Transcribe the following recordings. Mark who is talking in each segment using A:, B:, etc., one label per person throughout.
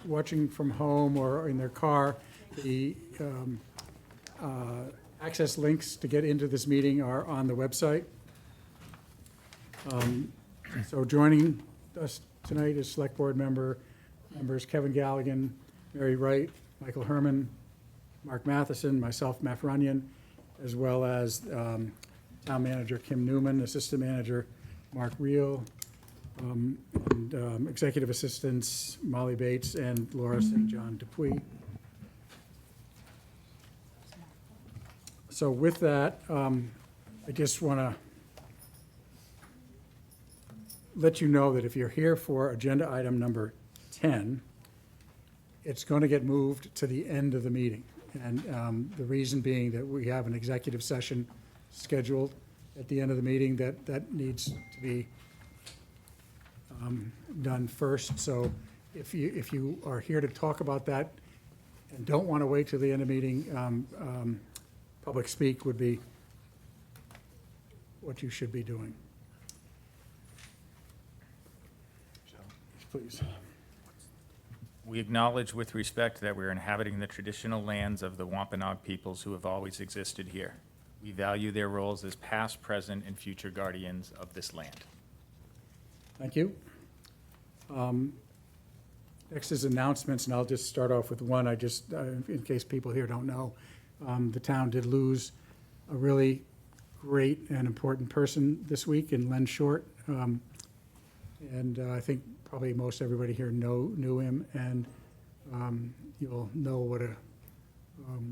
A: watching from home or in their car, the access links to get into this meeting are on the website. So joining us tonight is Select Board members Kevin Galligan, Mary Wright, Michael Herman, Mark Matheson, myself, Matt Runyon, as well as Town Manager Kim Newman, Assistant Manager Mark Reel, and Executive Assistants Molly Bates and Laura St. John Dupuy. So with that, I just want to let you know that if you're here for agenda item number 10, it's going to get moved to the end of the meeting. And the reason being that we have an executive session scheduled at the end of the meeting that needs to be done first. So if you are here to talk about that and don't want to wait till the end of the meeting, public speak would be what you should be doing. Please.
B: We acknowledge with respect that we are inhabiting the traditional lands of the Wampanoag peoples who have always existed here. We value their roles as past, present, and future guardians of this land.
A: Thank you. Next is announcements, and I'll just start off with one. I just, in case people here don't know, the town did lose a really great and important person this week in Len Short. And I think probably most everybody here knew him, and you'll know what a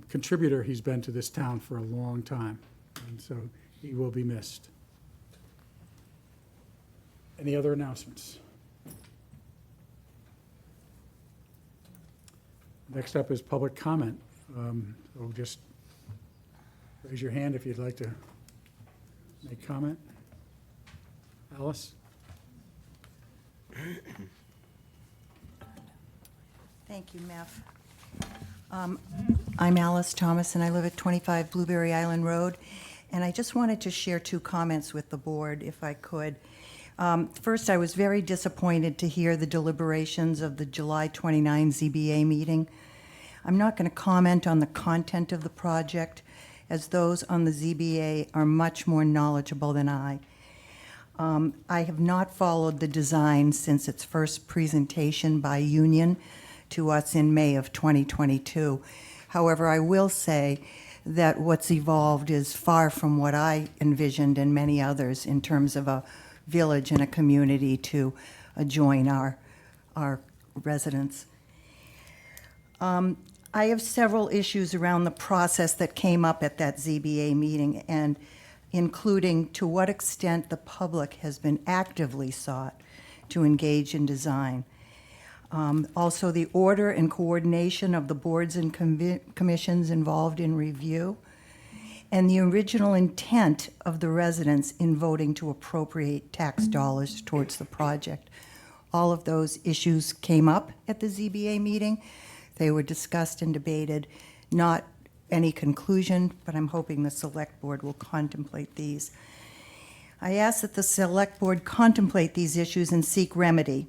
A: contributor he's been to this town for a long time. And so he will be missed. Any other announcements? Next up is public comment. So just raise your hand if you'd like to make comment. Alice?
C: Thank you, Meff. I'm Alice Thomas, and I live at 25 Blueberry Island Road. And I just wanted to share two comments with the board, if I could. First, I was very disappointed to hear the deliberations of the July 29 ZBA meeting. I'm not going to comment on the content of the project, as those on the ZBA are much more knowledgeable than I. I have not followed the design since its first presentation by Union to us in May of 2022. However, I will say that what's evolved is far from what I envisioned and many others in terms of a village and a community to join our residents. I have several issues around the process that came up at that ZBA meeting, and including to what extent the public has been actively sought to engage in design. Also, the order and coordination of the boards and commissions involved in review, and the original intent of the residents in voting to appropriate tax dollars towards the project. All of those issues came up at the ZBA meeting. They were discussed and debated, not any conclusion, but I'm hoping the Select Board will contemplate these. I ask that the Select Board contemplate these issues and seek remedy.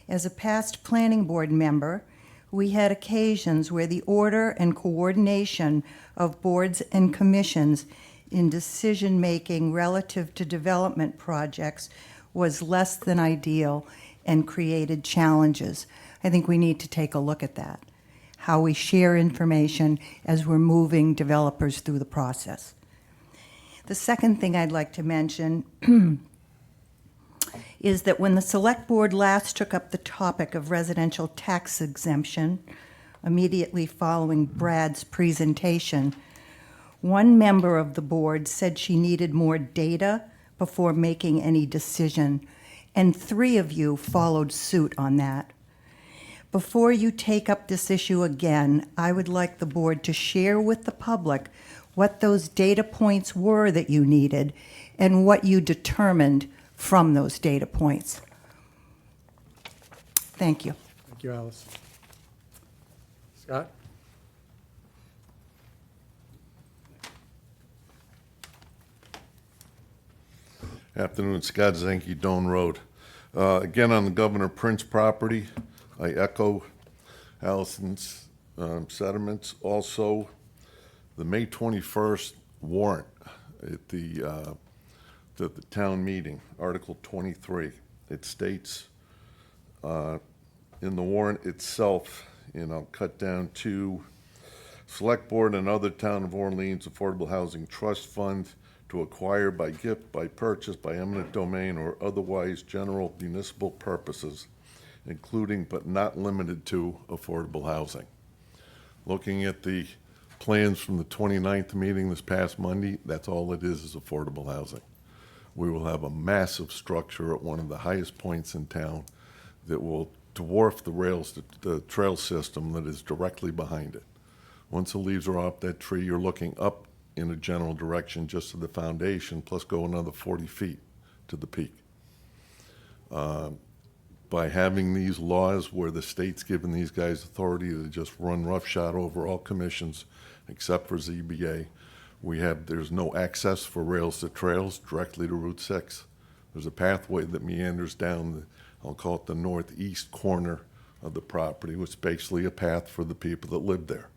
C: As a past Planning Board member, we had occasions where the order and coordination of boards and commissions in decision-making relative to development projects was less than ideal and created challenges. I think we need to take a look at that, how we share information as we're moving developers through the process. The second thing I'd like to mention is that when the Select Board last took up the topic of residential tax exemption, immediately following Brad's presentation, one member of the board said she needed more data before making any decision, and 3 of you followed suit on that. Before you take up this issue again, I would like the board to share with the public what those data points were that you needed and what you determined from those data points. Thank you.
A: Thank you, Alice. Scott?
D: Afternoon, Scott Zenke, Doan Road. Again, on the Governor Prince property, I echo Allison's sentiments. Also, the May 21st warrant at the town meeting, Article 23, it states in the warrant itself, and I'll cut down to Select Board and other Town of Orleans Affordable Housing Trust Fund to acquire by gift, by purchase, by eminent domain, or otherwise general municipal purposes, including but not limited to affordable housing. Looking at the plans from the 29th meeting this past Monday, that's all it is affordable housing. We will have a massive structure at one of the highest points in town that will dwarf the trail system that is directly behind it. Once the leaves are off that tree, you're looking up in a general direction just to the foundation, plus go another 40 feet to the peak. By having these laws where the state's given these guys authority to just run roughshod over all commissions except for ZBA, there's no access for rails to trails directly to Route 6. There's a pathway that meanders down, I'll call it the northeast corner of the property, which is basically a path for the people that live there.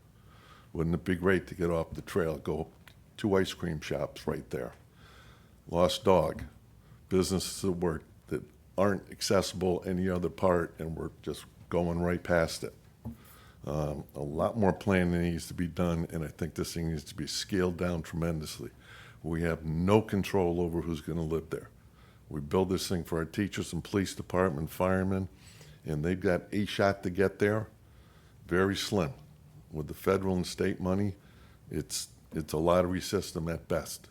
D: Wouldn't it be great to get off the trail, go 2 ice cream shops right there? Lost Dog, businesses that aren't accessible any other part, and we're just going right past it. A lot more planning needs to be done, and I think this thing needs to be scaled down tremendously. We have no control over who's going to live there. We build this thing for our teachers and police department, firemen, and they've got a shot to get there, very slim. With the federal and state money, it's a lottery system at best.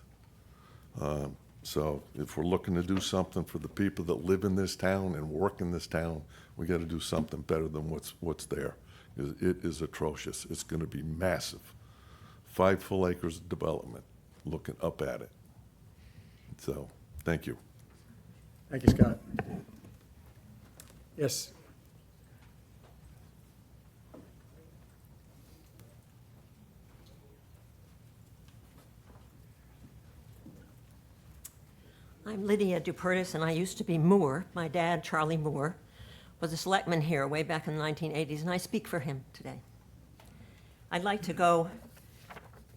D: So if we're looking to do something for the people that live in this town and work in this town, we got to do something better than what's there. It is atrocious. It's going to be massive. 5 full acres of development, looking up at it. So, thank you.
A: Thank you, Scott. Yes,
E: I'm Lydia Dupertis, and I used to be Moore. My dad, Charlie Moore, was a selectman here way back in the 1980s, and I speak for him today. I'd like to go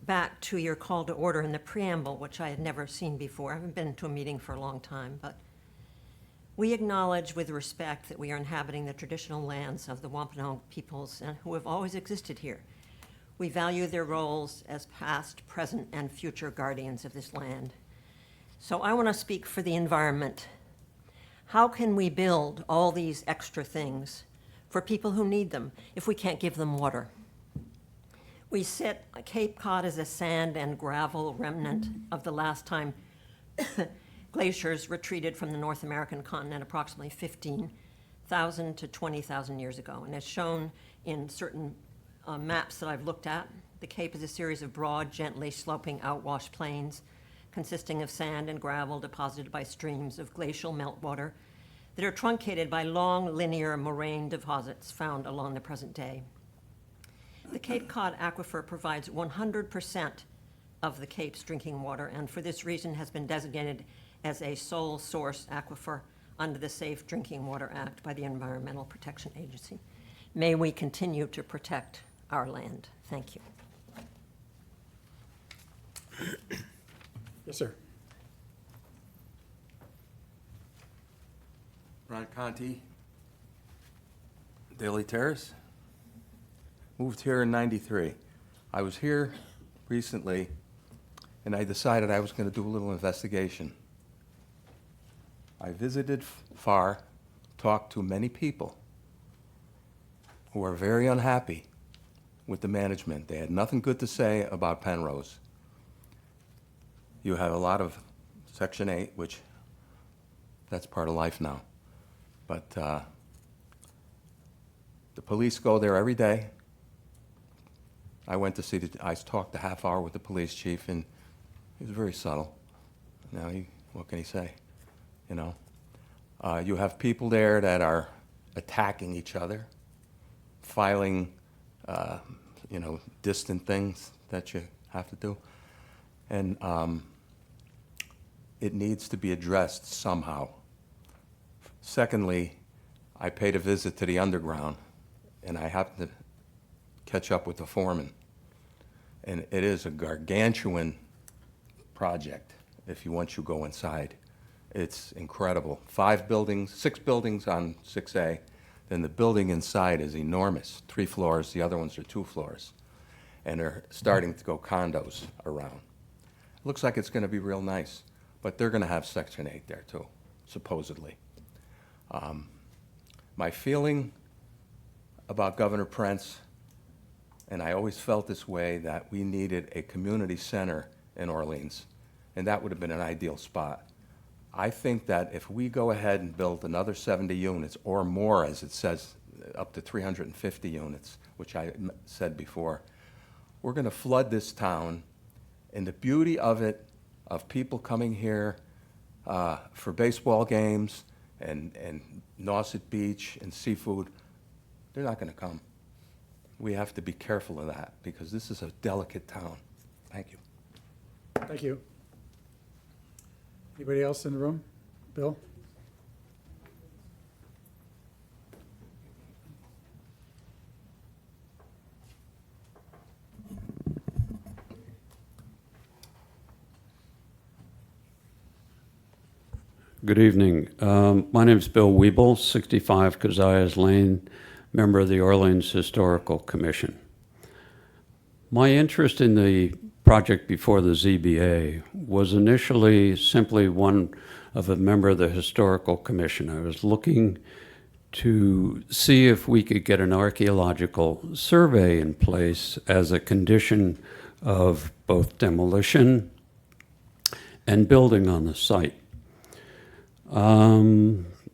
E: back to your call to order in the preamble, which I had never seen before. I haven't been to a meeting for a long time, but we acknowledge with respect that we are inhabiting the traditional lands of the Wampanoag peoples and who have always existed here. We value their roles as past, present, and future guardians of this land. So I want to speak for the environment. How can we build all these extra things for people who need them if we can't give them water? We sit, Cape Cod is a sand and gravel remnant of the last time glaciers retreated from the North American continent approximately 15,000 to 20,000 years ago. And as shown in certain maps that I've looked at, the Cape is a series of broad, gently sloping outwash plains consisting of sand and gravel deposited by streams of glacial meltwater that are truncated by long linear moraine deposits found along the present day. The Cape Cod Aquifer provides 100% of the Cape's drinking water, and for this reason has been designated as a sole source aquifer under the Safe Drinking Water Act by the Environmental Protection Agency. May we continue to protect our land. Thank you.
A: yes, sir.
F: Ron Conti, Daily Terrace. Moved here in '93. I was here recently, and I decided I was going to do a little investigation. I visited FAR, talked to many people who are very unhappy with the management. They had nothing good to say about Penrose. You have a lot of Section 8, which that's part of life now. But the police go there every day. I went to see I talked a half hour with the police chief, and he was very subtle. Now, what can he say? You know, you have people there that are attacking each other, filing, distant things that you have to do, and it needs to be addressed somehow. Secondly, I paid a visit to the underground and I happened to catch up with the foreman. And it is a gargantuan project if you once you go inside. It's incredible. 6 buildings on 6A. Then the building inside is enormous, 3 floors. The other ones are 2 floors. And they're starting to go condos around. Looks like it's going to be real nice, but they're going to have Section 8 there too, supposedly. My feeling about Governor Prince, and I always felt this way, that we needed a community center in Orleans, and that would have been an ideal spot. I think that if we go ahead and build another 70 units or more, as it says, up to 350 units, which I said before, we're going to flood this town. And the beauty of it, of people coming here for baseball games and Nauset Beach and seafood, they're not going to come. We have to be careful of that because this is a delicate town. Thank you.
A: Thank you. Anybody else in the room? Bill?
G: Good evening. My name is Bill Wiebel, 65 Keziahs Lane, member of the Orleans Historical Commission. My interest in the project before the ZBA was initially simply one of a member of the Historical Commission. I was looking to see if we could get an archaeological survey in place as a condition of both demolition and building on the site.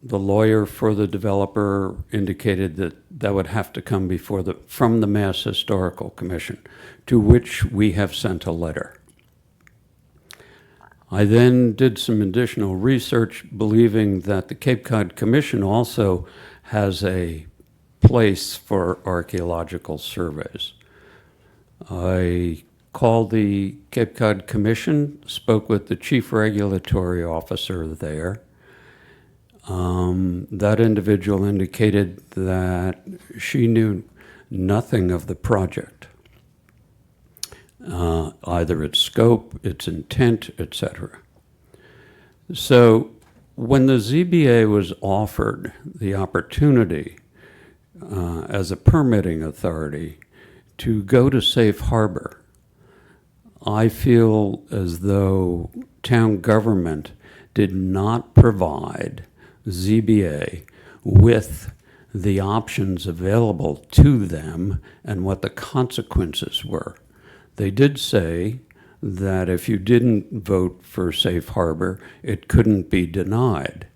G: The lawyer for the developer indicated that that would have to come from the Mass Historical Commission, to which we have sent a letter. I then did some additional research, believing that the Cape Cod Commission also has a place for archaeological surveys. I called the Cape Cod Commission, spoke with the chief regulatory officer there. That individual indicated that she knew nothing of the project, either its scope, its intent, etc. So when the ZBA was offered the opportunity as a permitting authority to go to safe harbor, I feel as though town government did not provide ZBA with the options available to them and what the consequences were. They did say that if you didn't vote for safe harbor, it couldn't be denied.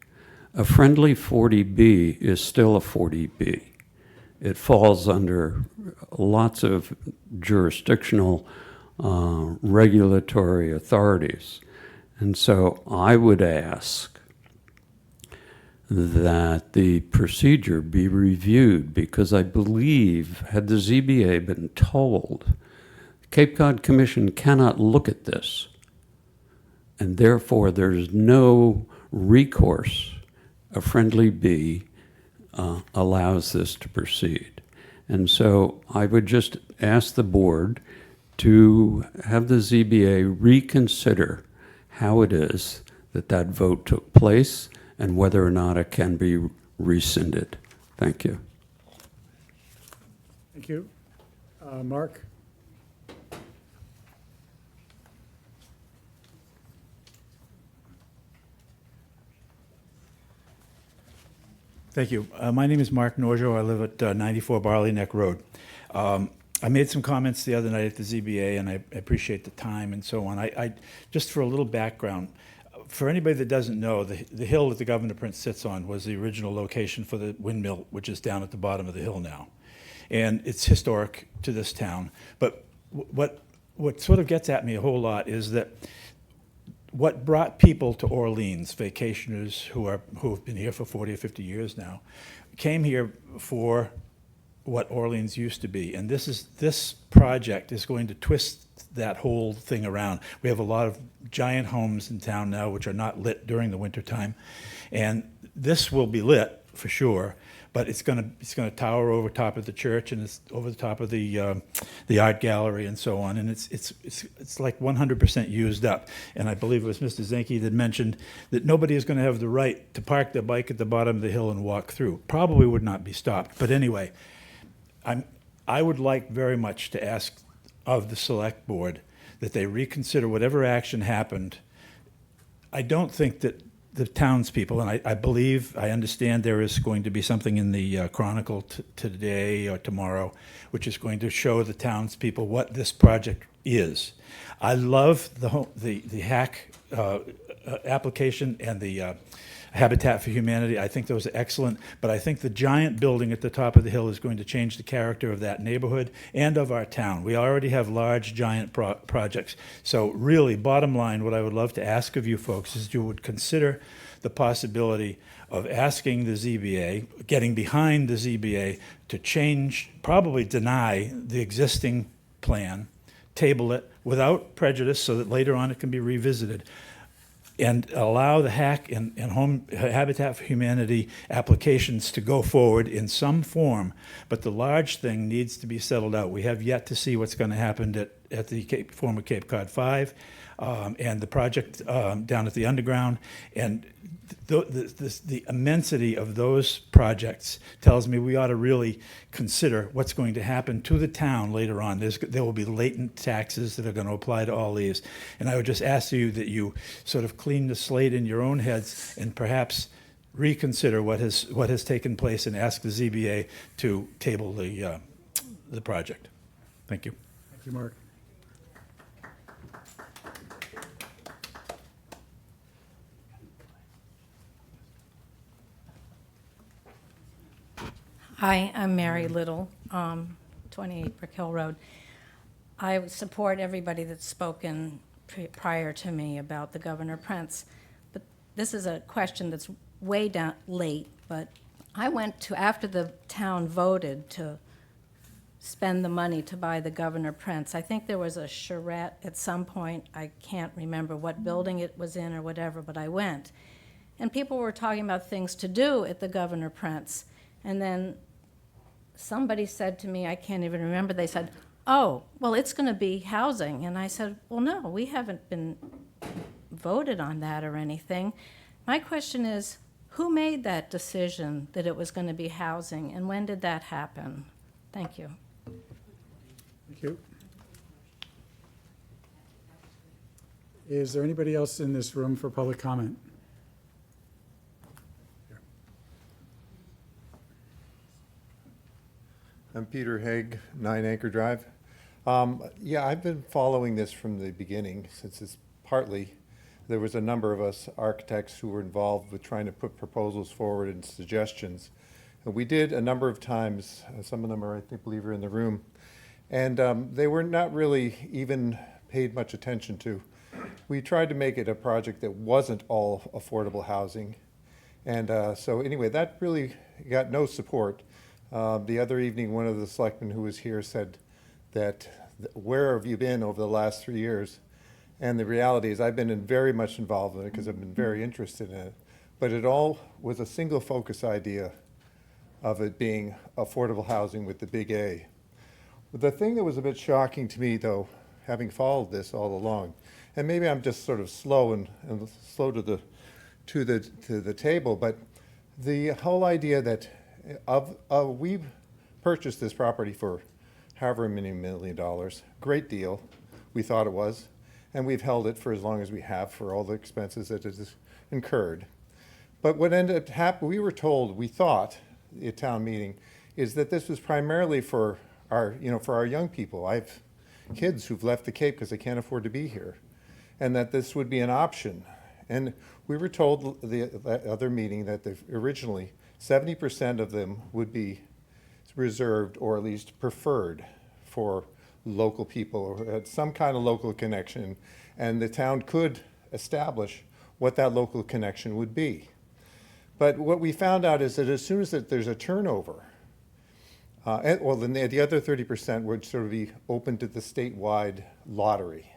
G: A friendly 40B is still a 40B. It falls under lots of jurisdictional regulatory authorities. And so I would ask that the procedure be reviewed, because I believe, had the ZBA been told, Cape Cod Commission cannot look at this, and therefore there's no recourse. A friendly B allows this to proceed. And so I would just ask the board to have the ZBA reconsider how it is that that vote took place and whether or not it can be rescinded. Thank you.
A: Thank you. Mark?
H: Thank you. My name is Mark Norjo. I live at 94 Barley Neck Road. I made some comments the other night at the ZBA, and I appreciate the time and so on. I just for a little background, for anybody that doesn't know, the hill that the Governor Prince sits on was the original location for the windmill, which is down at the bottom of the hill now. And it's historic to this town. But what sort of gets at me a whole lot is that what brought people to Orleans, vacationers who have been here for 40 or 50 years now, came here for what Orleans used to be. And this project is going to twist that whole thing around. We have a lot of giant homes in town now which are not lit during the wintertime. And this will be lit for sure, but it's gonna tower over top of the church, and it's over the top of the art gallery and so on, and it's like 100% used up. And I believe it was Mr. Zinke that mentioned that nobody is gonna have the right to park their bike at the bottom of the hill and walk through. Probably would not be stopped, but anyway, I would like very much to ask of the select board that they reconsider whatever action happened. I don't think that the townspeople, and I understand there is going to be something in the Chronicle today or tomorrow, which is going to show the townspeople what this project is. I love the hack application and the Habitat for Humanity. I think those are excellent, but I think the giant building at the top of the hill is going to change the character of that neighborhood and of our town. We already have large, giant projects. So really, bottom line, what I would love to ask of you folks is you would consider the possibility of asking the ZBA, getting behind the ZBA to change, probably deny the existing plan, table it without prejudice so that later on it can be revisited, and allow the HAC and Habitat for Humanity applications to go forward in some form, but the large thing needs to be settled out. We have yet to see what's going to happen at the former Cape Cod 5 and the project down at the underground. And the immensity of those projects tells me we ought to really consider what's going to happen to the town later on. There will be latent taxes that are going to apply to all these. And I would just ask you that you sort of clean the slate in your own heads and perhaps reconsider what has taken place and ask the ZBA to table the project. Thank you.
A: Thank you, Mark.
I: Hi, I'm Mary Little, 28 Brick Hill Road. I support everybody that's spoken prior to me about the Governor Prince, but this is a question that's way down late, but I went to, after the town voted to spend the money to buy the Governor Prince, I think there was a charrette at some point, I can't remember what building it was in or whatever, but I went. And people were talking about things to do at the Governor Prince, and then somebody said to me, I can't even remember, they said, oh, well, it's going to be housing. And I said, well, no, we haven't been voted on that or anything. My question is, who made that decision that it was going to be housing, and when did that happen? Thank you.
A: Thank you. Is there anybody else in this room for public comment?
J: I'm Peter Haig, 9 Anchor Drive. Yeah, I've been following this from the beginning, since it's partly, there was a number of us architects who were involved with trying to put proposals forward and suggestions. And we did a number of times, some of them are, I believe, are in the room, and they were not really even paid much attention to. We tried to make it a project that wasn't all affordable housing. And so anyway, that really got no support. The other evening, one of the selectmen who was here said that, where have you been over the last 3 years? And the reality is I've been very much involved in it because I've been very interested in it. But it all was a single focus idea of it being affordable housing with the big A. The thing that was a bit shocking to me, though, having followed this all along, and maybe I'm just sort of slow and slow to the table, but the whole idea that we purchased this property for however many $1 million. Great deal, we thought it was, and we've held it for as long as we have for all the expenses that it has incurred. But what ended up happening, we were told, we thought at town meeting, is that this was primarily for our young people. I have kids who've left the Cape because they can't afford to be here, and that this would be an option. And we were told the other meeting that originally 70% of them would be reserved or at least preferred for local people or had some kind of local connection, and the town could establish what that local connection would be. But what we found out is that as soon as there's a turnover, then the other 30% would sort of be open to the statewide lottery,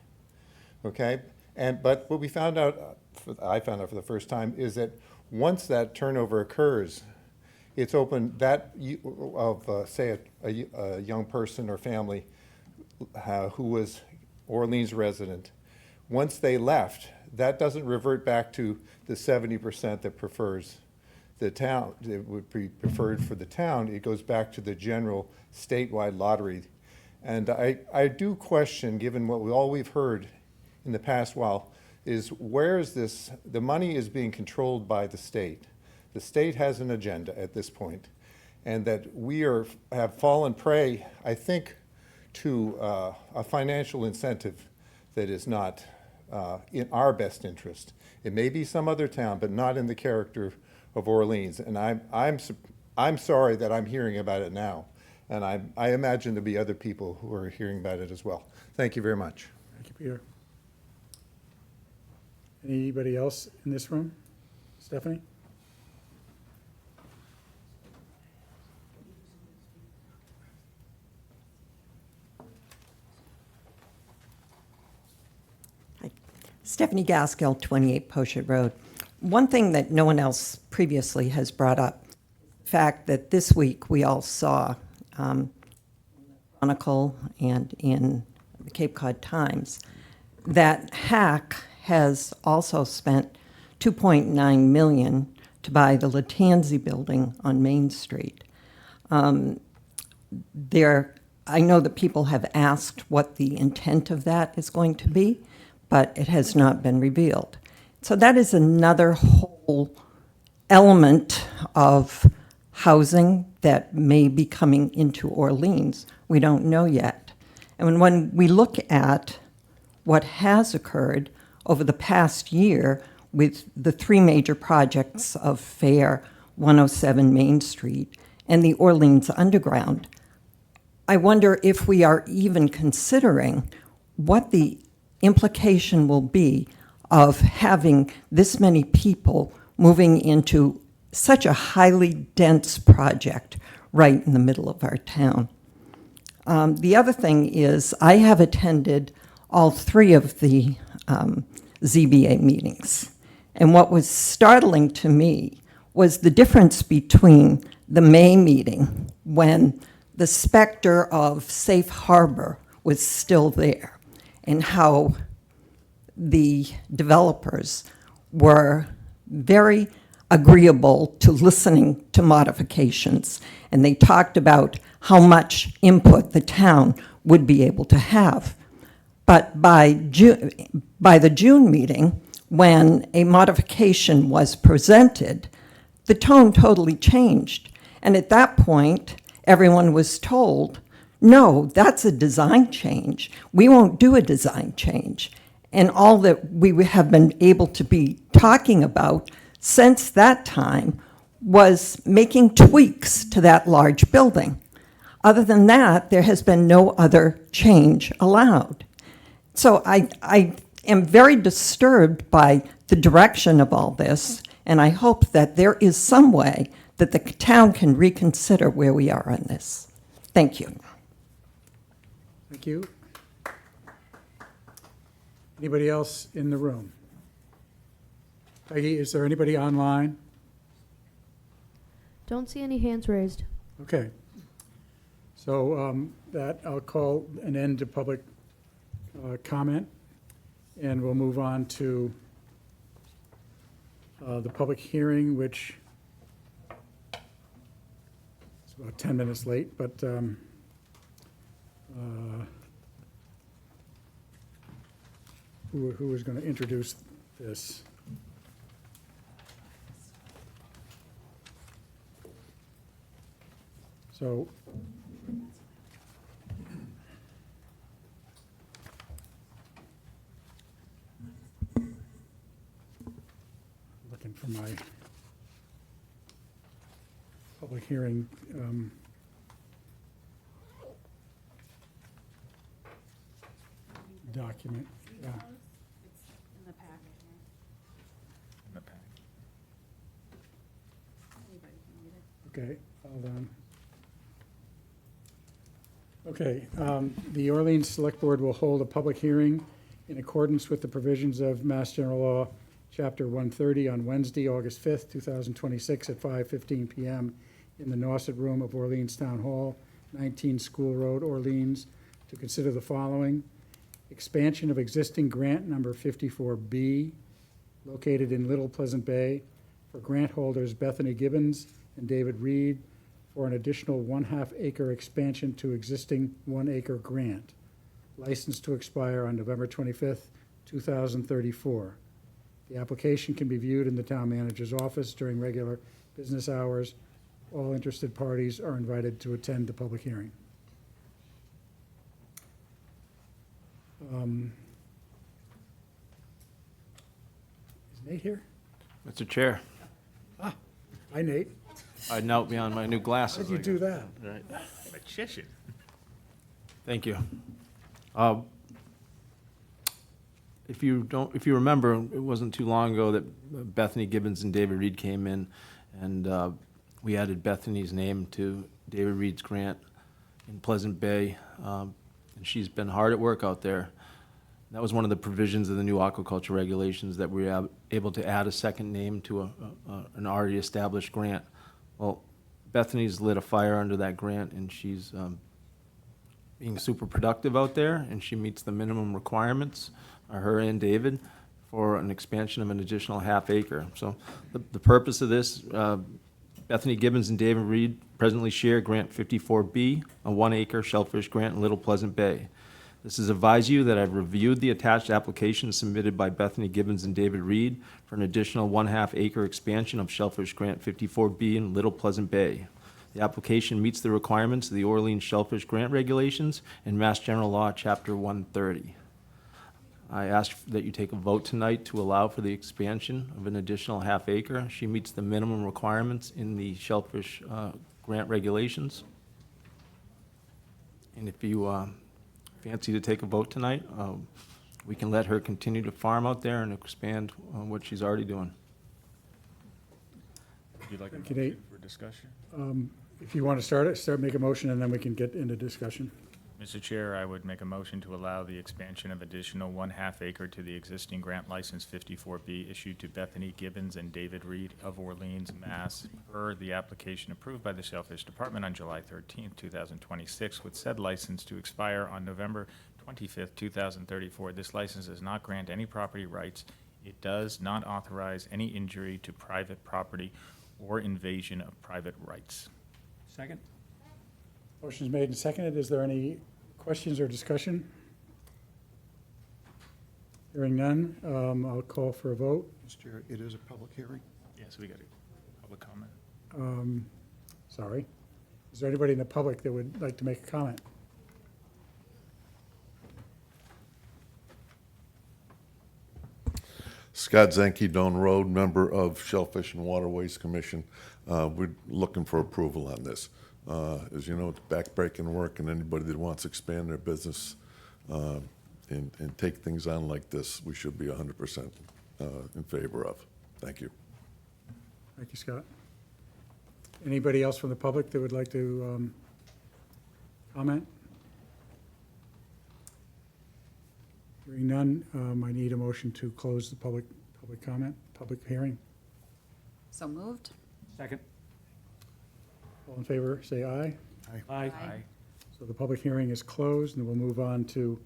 J: okay? But what we found out, I found out for the first time, is that once that turnover occurs, it's open, that, say, a young person or family who was Orleans resident, once they left, that doesn't revert back to the 70% that prefers the town, it would be preferred for the town. It goes back to the general statewide lottery. And I do question, given all we've heard in the past while, is where is this, the money is being controlled by the state. The state has an agenda at this point, and that we have fallen prey, I think, to a financial incentive that is not in our best interest. It may be some other town, but not in the character of Orleans. And I'm sorry that I'm hearing about it now. And I imagine there'll be other people who are hearing about it as well. Thank you very much.
A: Thank you, Peter. Anybody else in this room? Stephanie?
E: Stephanie Gaskill, 28 Pochette Road. One thing that no one else previously has brought up, the fact that this week we all saw Chronicle and in the Cape Cod Times that HAC has also spent $2.9 million to buy the Latanzi building on Main Street. I know that people have asked what the intent of that is going to be, but it has not been revealed. So that is another whole element of housing that may be coming into Orleans. We don't know yet. And when we look at what has occurred over the past year with the three major projects of FAIR, 107 Main Street, and the Orleans Underground, I wonder if we are even considering what the implication will be of having this many people moving into such a highly dense project right in the middle of our town. The other thing is I have attended all three of the ZBA meetings. And what was startling to me was the difference between the May meeting when the specter of safe harbor was still there and how the developers were very agreeable to listening to modifications. And they talked about how much input the town would be able to have. But by the June meeting, when a modification was presented, the tone totally changed. And at that point, everyone was told, no, that's a design change. We won't do a design change. And all that we have been able to be talking about since that time was making tweaks to that large building. Other than that, there has been no other change allowed. So I am very disturbed by the direction of all this, and I hope that there is some way that the town can reconsider where we are on this. Thank you.
A: Thank you. Anybody else in the room? Peggy, is there anybody online?
K: Don't see any hands raised.
A: Okay. So that I'll call an end to public comment, and we'll move on to the public hearing, which is about 10 minutes late, but who is going to introduce this? So looking for my public hearing. Document, yeah.
I: In the packet.
B: In the pack.
I: Anybody can read it.
A: Okay, hold on. Okay, the Orleans Select Board will hold a public hearing in accordance with the provisions of Mass General Law, Chapter 130, on Wednesday, August 5th, 2026, at 5:15 PM in the Nauset Room of Orleans Town Hall, 19 School Road, Orleans, to consider the following: expansion of existing grant number 54B, located in Little Pleasant Bay, for grant holders Bethany Gibbons and David Reed for an additional 1/2 acre expansion to existing 1 acre grant. License to expire on November 25th, 2034. The application can be viewed in the town manager's office during regular business hours. All interested parties are invited to attend the public hearing. Is Nate here?
K: Mr. Chair,
A: Hi, Nate.
K: I knelt beyond my new
A: How
K: glasses.
A: did you do that?
K: Right.
B: Magician.
K: Thank you. If you remember, it wasn't too long ago that Bethany Gibbons and David Reed came in, and we added Bethany's name to David Reed's grant in Pleasant Bay, and she's been hard at work out there. That was one of the provisions of the new aquaculture regulations, that we were able to add a second name to an already established grant. Well, Bethany's lit a fire under that grant, and she's being super productive out there, and she meets the minimum requirements, her and David, for an expansion of an additional 1/2 acre. So the purpose of this, Bethany Gibbons and David Reed presently share Grant 54B, a 1 acre shellfish grant in Little Pleasant Bay. This is advise you that I've reviewed the attached application submitted by Bethany Gibbons and David Reed for an additional 1/2 acre expansion of Shellfish Grant 54B in Little Pleasant Bay. The application meets the requirements of the Orleans Shellfish Grant Regulations and Mass General Law, Chapter 130. I ask that you take a vote tonight to allow for the expansion of an additional 1/2 acre. She meets the minimum requirements in the Shellfish Grant Regulations. And if you fancy to take a vote tonight, we can let her continue to farm out there and expand on what she's already doing.
B: Would you like a
A: Thank you, Nate.
B: motion for discussion?
A: If you want to make a motion, and then we can get into discussion.
B: Mr. Chair, I would make a motion to allow the expansion of additional 1/2 acre to the existing grant license 54B issued to Bethany Gibbons and David Reed of Orleans, Mass. Per the application approved by the Shellfish Department on July 13th, 2026, with said license to expire on November 25th, 2034. This license does not grant any property rights. It does not authorize any injury to private property or invasion of private rights.
H: Second?
A: Motion's made and seconded. Is there any questions or discussion? Hearing none, I'll call for a vote.
L: Mr. Chair, it is a public hearing.
B: Yes, we got a public comment.
A: Sorry. Is there anybody in the public that would like to make a comment?
D: Scott Zenke, Don Road, member of Shellfish and Waterways Commission. We're looking for approval on this. As you know, it's backbreaking work, and anybody that wants to expand their business and take things on like this, we should be 100% in favor of. Thank you.
A: Thank you, Scott. Anybody else from the public that would like to comment? Hearing none, I need a motion to close the public comment, public hearing.
M: So moved?
H: Second.
A: All in favor, say aye.
H: Aye.
B: Aye.
A: So the public hearing is closed, and we'll move on to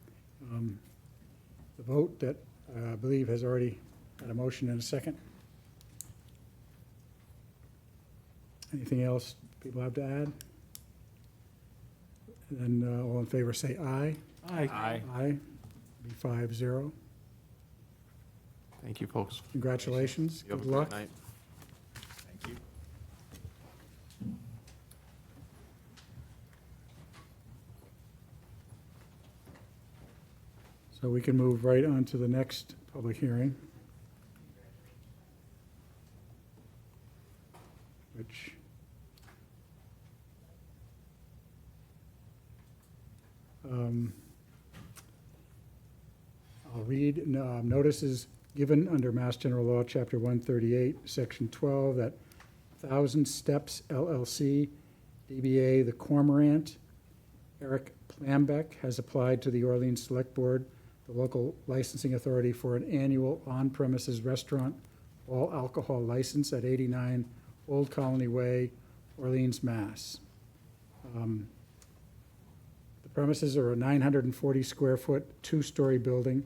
A: the vote that I believe has already had a motion and a second. Anything else people have to add? And then all in favor say aye.
B: Aye.
A: Aye. Be 5-0.
K: Thank you, folks.
A: Congratulations.
K: You have a
A: Good
K: great
A: luck.
K: night.
B: Thank you.
A: So we can move right on to the next public hearing, which I'll read. Notices given under Mass General Law, Chapter 138, Section 12, that Thousand Steps LLC, DBA The Cormorant, Eric Plambeck, has applied to the Orleans Select Board, the local licensing authority, for an annual on-premises restaurant all alcohol license at 89 Old Colony Way, Orleans, Mass. The premises are a 940-square-foot, two-story building.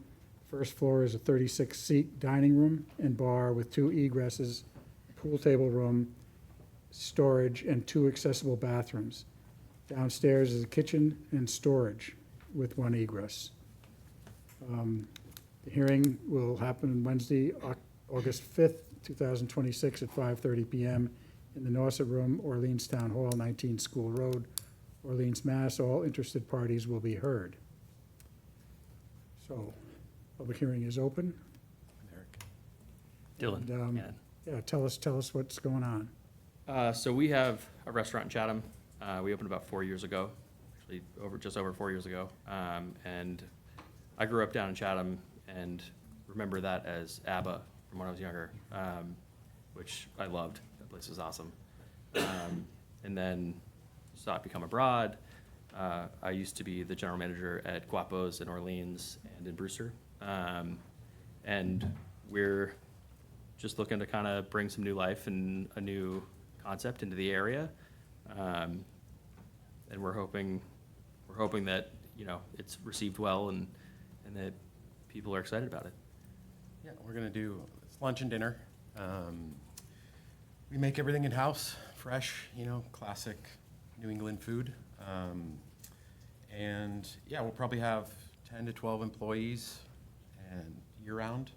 A: First floor is a 36-seat dining room and bar with 2 egresses, pool table room, storage, and 2 accessible bathrooms. Downstairs is a kitchen and storage with 1 egress. The hearing will happen Wednesday, August 5th, 2026 at 5:30 PM in the Nauset Room, Orleans Town Hall, 19 School Road, Orleans, Mass. All interested parties will be heard. So, public hearing is open.
N: Dylan.
A: And,
N: yeah.
A: Yeah, tell us what's going on.
N: So we have a restaurant in Chatham. We opened about 4 years ago, actually just over 4 years ago. And I grew up down in Chatham and remember that as ABBA from when I was younger, which I loved. That place was awesome. And then saw it become abroad. I used to be the general manager at Guapo's in Orleans and in Brewster. And we're just looking to kind of bring some new life and a new concept into the area. And we're hoping that, you know, it's received well and that people are excited about it.
O: Yeah, we're gonna do lunch and dinner. We make everything in-house, fresh, you know, classic New England food. And yeah, we'll probably have 10 to 12 employees and year-round.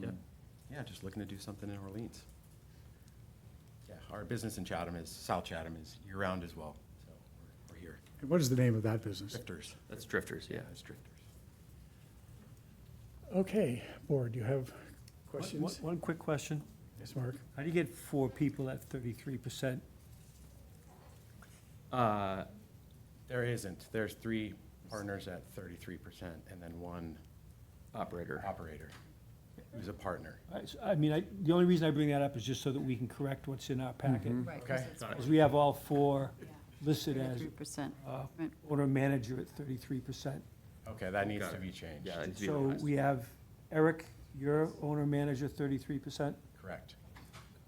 N: Yeah.
O: Yeah, just looking to do something in Orleans. Yeah, our business in Chatham South Chatham is year-round as well, so we're here.
A: And what is the name of that business?
O: Drifters.
N: That's Drifters, yeah.
O: It's Drifters.
A: Okay, board, do you have questions?
P: One quick question.
A: Yes, Mark?
P: How do you get 4 people at 33%?
O: There isn't. There's 3 partners at 33% and then 1
N: Operator.
O: Who's a partner.
P: I mean, the only reason I bring that up is just so that we can correct what's in our packet.
M: Right.
O: Okay.
P: Because we have all 4 listed as
M: 3%. Right.
P: owner-manager at 33%.
O: Okay, that needs to be changed.
N: Yeah, that needs to be
P: So
N: revised.
P: we have Eric, your owner-manager, 33%,
O: Correct.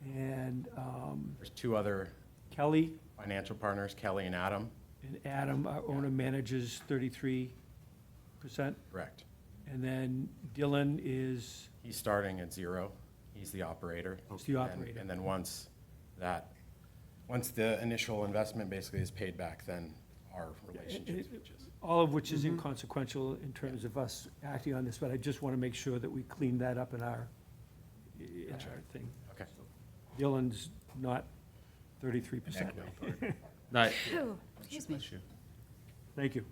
P: and
O: There's 2 other
P: Kelly
O: financial partners, Kelly and Adam.
P: and Adam, our owner-managers, 33%.
O: Correct.
P: And then Dylan is,
O: He's starting at 0. He's the operator.
P: He's the operator.
O: And then once the initial investment basically is paid back, then our relationship switches.
P: all of which is inconsequential in terms of us acting on this, but I just want to make sure that we clean that up in our thing.
O: Okay.
P: Dylan's not 33%.
N: Not,
M: Excuse me.
P: Thank you.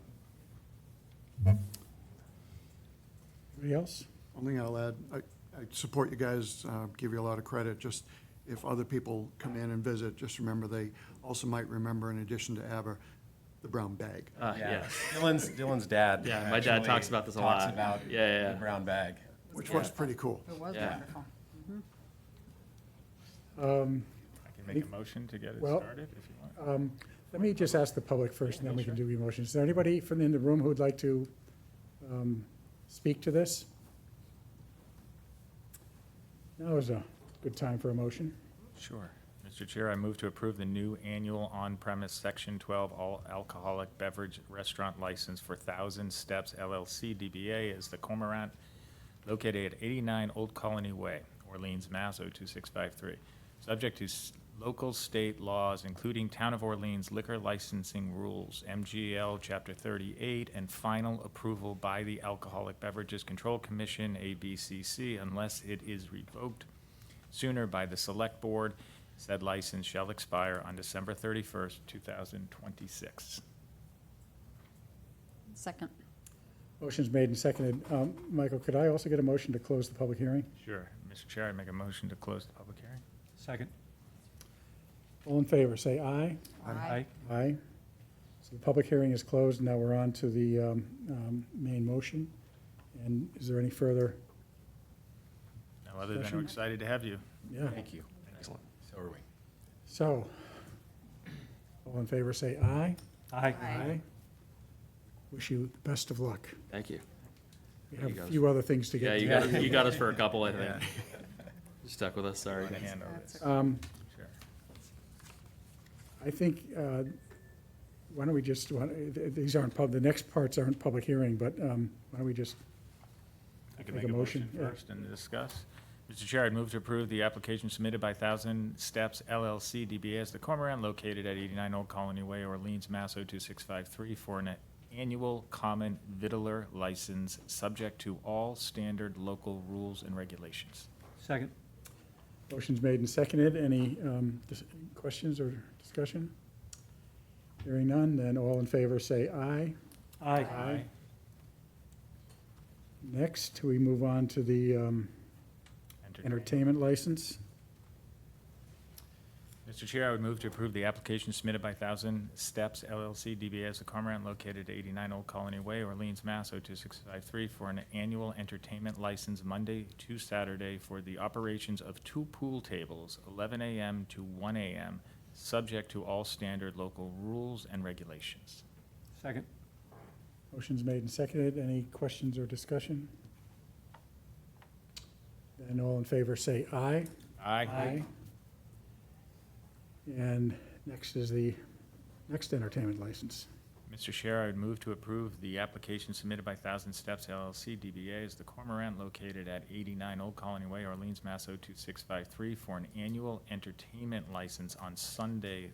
A: Anybody else?
L: One thing I'll add, I support you guys, give you a lot of credit, just if other people come in and visit, just remember they also might remember, in addition to ABBA, the brown bag.
N: yeah.
O: Dylan's dad.
N: Yeah, my dad
O: actually
N: talks about this a lot.
O: Talks about
N: Yeah.
O: the brown bag.
L: Which was pretty cool.
M: It was
N: Yeah.
M: wonderful.
B: I can make a motion to get it
A: Well,
B: started if you want.
A: Let me just ask the public first, and then we can do emotions. Is there anybody from in the room who would like to speak to this? Now is a good time for a motion.
B: Sure. Mr. Chair, I move to approve the new annual on-premise Section 12 all alcoholic beverage restaurant license for Thousand Steps LLC DBA as the Cormorant, located at 89 Old Colony Way, Orleans, Mass. 02653. Subject to local state laws, including Town of Orleans liquor licensing rules, MGL Chapter 38, and final approval by the Alcoholic Beverages Control Commission, ABCC, unless it is revoked sooner by the Select Board. Said license shall expire on December 31st, 2026.
M: Second.
A: Motion's made and seconded. Michael, could I also get a motion to close the public hearing?
B: Sure. Mr. Chair, I make a motion to close the public hearing.
P: Second.
A: All in favor, say aye.
M: Aye.
A: Aye. So the public hearing is closed. Now we're on to the main motion. And is there any further?
B: No, other than
A: Discussion?
B: we're excited to have you.
A: Yeah.
O: Thank you.
N: Excellent.
O: So are we.
A: So, all in favor, say aye.
P: Aye.
A: Aye. Wish you the best of luck.
N: Thank you.
A: We
N: There
A: have
N: you
A: a
N: go.
A: few other things to
N: Yeah,
A: get to.
N: you got us for a couple, I think.
B: Yeah.
N: You stuck with us, sorry.
B: Hand over this.
A: Um,
B: Sure.
A: I think, why don't we just, these aren't the next parts aren't public hearing, but why don't we just
B: I can
A: Make
B: make
A: a
B: a motion
A: motion, yeah.
B: first and discuss. Mr. Chair, I'd move to approve the application submitted by Thousand Steps LLC, DBA as the Cormorant, located at 89 Old Colony Way, Orleans, Mass. 02653, for an annual common vittler license, subject to all standard local rules and regulations.
P: Second.
A: Motion's made and seconded. Any questions or discussion? Hearing none, then all in favor say aye.
P: Aye.
A: Next, we move on to the entertainment license.
B: Mr. Chair, I would move to approve the application submitted by Thousand Steps LLC, DBA as the Cormorant, located at 89 Old Colony Way, Orleans, Mass. 02653, for an annual entertainment license Monday to Saturday for the operations of 2 pool tables, 11 a.m. to 1 a.m., subject to all standard local rules and regulations.
P: Second.
A: Motion's made and seconded. Any questions or discussion? Then all in favor say aye.
B: Aye.
A: And next is the next entertainment license.
B: Mr. Chair, I would move to approve the application submitted by Thousand Steps LLC, DBA as the Cormorant, located at 89 Old Colony Way, Orleans, Mass. 02653, for an annual entertainment license on Sunday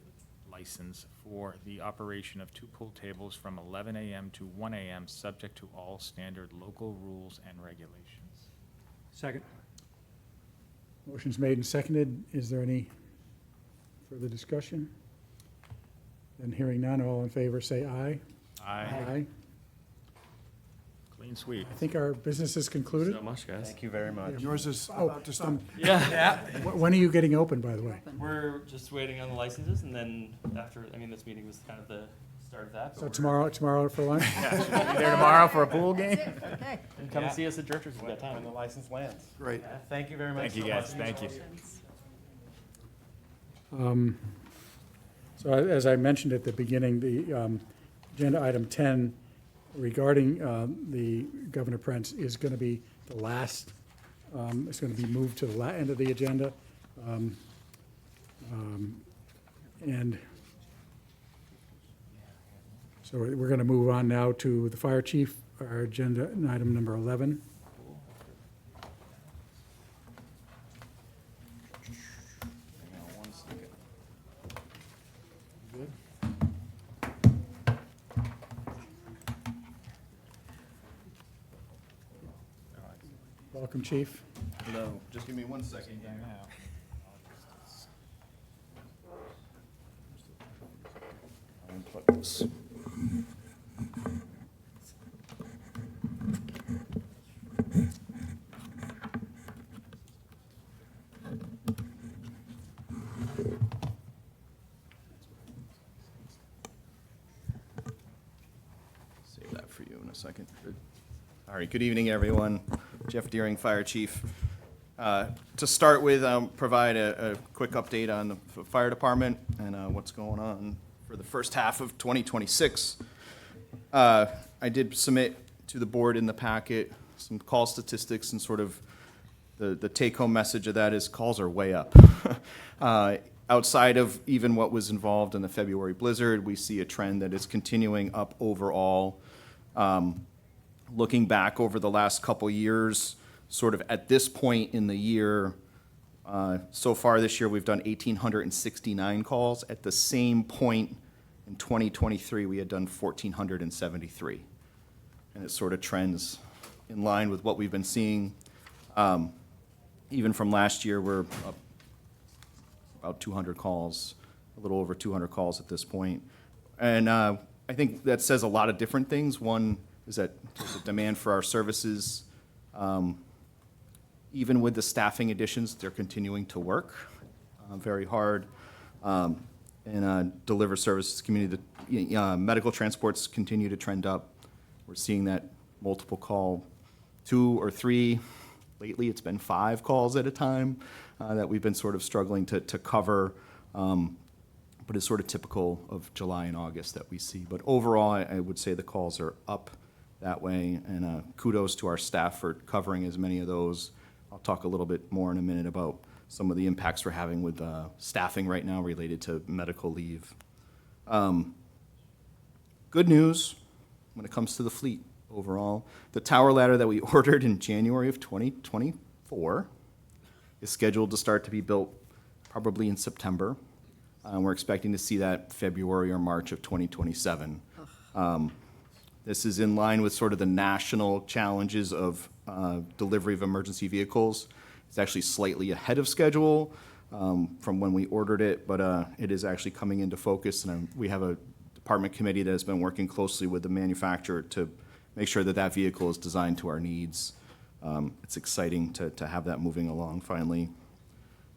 B: license for the operation of 2 pool tables from 11 a.m. to 1 a.m., subject to all standard local rules and regulations.
P: Second.
A: Motion's made and seconded. Is there any further discussion? Then hearing none, all in favor say aye.
B: Aye. Clean sweep.
A: I think our business is concluded.
N: So much, guys.
O: Thank you very much.
L: Yours is
A: Oh,
L: about to start.
N: Yeah.
A: When are you getting open, by the way?
N: We're just waiting on the licenses, and then after, I mean, this meeting was kind of the start of that.
A: So tomorrow for lunch?
B: Yeah, should we be there tomorrow for a pool game?
N: And come and see us at Drifters at that time.
O: When the license lands.
L: Great.
O: Thank you very much.
B: Thank you, guys, thank you.
A: So as I mentioned at the beginning, the agenda item 10 regarding the Governor Prince is going to be the last, it's going to be moved to the end of the agenda. And so we're going to move on now to the fire chief, our agenda item number 11. Welcome, chief.
O: Hello. Just give me 1 second. Unplug this. Save that for you in a second. All right, good evening, everyone. Jeff Deering, Fire Chief. To start with, provide a quick update on the fire department and what's going on for the first half of 2026. I did submit to the board in the packet some call statistics, and sort of the take-home message of that is calls are way up. Outside of even what was involved in the February blizzard, we see a trend that is continuing up overall. Looking back over the last couple years, sort of at this point in the year, so far this year, we've done 1,869 calls. At the same point in 2023, we had done 1,473. And it sort of trends in line with what we've been seeing. Even from last year, we're up about 200 calls, a little over 200 calls at this point. And I think that says a lot of different things. One is that there's a demand for our services. Even with the staffing additions, they're continuing to work very hard and deliver services to the community. The medical transports continue to trend up. We're seeing that multiple call, 2 or 3. Lately, it's been 5 calls at a time that we've been sort of struggling to cover, but it's sort of typical of July and August that we see. But overall, I would say the calls are up that way, and kudos to our staff for covering as many of those. I'll talk a little bit more in a minute about some of the impacts we're having with staffing right now related to medical leave. Good news when it comes to the fleet overall. The tower ladder that we ordered in January of 2024 is scheduled to start to be built probably in September. We're expecting to see that February or March of 2027. This is in line with sort of the national challenges of delivery of emergency vehicles. It's actually slightly ahead of schedule from when we ordered it, but it is actually coming into focus, and we have a department committee that has been working closely with the manufacturer to make sure that that vehicle is designed to our needs. It's exciting to have that moving along finally.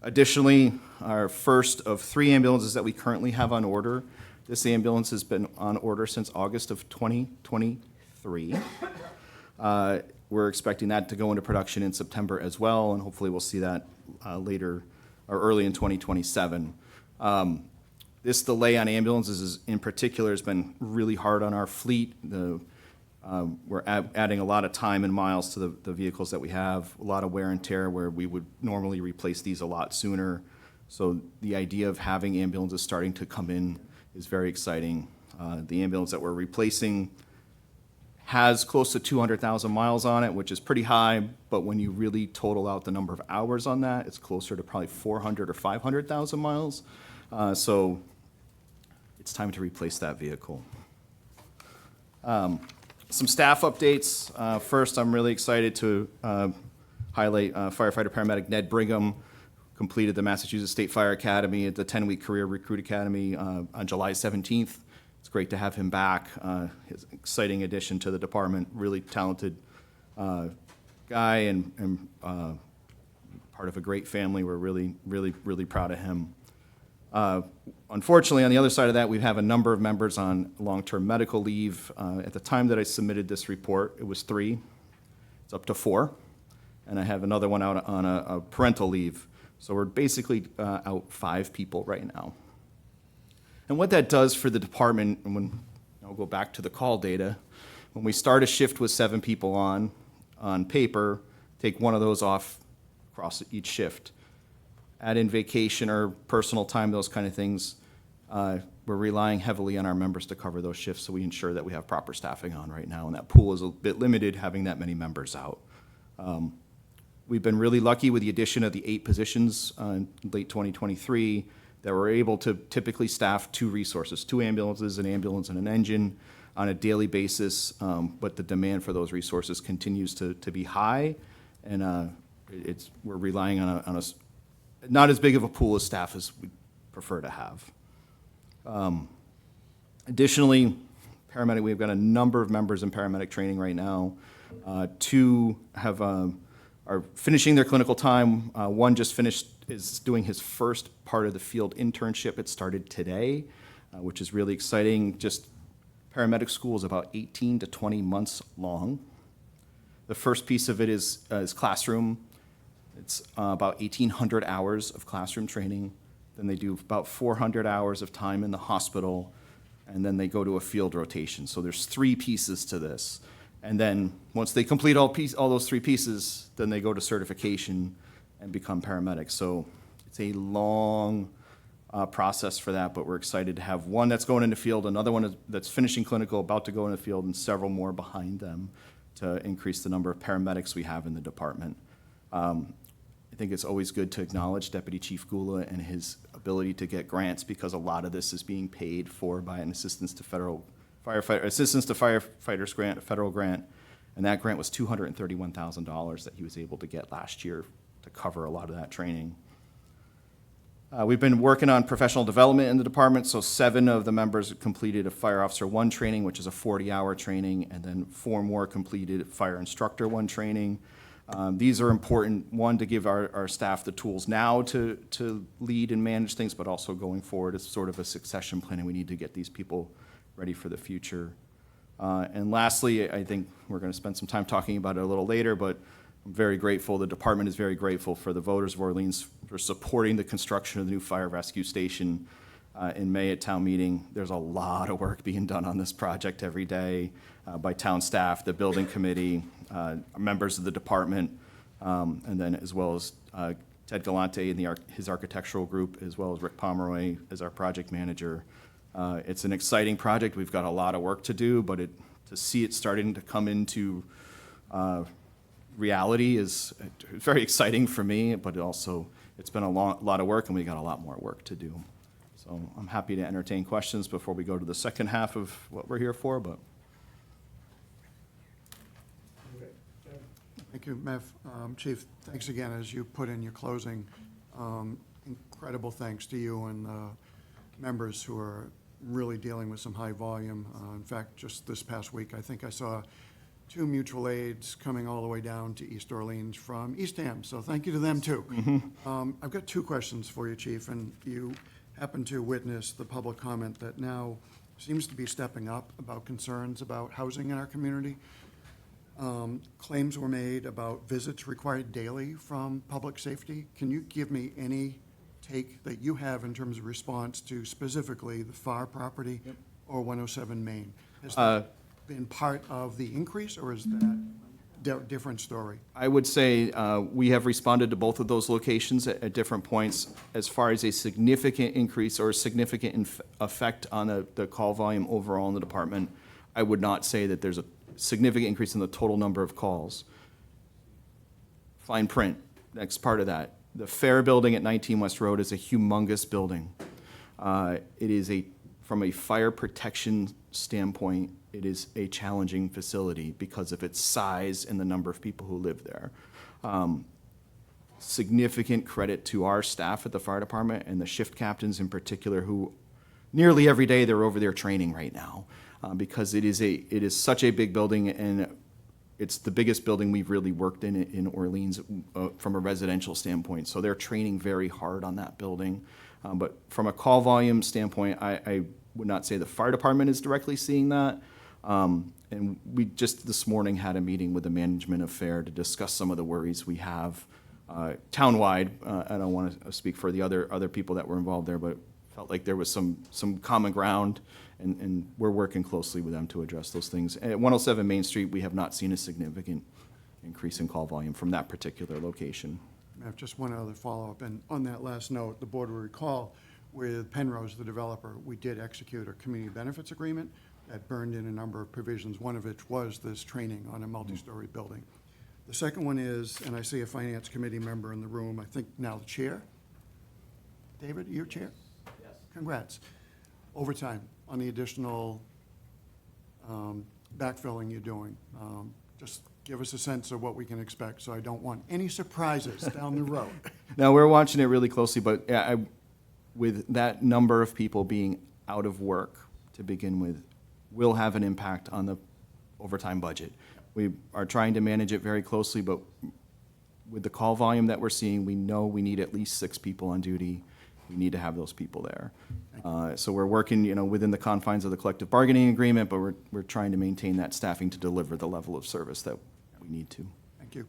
O: Additionally, our first of 3 ambulances that we currently have on order. This ambulance has been on order since August of 2023. We're expecting that to go into production in September as well, and hopefully we'll see that later or early in 2027. This delay on ambulances in particular has been really hard on our fleet. We're adding a lot of time and miles to the vehicles that we have, a lot of wear and tear where we would normally replace these a lot sooner. So the idea of having ambulances starting to come in is very exciting. The ambulance that we're replacing has close to 200,000 miles on it, which is pretty high, but when you really total out the number of hours on that, it's closer to probably 400 or 500,000 miles. So it's time to replace that vehicle. Some staff updates. First, I'm really excited to highlight firefighter paramedic Ned Brigham completed the Massachusetts State Fire Academy at the 10-week Career Recruit Academy on July 17th. It's great to have him back. His exciting addition to the department, really talented guy and part of a great family. We're really, really, really proud of him. Unfortunately, on the other side of that, we have a number of members on long-term medical leave. At the time that I submitted this report, it was 3. It's up to 4. And I have another one out on a parental leave. So we're basically out 5 people right now. And what that does for the department, and when I'll go back to the call data, when we start a shift with 7 people on paper, take one of those off across each shift. Add in vacation or personal time, those kind of things. We're relying heavily on our members to cover those shifts, so we ensure that we have proper staffing on right now, and that pool is a bit limited having that many members out. We've been really lucky with the addition of the 8 positions in late 2023 that we're able to typically staff 2 resources, 2 ambulances, an ambulance and an engine on a daily basis, but the demand for those resources continues to be high, and we're relying on a not as big of a pool of staff as we prefer to have. Additionally, paramedic, we've got a number of members in paramedic training right now. 2 are finishing their clinical time. One just finished, is doing his first part of the field internship. It started today, which is really exciting. Just paramedic school is about 18 to 20 months long. The first piece of it is classroom. It's about 1,800 hours of classroom training. Then they do about 400 hours of time in the hospital, and then they go to a field rotation. So there's 3 pieces to this. And then once they complete all those 3 pieces, then they go to certification and become paramedics. So it's a long process for that, but we're excited to have one that's going into field, another one that's finishing clinical, about to go into field, and several more behind them to increase the number of paramedics we have in the department. I think it's always good to acknowledge Deputy Chief Gula and his ability to get grants, because a lot of this is being paid for by an Assistance to Firefighters grant, a federal grant, and that grant was $231,000 that he was able to get last year to cover a lot of that training. We've been working on professional development in the department, so 7 of the members completed a Fire Officer 1 training, which is a 40-hour training, and then 4 more completed Fire Instructor 1 training. These are important, one, to give our staff the tools now to lead and manage things, but also going forward. It's sort of a succession plan, and we need to get these people ready for the future. And lastly, I think we're going to spend some time talking about it a little later, but I'm very grateful, the department is very grateful for the voters of Orleans for supporting the construction of the new fire rescue station in May at town meeting. There's a lot of work being done on this project every day by town staff, the building committee, members of the department, and then as well as Ted Galante and his architectural group, as well as Rick Pomeroy as our project manager. It's an exciting project. We've got a lot of work to do, but to see it starting to come into reality is very exciting for me, but also it's been a lot of work, and we got a lot more work to do. So I'm happy to entertain questions before we go to the second half of what we're here for, but.
L: Thank you, Mev. Chief, thanks again, as you put in your closing. Incredible thanks to you and members who are really dealing with some high volume. In fact, just this past week, I think I saw 2 mutual aids coming all the way down to East Orleans from Eastham, so thank you to them, too. I've got 2 questions for you, Chief, and you happen to witness the public comment that now seems to be stepping up about concerns about housing in our community. Claims were made about visits required daily from public safety. Can you give me any take that you have in terms of response to specifically the Farr property or 107 Main? Has that been part of the increase, or is that different story?
O: I would say we have responded to both of those locations at different points. As far as a significant increase or a significant effect on the call volume overall in the department, I would not say that there's a significant increase in the total number of calls. Fine print, next part of that. The Fair Building at 19 West Road is a humongous building. It is from a fire protection standpoint, it is a challenging facility because of its size and the number of people who live there. Significant credit to our staff at the fire department and the shift captains in particular, who nearly every day they're over there training right now, because it is such a big building, and it's the biggest building we've really worked in Orleans from a residential standpoint. So they're training very hard on that building. But from a call volume standpoint, I would not say the fire department is directly seeing that. And we just this morning had a meeting with the management of Fair to discuss some of the worries we have townwide. I don't want to speak for the other people that were involved there, but felt like there was some common ground, and we're working closely with them to address those things. At 107 Main Street, we have not seen a significant increase in call volume from that particular location.
L: I have just one other follow-up, and on that last note, the board will recall with Penrose, the developer, we did execute a community benefits agreement that burned in a number of provisions, one of which was this training on a multi-story building. The second one is, and I see a finance committee member in the room, I think now the chair. David, your chair? Yes. Congrats. Overtime on the additional backfilling you're doing. Just give us a sense of what we can expect, so I don't want any surprises down the road.
O: Now, we're watching it really closely, but with that number of people being out of work to begin with, will have an impact on the overtime budget. We are trying to manage it very closely, but with the call volume that we're seeing, we know we need at least 6 people on duty. We need to have those people there. So we're working, within the confines of the collective bargaining agreement, but we're trying to maintain that staffing to deliver the level of service that we need to.
L: Thank you.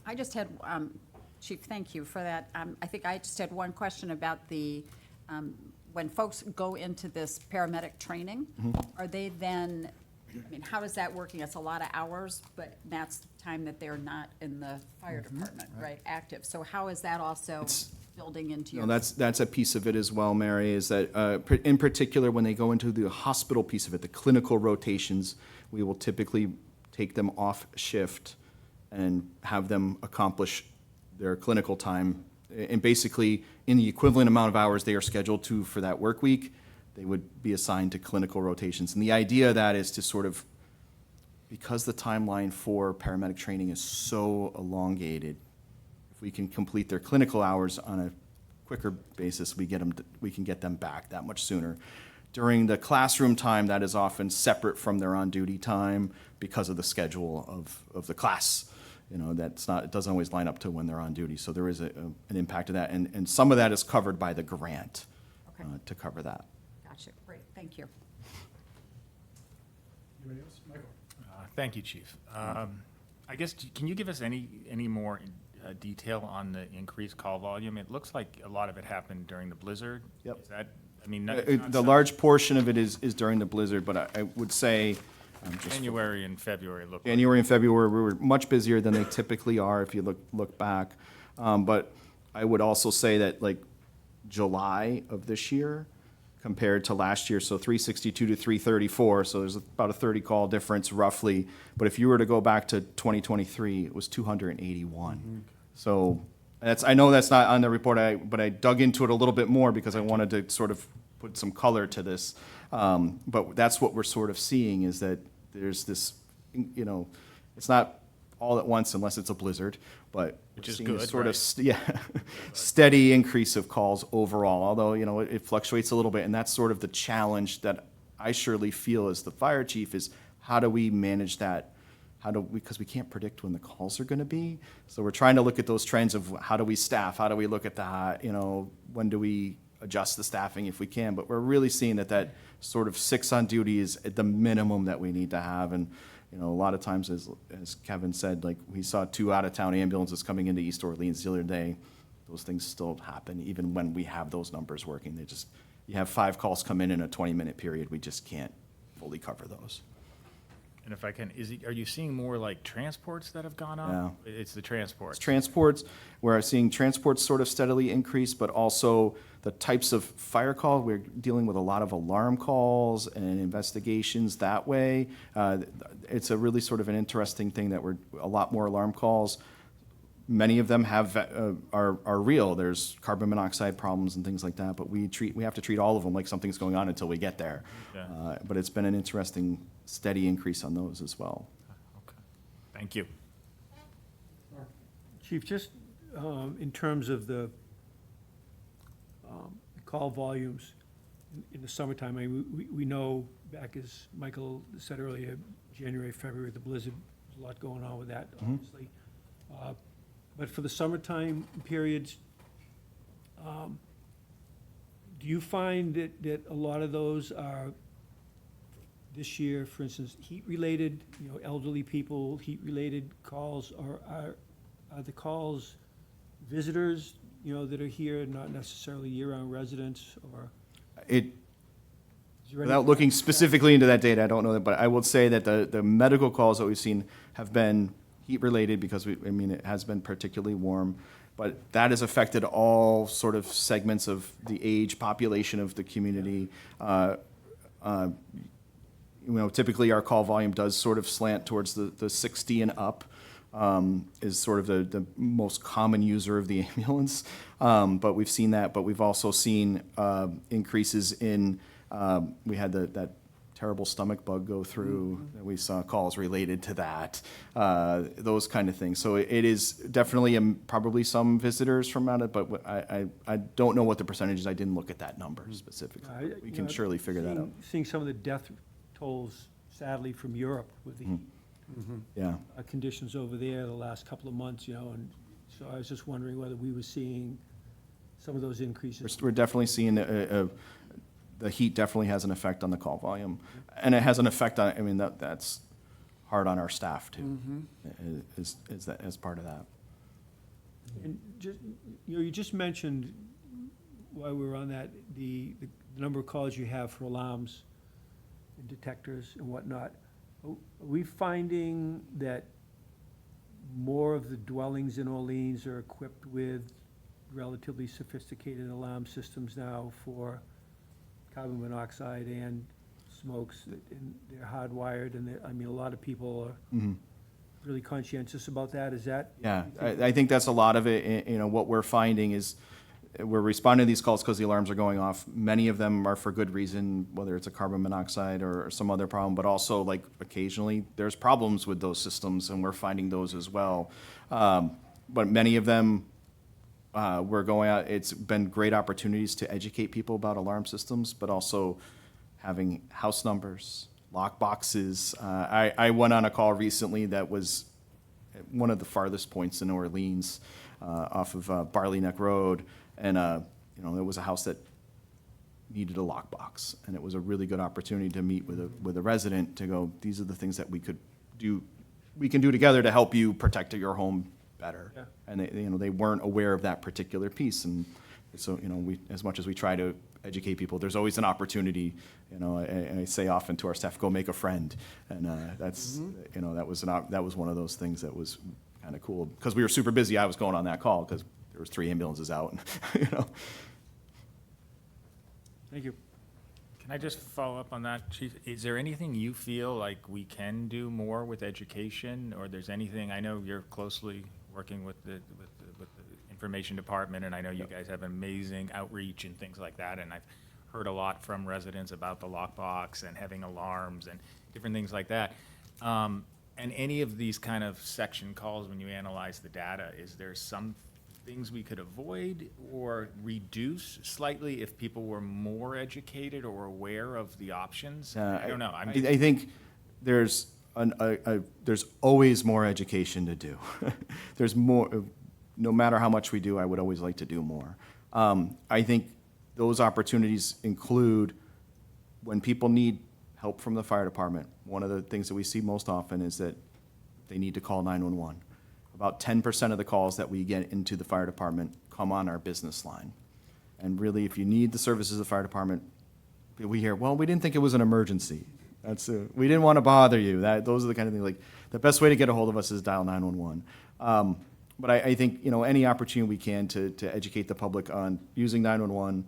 M: I just had, Chief, thank you for that. I think I just had one question about when folks go into this paramedic training, are they then, how is that working? It's a lot of hours, but that's the time that they're not in the fire department, right, active. So how is that also building into your?
O: No, that's a piece of it as well, Mary, is that in particular, when they go into the hospital piece of it, the clinical rotations, we will typically take them off shift and have them accomplish their clinical time. And basically, in the equivalent amount of hours they are scheduled to for that work week, they would be assigned to clinical rotations. And the idea of that is to sort of, because the timeline for paramedic training is so elongated, if we can complete their clinical hours on a quicker basis, we can get them back that much sooner. During the classroom time, that is often separate from their on-duty time because of the schedule of the class. It doesn't always line up to when they're on duty. So there is an impact of that. And some of that is covered by the grant to cover that.
M: Gotcha, great, thank you.
L: Anybody else? Michael?
B: Thank you, Chief. I guess, can you give us any more detail on the increased call volume? It looks like a lot of it happened during the blizzard.
O: Yep.
B: Is that,
O: The large portion of it is during the blizzard, but I would say just for-
B: January and February look.
O: January and February, we were much busier than they typically are if you look back. But I would also say that like July of this year compared to last year, so 362 to 334, so there's about a 30 call difference roughly. But if you were to go back to 2023, it was 281. So I know that's not on the report, but I dug into it a little bit more because I wanted to sort of put some color to this. But that's what we're sort of seeing is that there's this, it's not all at once unless it's a blizzard, but
B: Which
O: we're
B: is
O: seeing
B: good,
O: this sort
B: right?
O: of, steady increase of calls overall, although, it fluctuates a little bit. And that's sort of the challenge that I surely feel as the fire chief is how do we manage that? Because we can't predict when the calls are gonna be. So we're trying to look at those trends of how do we staff? How do we look at that? When do we adjust the staffing if we can? But we're really seeing that sort of 6 on duty is at the minimum that we need to have. And, a lot of times, as Kevin said, like we saw 2 out-of-town ambulances coming into East Orleans the other day. Those things still happen even when we have those numbers working. You have 5 calls come in a 20-minute period. We just can't fully cover those.
B: And if I can, are you seeing more like transports that have gone up?
O: Yeah.
B: It's the transports.
O: Transports, we're seeing transports sort of steadily increase, but also the types of fire call, we're dealing with a lot of alarm calls and investigations that way. It's a really sort of an interesting thing that a lot more alarm calls. Many of them are real. There's carbon monoxide problems and things like that, but we have to treat all of them like something's going on until we get there.
B: Yeah.
O: But it's been an interesting, steady increase on those as well.
B: Okay. Thank you.
P: Chief, just in terms of the call volumes in the summertime, I mean, we know back, as Michael said earlier, January, February, the blizzard, there's a lot going on with that, obviously. But for the summertime periods, do you find that a lot of those are, this year, for instance, heat-related, elderly people, heat-related calls, or are the calls visitors, that are here, not necessarily year-round residents, or? Is there any-
O: Without looking specifically into that data, I don't know that, but I will say that the medical calls that we've seen have been heat-related because it has been particularly warm, but that has affected all sort of segments of the age population of the community. Typically our call volume does sort of slant towards the 60 and up. Is sort of the most common user of the ambulance. But we've seen that, but we've also seen increases in, we had that terrible stomach bug go through, and we saw calls related to that, those kind of things. So it is definitely probably some visitors from out of, but I don't know what the percentage is. I didn't look at that number specifically. We can surely figure that out.
P: Seeing some of the death tolls, sadly, from Europe with the
O: Yeah.
P: conditions over there the last couple of months, and so I was just wondering whether we were seeing some of those increases.
O: We're definitely seeing the heat definitely has an effect on the call volume, and it has an effect on. That's hard on our staff too. Is that as part of that?
P: And just, you just mentioned while we were on that the number of calls you have for alarms and detectors and whatnot. Are we finding that more of the dwellings in Orleans are equipped with relatively sophisticated alarm systems now for carbon monoxide and smokes, and they're hardwired, and a lot of people are really conscientious about that? Is that?
O: Yeah, I think that's a lot of it. What we're finding is we're responding to these calls because the alarms are going off. Many of them are for good reason, whether it's a carbon monoxide or some other problem, but also like occasionally there's problems with those systems, and we're finding those as well. But many of them, we're going out, it's been great opportunities to educate people about alarm systems, but also having house numbers, lock boxes. I went on a call recently that was at one of the farthest points in Orleans, off of Barley Neck Road, and it was a house that needed a lockbox, and it was a really good opportunity to meet with a resident to go, these are the things that we can do together to help you protect your home better.
P: Yeah.
O: And they weren't aware of that particular piece, and so we, as much as we try to educate people. There's always an opportunity, you know, and I say often to our staff, go make a friend. And that's, you know, that was one of those things that was kind of cool. Because we were super busy, I was going on that call because there was 3 ambulances out, you know.
P: Thank you.
B: Can I just follow up on that, Chief? Is there anything you feel like we can do more with education, or there's anything, I know you're closely working with the information department, and I know you guys have amazing outreach and things like that, and I've heard a lot from residents about the lockbox and having alarms and different things like that. And any of these kind of section calls, when you analyze the data, is there some things we could avoid or reduce slightly if people were more educated or aware of the options? I don't know.
O: I think there's there's always more education to do. There's more, no matter how much we do, I would always like to do more. I think those opportunities include when people need help from the fire department. One of the things that we see most often is that they need to call 911. About 10% of the calls that we get into the fire department come on our business line. And really, if you need the services of the fire department, we hear, well, we didn't think it was an emergency. We didn't want to bother you. Those are the kind of things, like, the best way to get a hold of us is dial 911. But I think, you know, any opportunity we can to educate the public on using 911,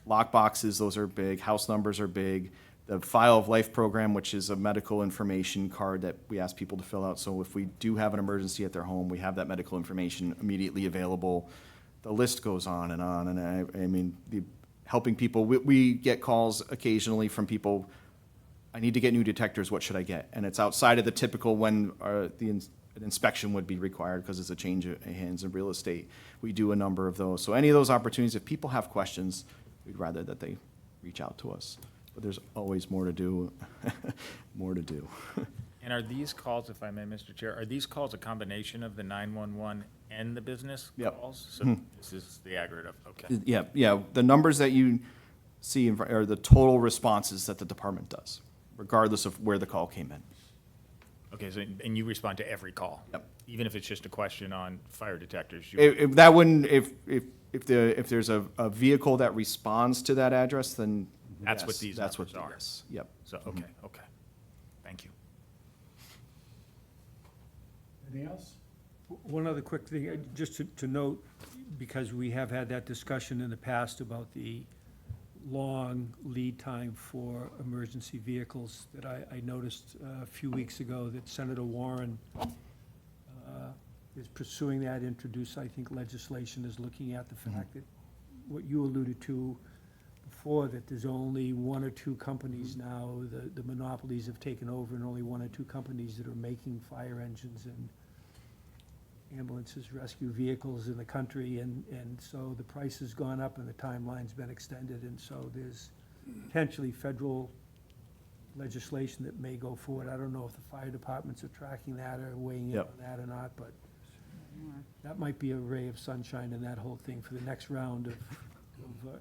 O: lock boxes, those are big, house numbers are big. The File of Life program, which is a medical information card that we ask people to fill out. So if we do have an emergency at their home, we have that medical information immediately available. The list goes on. And I mean, helping people, we get calls occasionally from people, I need to get new detectors, what should I get? And it's outside of the typical when an inspection would be required because it's a change of hands in real estate. We do a number of those. So any of those opportunities, if people have questions, we'd rather that they reach out to us. But there's always more to do, more to do.
B: And are these calls, if I may, Mr. Chair, are these calls a combination of the 911 and the business
O: Yep.
B: calls? So this is the aggregate of, okay.
O: Yeah, the numbers that you see are the total responses that the department does, regardless of where the call came in.
B: Okay, so, and you respond to every call?
O: Yep.
B: Even if it's just a question on fire detectors?
O: If that wouldn't, if there's a vehicle that responds to that address, then
B: That's
O: yes,
B: what these
O: that's
B: numbers
O: what,
B: are?
O: yes, yep.
B: So, okay. Thank you.
A: Anything else?
P: One other quick thing, just to note, because we have had that discussion in the past about the long lead time for emergency vehicles, that I noticed a few weeks ago that Senator Warren is pursuing that, introduced, I think, legislation is looking at the fact that what you alluded to before, that there's only 1 or 2 companies now, the monopolies have taken over, and only 1 or 2 companies that are making fire engines and ambulances, rescue vehicles in the country, and so the price has gone up and the timeline's been extended, and so there's potentially federal legislation that may go forward. I don't know if the fire departments are tracking that or weighing in on
O: Yep.
P: that or not, but that might be a ray of sunshine in that whole thing for the next round of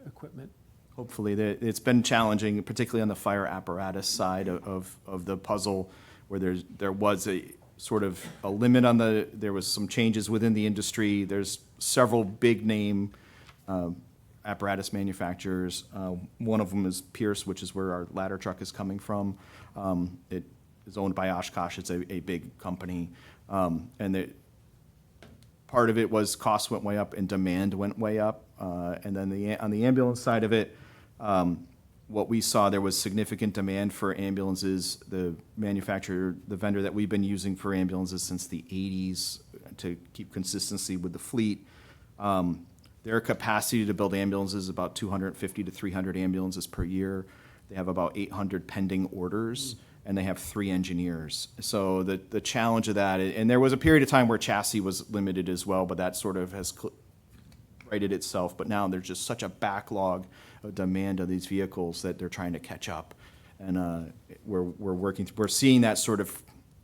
P: equipment.
O: Hopefully, it's been challenging, particularly on the fire apparatus side of the puzzle, where there was a sort of a limit on there was some changes within the industry. There's several big name apparatus manufacturers. One of them is Pierce, which is where our ladder truck is coming from. It is owned by Oshkosh. It's a big company. And part of it was costs went way up and demand went way up. And then on the ambulance side of it, what we saw, there was significant demand for ambulances. The manufacturer, the vendor that we've been using for ambulances since the 80s to keep consistency with the fleet, their capacity to build ambulances is about 250 to 300 ambulances per year. They have about 800 pending orders, and they have 3 engineers. So the challenge of that, and there was a period of time where chassis was limited as well, but that sort of has righted itself. But now there's just such a backlog of demand of these vehicles that they're trying to catch up. And we're seeing that sort of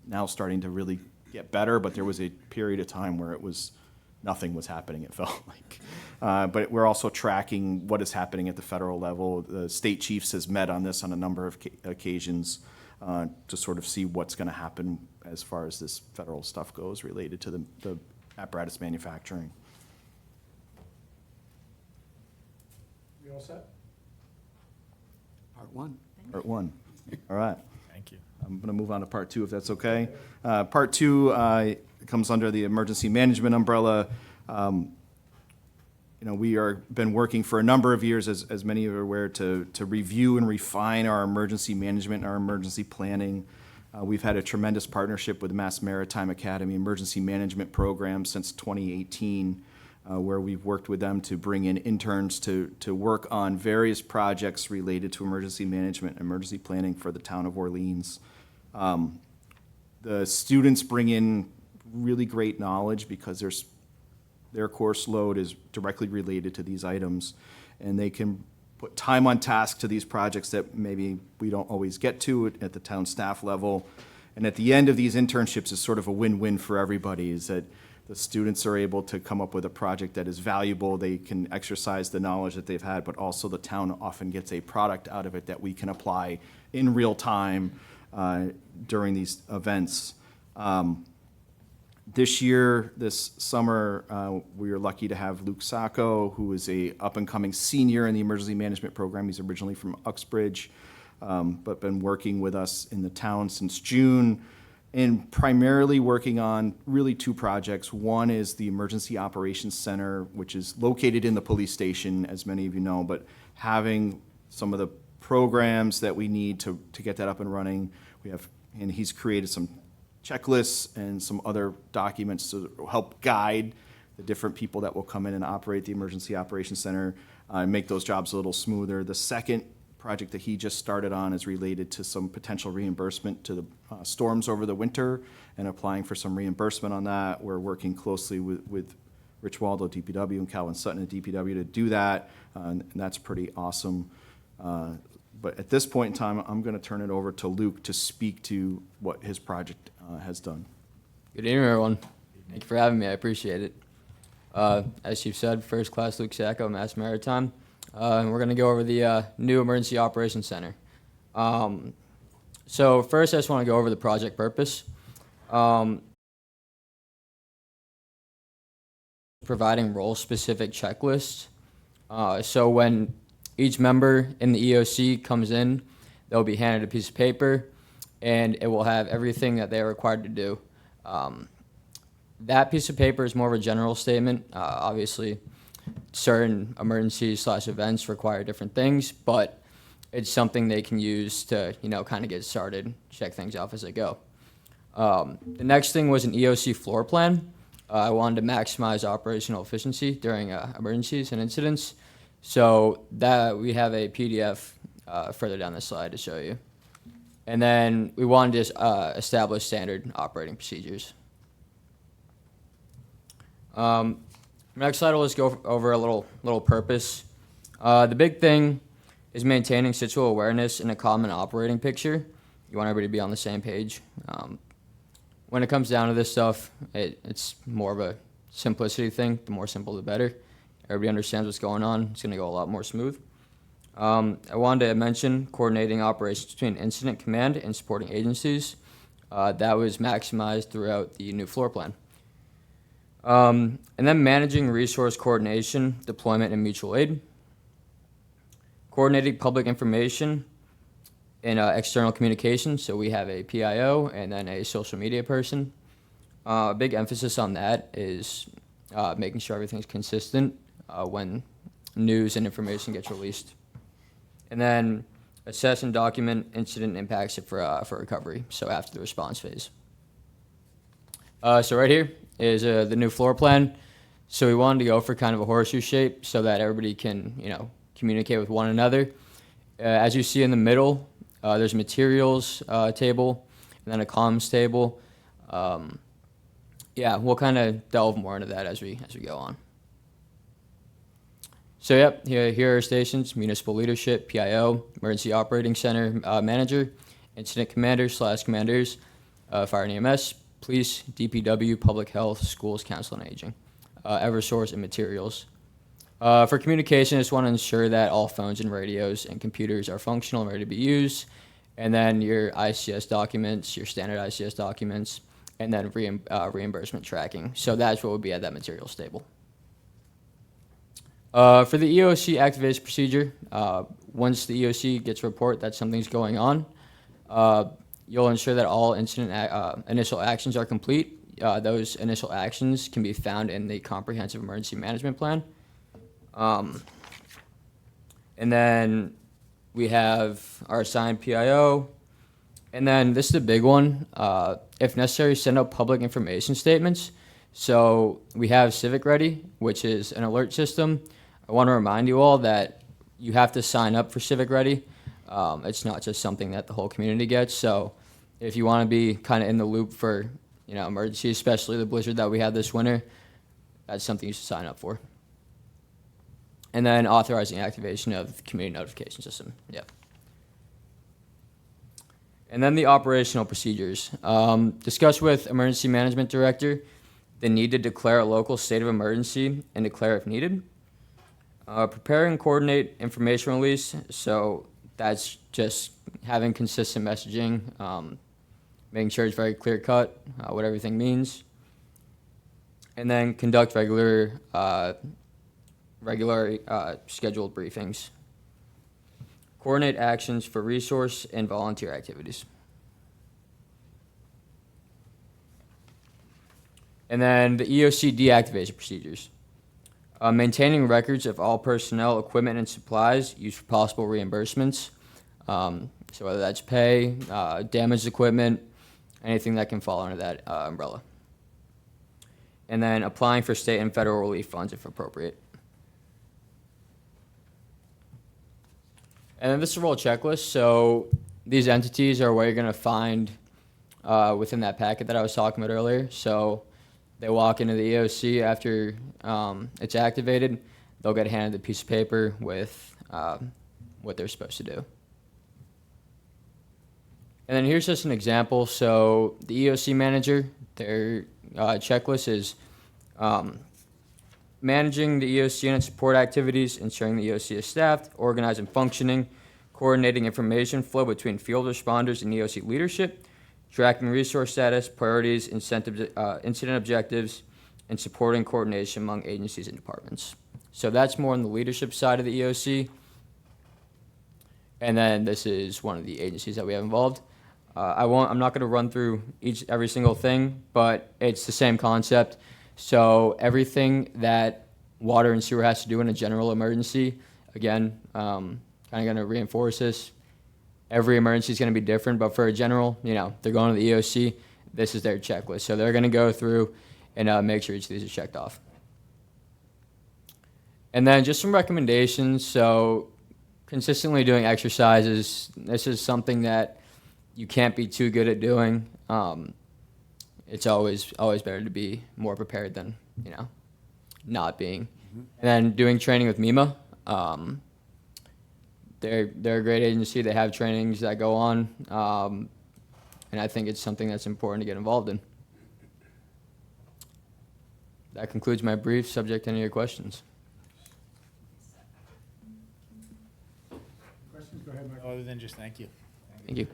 O: now starting to really get better, but there was a period of time where nothing was happening, it felt like. But we're also tracking what is happening at the federal level. The state chiefs has met on this on a number of occasions to sort of see what's going to happen as far as this federal stuff goes related to the apparatus manufacturing.
A: You all set?
L: Part one.
O: Part one. All right.
B: Thank you.
O: I'm going to move on to part two, if that's okay. Part two comes under the emergency management umbrella. We are been working for a number of years, as many of you are aware, to review and refine our emergency management and our emergency planning. We've had a tremendous partnership with Mass Maritime Academy Emergency Management Program since 2018, where we've worked with them to bring in interns to work on various projects related to emergency management and emergency planning for the town of Orleans. The students bring in really great knowledge because their course load is directly related to these items, and they can put time on task to these projects that maybe we don't always get to at the town staff level. And at the end of these internships is sort of a win-win for everybody, is that the students are able to come up with a project that is valuable, they can exercise the knowledge that they've had, but also the town often gets a product out of it that we can apply in real time during these events. This year, this summer, we were lucky to have Luke Sacco, who is a up-and-coming senior in the emergency management program. He's originally from Uxbridge, but been working with us in the town since June, and primarily working on really two projects. One is the Emergency Operations Center, which is located in the police station, as many of you know, but having some of the programs that we need to get that up and running. And he's created some checklists and some other documents to help guide the different people that will come in and operate the Emergency Operations Center and make those jobs a little smoother. The second project that he just started on is related to some potential reimbursement to the storms over the winter and applying for some reimbursement on that. We're working closely with Rich Waldo, DPW, and Calvin Sutton at DPW to do that, and that's pretty awesome. But at this point in time, I'm going to turn it over to Luke to speak to what his project has done.
Q: Good evening, everyone. Thank you for having me. I appreciate it. As you've said, First Class Luke Sacco, Mass Maritime. And we're going to go over the new Emergency Operations Center. So first, I just want to go over the project purpose. Providing role-specific checklists. So when each member in the EOC comes in, they'll be handed a piece of paper, and it will have everything that they're required to do. That piece of paper is more of a general statement. Obviously, certain emergencies/events require different things, but it's something they can use to, kind of get started, check things off as they go. The next thing was an EOC floor plan. I wanted to maximize operational efficiency during emergencies and incidents. So that we have a PDF further down the slide to show you. And then we wanted to establish standard operating procedures. Next slide, let's go over a little purpose. The big thing is maintaining situal awareness and a common operating picture. You want everybody to be on the same page. When it comes down to this stuff, it's more of a simplicity thing. The more simple, the better. Everybody understands what's going on. It's going to go a lot more smooth. I wanted to mention coordinating operations between incident command and supporting agencies. That was maximized throughout the new floor plan. And then managing resource coordination, deployment, and mutual aid. Coordinating public information and external communications. So we have a PIO and then a social media person. A big emphasis on that is making sure everything's consistent when news and information gets released. And then assess and document incident impacts for recovery, so after the response phase. So right here is the new floor plan. So we wanted to go for kind of a horseshoe shape so that everybody can, communicate with one another. As you see in the middle, there's a materials table and then a comms table. Yeah, we'll kind of delve more into that as we go on. So yep, here are stations: municipal leadership, PIO, emergency operating center manager, incident commander/commanders, fire and EMS, police, DPW, public health, schools, council on aging, Eversource, and materials. For communication, I just want to ensure that all phones and radios and computers are functional and ready to be used. And then your ICS documents, your standard ICS documents, and then reimbursement tracking. So that's what would be at that materials table. For the EOC activation procedure, once the EOC gets a report that something's going on, you'll ensure that all initial actions are complete. Those initial actions can be found in the Comprehensive Emergency Management Plan. And then we have our assigned PIO. And then this is the big one. If necessary, send out public information statements. So we have Civic Ready, which is an alert system. I want to remind you all that you have to sign up for Civic Ready. It's not just something that the whole community gets. So if you want to be kind of in the loop for, emergency, especially the blizzard that we had this winter, that's something you should sign up for. And then authorizing activation of the community notification system. Yep. And then the operational procedures. Discuss with Emergency Management Director the need to declare a local state of emergency and declare if needed. Prepare and coordinate information release. So that's just having consistent messaging, making sure it's very clear cut, what everything means. And then conduct regular scheduled briefings. Coordinate actions for resource and volunteer activities. And then the EOC deactivation procedures. Maintaining records of all personnel, equipment, and supplies used for possible reimbursements. So whether that's pay, damaged equipment, anything that can fall under that umbrella. And then applying for state and federal relief funds if appropriate. And then this is a role checklist. So these entities are where you're going to find within that packet that I was talking about earlier. So they walk into the EOC after it's activated. They'll get handed a piece of paper with what they're supposed to do. And then here's just an example. So the EOC manager, their checklist is managing the EOC and its support activities, ensuring the EOC is staffed, organized and functioning, coordinating information flow between field responders and EOC leadership, tracking resource status, priorities, incident objectives, and supporting coordination among agencies and departments. So that's more on the leadership side of the EOC. And then this is one of the agencies that we have involved. I'm not going to run through every single thing, but it's the same concept. So everything that water and sewer has to do in a general emergency, again, kind of going to reinforce this. Every emergency is going to be different, but for a general, they're going to the EOC, this is their checklist. So they're going to go through and make sure each of these are checked off. And then just some recommendations. So consistently doing exercises. This is something that you can't be too good at doing. It's always better to be more prepared than, not being. And then doing training with MEMA. They're a great agency. They have trainings that go on. And I think it's something that's important to get involved in. That concludes my brief, subject to any of your questions.
A: Questions? Go ahead, Mike.
B: Other than just thank you.
Q: Thank you.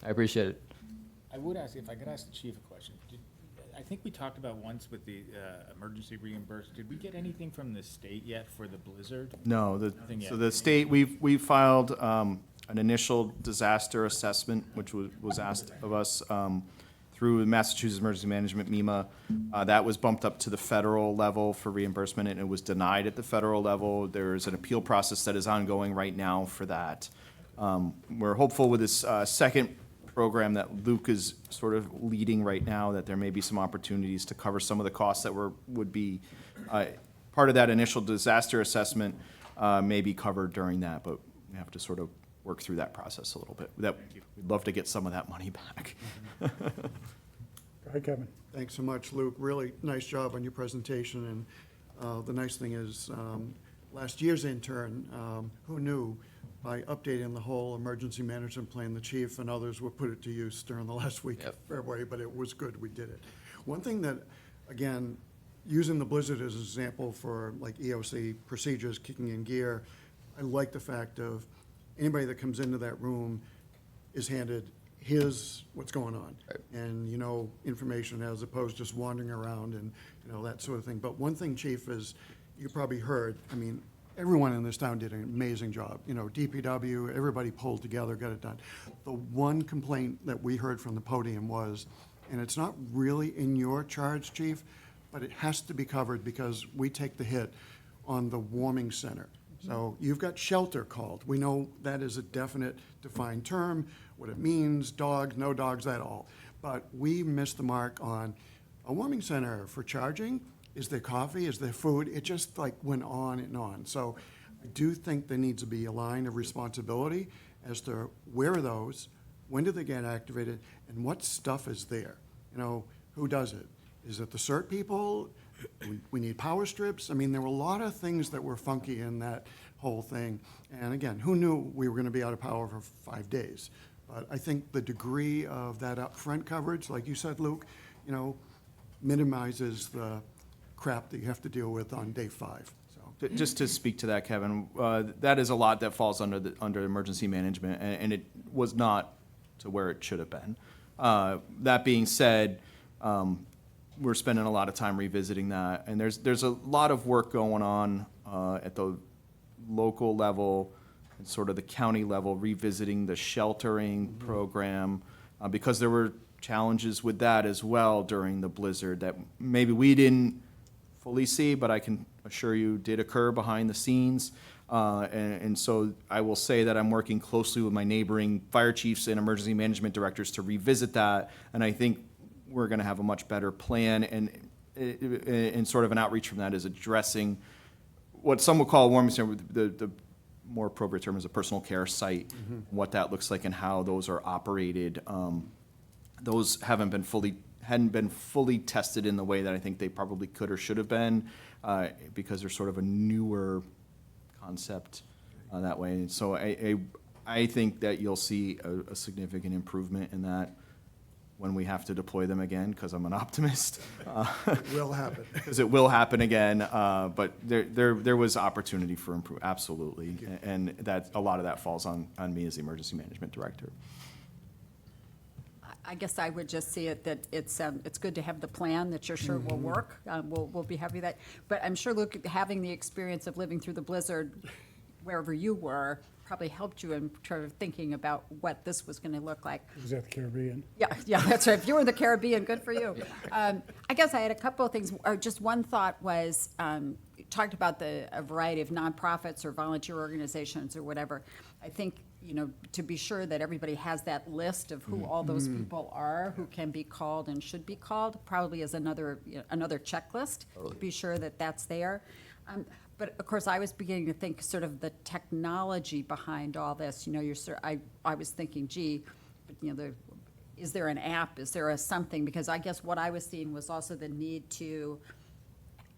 Q: I appreciate it.
B: I would ask, if I could ask the chief a question. I think we talked about once with the emergency reimbursement. Did we get anything from the state yet for the blizzard?
O: No,
B: Nothing yet.
O: so the state, we filed an initial disaster assessment, which was asked of us through the Massachusetts Emergency Management, MEMA. That was bumped up to the federal level for reimbursement, and it was denied at the federal level. There's an appeal process that is ongoing right now for that. We're hopeful with this second program that Luke is sort of leading right now, that there may be some opportunities to cover some of the costs that would be part of that initial disaster assessment may be covered during that, but we have to sort of work through that process a little bit. We'd love to get some of that money back.
A: Go ahead, Kevin.
L: Thanks so much, Luke. Really nice job on your presentation. And the nice thing is, last year's intern, who knew, by updating the whole emergency management plan, the chief and others would put it to use during the last week of February, but it was good we did it. One thing that, again, using the blizzard as an example for like EOC procedures kicking in gear, I like the fact of anybody that comes into that room is handed what's going on. Right. And, information as opposed to just wandering around and, that sort of thing. But one thing, Chief, is you probably heard, I mean, everyone in this town did an amazing job. You know, DPW, everybody pulled together, got it done. The one complaint that we heard from the podium was, and it's not really in your charge, chief, but it has to be covered because we take the hit on the warming center. So you've got shelter called. We know that is a definite defined term, what it means, dogs, no dogs, that all. But we missed the mark on a warming center for charging. Is there coffee? Is there food? It just like went on and on. So I do think there needs to be a line of responsibility as to where are those, when do they get activated, and what stuff is there? You know, who does it? Is it the CERT people? We need power strips. I mean, there were a lot of things that were funky in that whole thing. And again, who knew we were going to be out of power for 5 days? But I think the degree of that upfront coverage, like you said, Luke, you know, minimizes the crap that you have to deal with on day 5. So
O: Just to speak to that, Kevin, that is a lot that falls under emergency management, and it was not to where it should have been. That being said, we're spending a lot of time revisiting that, and there's a lot of work going on at the local level and sort of the county level, revisiting the sheltering program, because there were challenges with that as well during the blizzard that maybe we didn't fully see, but I can assure you did occur behind the scenes. And so I will say that I'm working closely with my neighboring fire chiefs and emergency management directors to revisit that. And I think we're going to have a much better plan, and sort of an outreach from that is addressing what some would call a warming center. The more appropriate term is a personal care site, what that looks like and how those are operated. Those hadn't been fully tested in the way that I think they probably could or should have been, because they're sort of a newer concept that way. And so I think that you'll see a significant improvement in that when we have to deploy them again, because I'm an optimist.
L: it will happen.
O: Because it will happen again, but there was opportunity for improvement, absolutely. And that, a lot of that falls on me as the emergency management director.
M: I guess I would just see it that it's good to have the plan that you're sure will work. We'll be happy with that. But I'm sure, Luke, having the experience of living through the blizzard wherever you were probably helped you in sort of thinking about what this was going to look like.
A: Was that the Caribbean?
M: Yeah, that's right. If you were in the Caribbean, good for you. I guess I had a couple of things. Or just one thought was, you talked about a variety of nonprofits or volunteer organizations or whatever. I think, you know, to be sure that everybody has that list of who all those people are, who can be called and should be called, probably is another checklist to be sure that that's there. But of course, I was beginning to think sort of the technology behind all this. You know, I was thinking, gee, but, you know, is there an app? Is there a something? Because I guess what I was seeing was also the need to,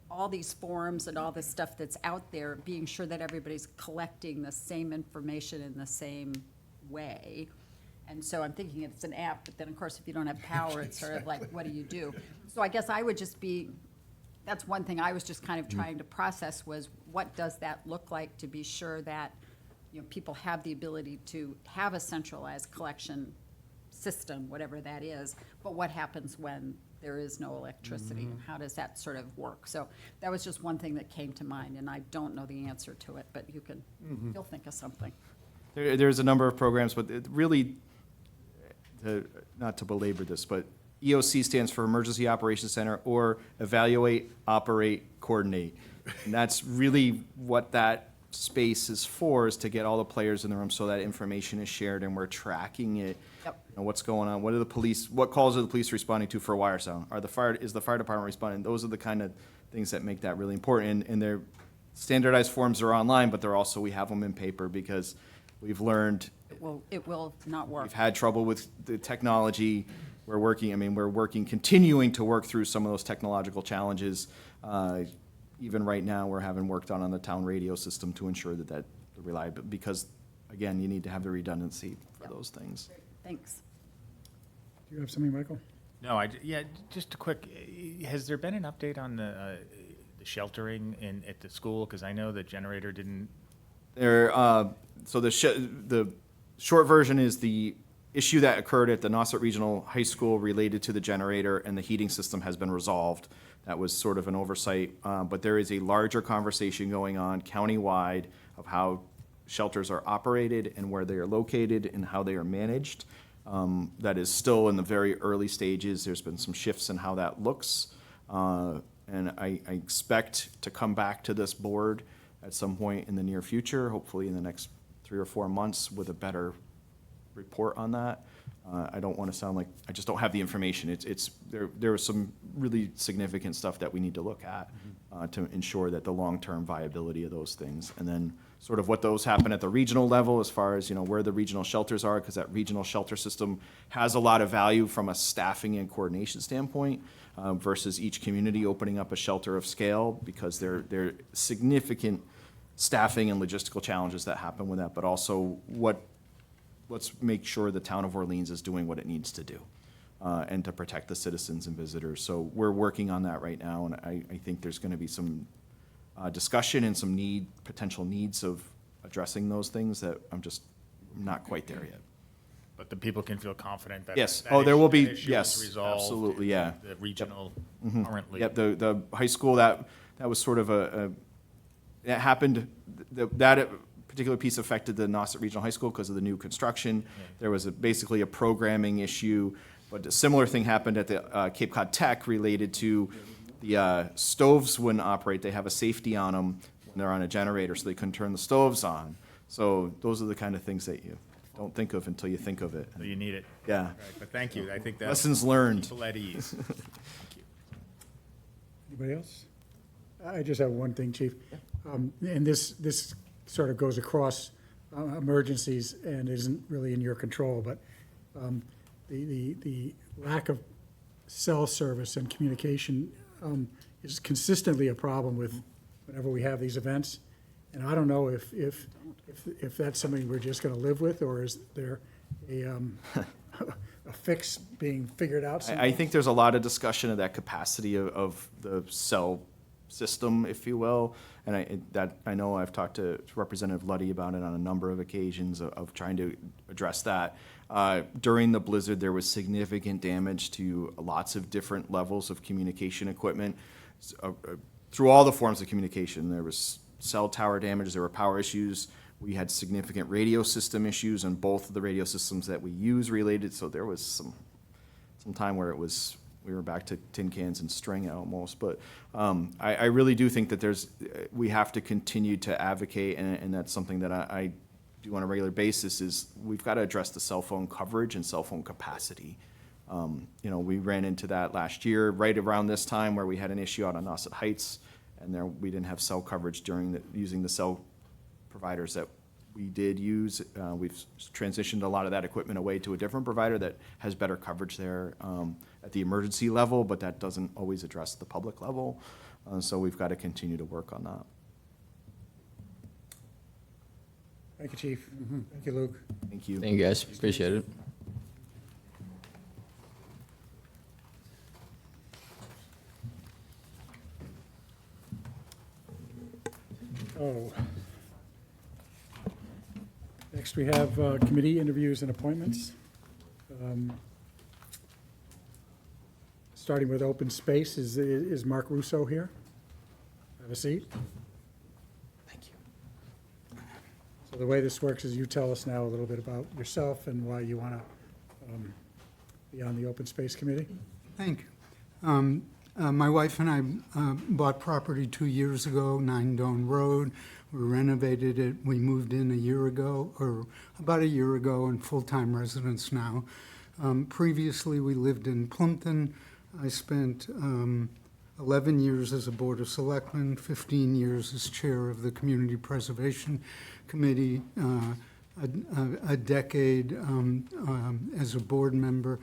M: all these forms and all this stuff that's out there, being sure that everybody's collecting the same information in the same way. And so I'm thinking it's an app, but then of course, if you don't have power, it's sort of like, what do you do? So I guess I would just be, that's one thing I was just kind of trying to process was, what does that look like to be sure that, you know, people have the ability to have a centralized collection system, whatever that is, but what happens when there is no electricity, and how does that sort of work? So that was just one thing that came to mind, and I don't know the answer to it, but you can, you'll think of something.
O: There's a number of programs, but it really, not to belabor this, but EOC stands for Emergency Operations Center, or Evaluate, Operate, Coordinate. And that's really what that space is for, is to get all the players in the room so that information is shared and we're tracking it.
M: Yep.
O: And what's going on? What calls are the police responding to for a wire sound? Is the fire department responding? Those are the kind of things that make that really important. And their standardized forms are online, but we have them in paper because we've learned.
M: It will not work.
O: We've had trouble with the technology. We're continuing to work through some of those technological challenges. Even right now, we're having worked on the town radio system to ensure that the reliability, because again, you need to have the redundancy for those things.
M: Thanks.
A: Do you have something, Michael?
B: No, just a quick, has there been an update on the sheltering at the school? Because I know the generator didn't.
O: So the short version is the issue that occurred at the Nauset Regional High School related to the generator and the heating system has been resolved. That was sort of an oversight, but there is a larger conversation going on countywide of how shelters are operated and where they are located and how they are managed. That is still in the very early stages. There's been some shifts in how that looks. And I expect to come back to this board at some point in the near future, hopefully in the next 3 or 4 months, with a better report on that. I don't want to sound like, I just don't have the information. There was some really significant stuff that we need to look at to ensure that the long-term viability of those things. And then sort of what those happen at the regional level as far as, where the regional shelters are, because that regional shelter system has a lot of value from a staffing and coordination standpoint versus each community opening up a shelter of scale, because there are significant staffing and logistical challenges that happen with that, but also let's make sure the town of Orleans is doing what it needs to do and to protect the citizens and visitors. So we're working on that right now, and I think there's going to be some discussion and some potential needs of addressing those things that I'm just not quite there yet.
B: But the people can feel confident that.
O: Yes.
B: that
O: Oh, there
B: issue-
O: will be,
B: that issue is
O: yes,
B: resolved
O: absolutely,
B: in
O: yeah.
B: The regional
O: Mhm.
B: currently.
O: Yep, the high school, that was sort of it happened, that particular piece affected the Nauset Regional High School because of the new construction. There was basically a programming issue, but a similar thing happened at the Cape Cod Tech related to the stoves wouldn't operate. They have a safety on them when they're on a generator, so they couldn't turn the stoves on. So those are the kind of things that you don't think of until you think of it.
B: So you need it.
O: Yeah.
B: Right, but thank you. I think that's.
O: Lessons learned.
B: People at ease.
A: Anybody else? I just have one thing, Chief. And this sort of goes across emergencies and isn't really in your control, but the lack of cell service and communication is consistently a problem with whenever we have these events. And I don't know if that's something we're just going to live with, or is there a fix being figured out somewhere?
O: I think there's a lot of discussion of that capacity of the cell system, if you will. And I know I've talked to Representative Luddy about it on a number of occasions of trying to address that. During the blizzard, there was significant damage to lots of different levels of communication equipment through all the forms of communication. There was cell tower damage, there were power issues. We had significant radio system issues on both of the radio systems that we use related. So there was some time where we were back to tin cans and string almost. But I really do think that we have to continue to advocate, and that's something that I do on a regular basis, is we've got to address the cell phone coverage and cell phone capacity. We ran into that last year, right around this time, where we had an issue out on Nauset Heights, and we didn't have cell coverage using the cell providers that we did use. We've transitioned a lot of that equipment away to a different provider that has better coverage there at the emergency level, but that doesn't always address the public level. So we've got to continue to work on that.
A: Thank you, Chief. Thank you, Luke.
O: Thank you.
Q: Thank you, guys. Appreciate it.
A: Oh. Next, we have committee interviews and appointments. Starting with open space, is Mark Russo here? Have a seat.
O: Thank you.
A: So the way this works is you tell us now a little bit about yourself and why you want to be on the open space committee.
R: Thank you. My wife and I bought property 2 years ago, 9 Doan Road. We renovated it. We moved in a year ago, or about a year ago, and full-time residents now. Previously, we lived in Plumpton. I spent 11 years as a Board of Selectmen, 15 years as chair of the Community Preservation Committee, a decade as a board member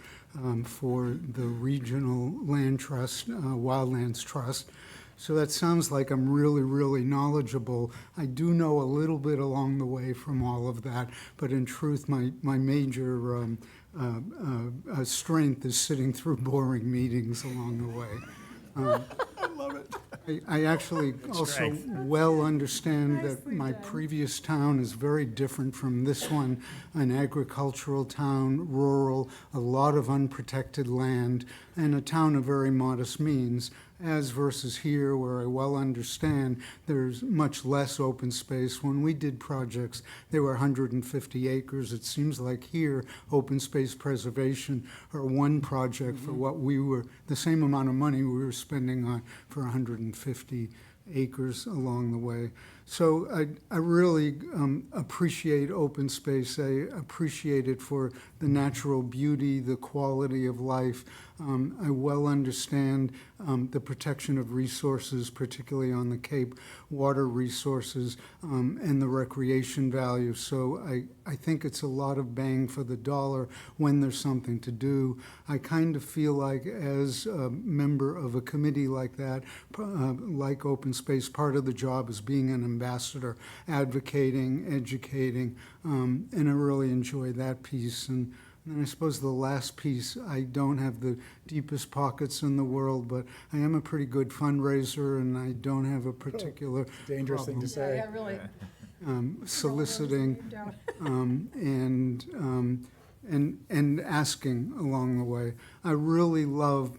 R: for the Regional Land Trust, Wildlands Trust. So that sounds like I'm really, really knowledgeable. I do know a little bit along the way from all of that, but in truth, my major strength is sitting through boring meetings along the way.
L: I love it.
R: I actually also well understand that my previous town is very different from this one, an agricultural town, rural, a lot of unprotected land, and a town of very modest means. as versus here, where I well understand there's much less open space. When we did projects, they were 150 acres. It seems like here, open space preservation or one project for what we were, the same amount of money we were spending on for 150 acres along the way. So I really appreciate open space. I appreciate it for the natural beauty, the quality of life. I well understand the protection of resources, particularly on the Cape, water resources, and the recreation value. So I think it's a lot of bang for the dollar when there's something to do. I kind of feel like, as a member of a committee like that, like open space, part of the job is being an ambassador, advocating, educating, and I really enjoy that piece. And then I suppose the last piece, I don't have the deepest pockets in the world, but I am a pretty good fundraiser, and I don't have a particular
A: Dangerous thing to say.
M: Yeah, really.
R: soliciting and asking along the way. I really love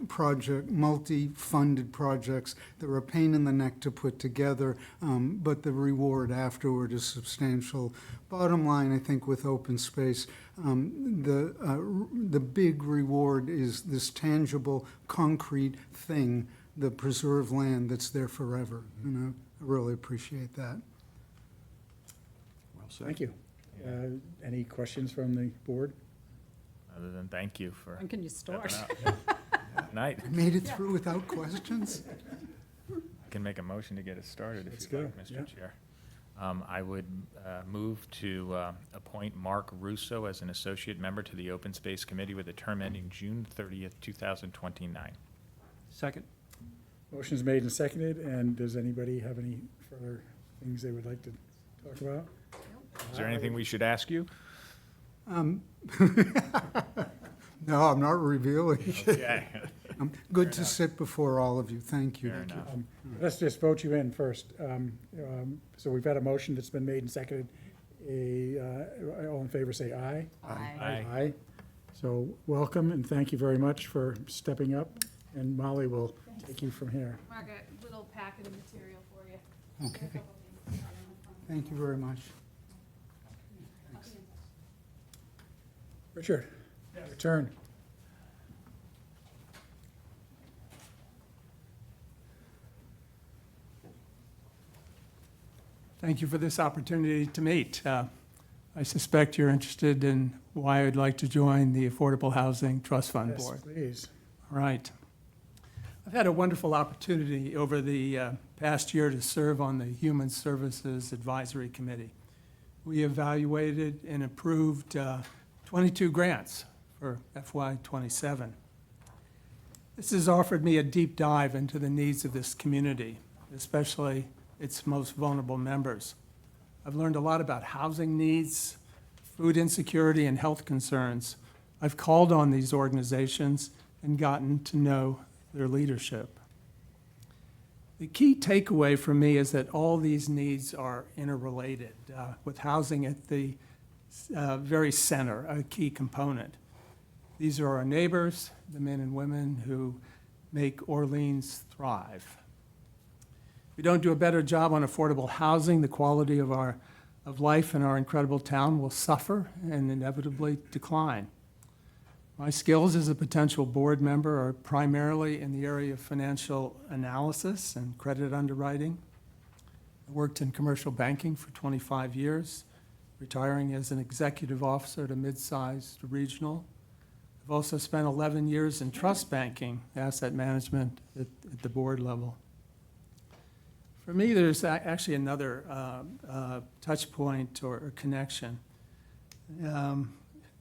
R: multi-funded projects. They're a pain in the neck to put together, but the reward afterward is substantial. Bottom line, I think with open space, the big reward is this tangible, concrete thing, the preserved land that's there forever. I really appreciate that.
L: Well said.
A: Thank you. Any questions from the board?
B: Other than thank you for.
M: When can you start?
B: stepping up. Night.
R: I made it through without questions.
B: I can make a motion to get us started if
A: Let's
B: you'd
A: go.
B: like, Mr.
A: Yeah.
B: Chair. I would move to appoint Mark Russo as an associate member to the Open Space Committee with a term ending June 30th, 2029.
P: Second.
A: Motion's made and seconded, and does anybody have any further things they would like to talk about?
B: Is there anything we should ask you?
R: No, I'm not revealing.
B: Okay.
R: Good to sit before all of you. Thank you.
B: Fair enough.
A: Let's just vote you in first. So we've had a motion that's been made and seconded. All in favor, say aye.
B: Aye.
A: Aye. So welcome, and thank you very much for stepping up, and Molly will take you from here.
M: Mark, a little packet of material for you.
R: Okay. Thank you very much.
A: Richard, your turn.
S: Thank you for this opportunity to meet. I suspect you're interested in why I'd like to join the Affordable Housing Trust Fund
A: Yes,
S: Board.
A: please.
S: All right. I've had a wonderful opportunity over the past year to serve on the Human Services Advisory Committee. We evaluated and approved 22 grants for FY27. This has offered me a deep dive into the needs of this community, especially its most vulnerable members. I've learned a lot about housing needs, food insecurity, and health concerns. I've called on these organizations and gotten to know their leadership. The key takeaway for me is that all these needs are interrelated, with housing at the very center, a key component. These are our neighbors, the men and women who make Orleans thrive. If we don't do a better job on affordable housing, the quality of life in our incredible town will suffer and inevitably decline. My skills as a potential board member are primarily in the area of financial analysis and credit underwriting. I worked in commercial banking for 25 years, retiring as an executive officer at a mid-sized regional. I've also spent 11 years in trust banking, asset management at the board level. For me, there's actually another touch point or connection, and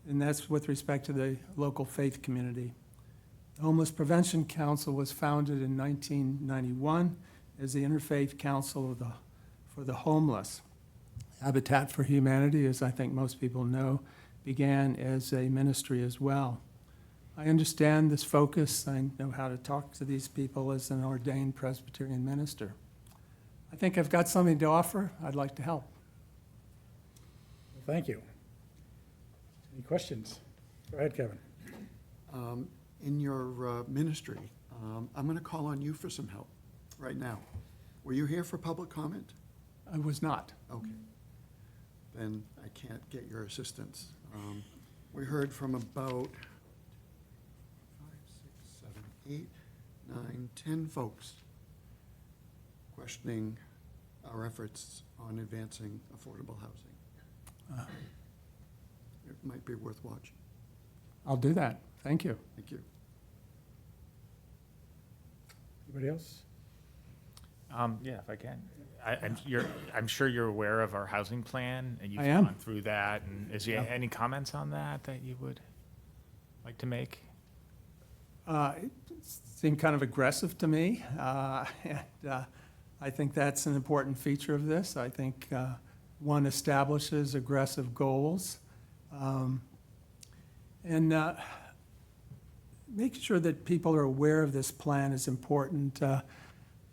S: that's with respect to the local faith community. The Homeless Prevention Council was founded in 1991 as the Interfaith Council for the Homeless. Habitat for Humanity, as I think most people know, began as a ministry as well. I understand this focus. I know how to talk to these people as an ordained Presbyterian minister. I think I've got something to offer. I'd like to help.
A: Well, thank you. Any questions? Go ahead, Kevin.
L: In your ministry, I'm going to call on you for some help right now. Were you here for public comment?
S: I was not.
L: Okay. Then I can't get your assistance. We heard from about 5, 6, 7, 8, 9, 10 folks questioning our efforts on advancing affordable housing. It might be worth watching.
S: I'll do that. Thank you.
L: Thank you.
A: Anybody else?
B: Yeah, if I can. I'm sure you're aware of our housing plan, and you've
S: I am.
B: gone through that. And is there any comments on that you would like to make?
S: It seemed kind of aggressive to me, and I think that's an important feature of this. I think one establishes aggressive goals, and making sure that people are aware of this plan is important.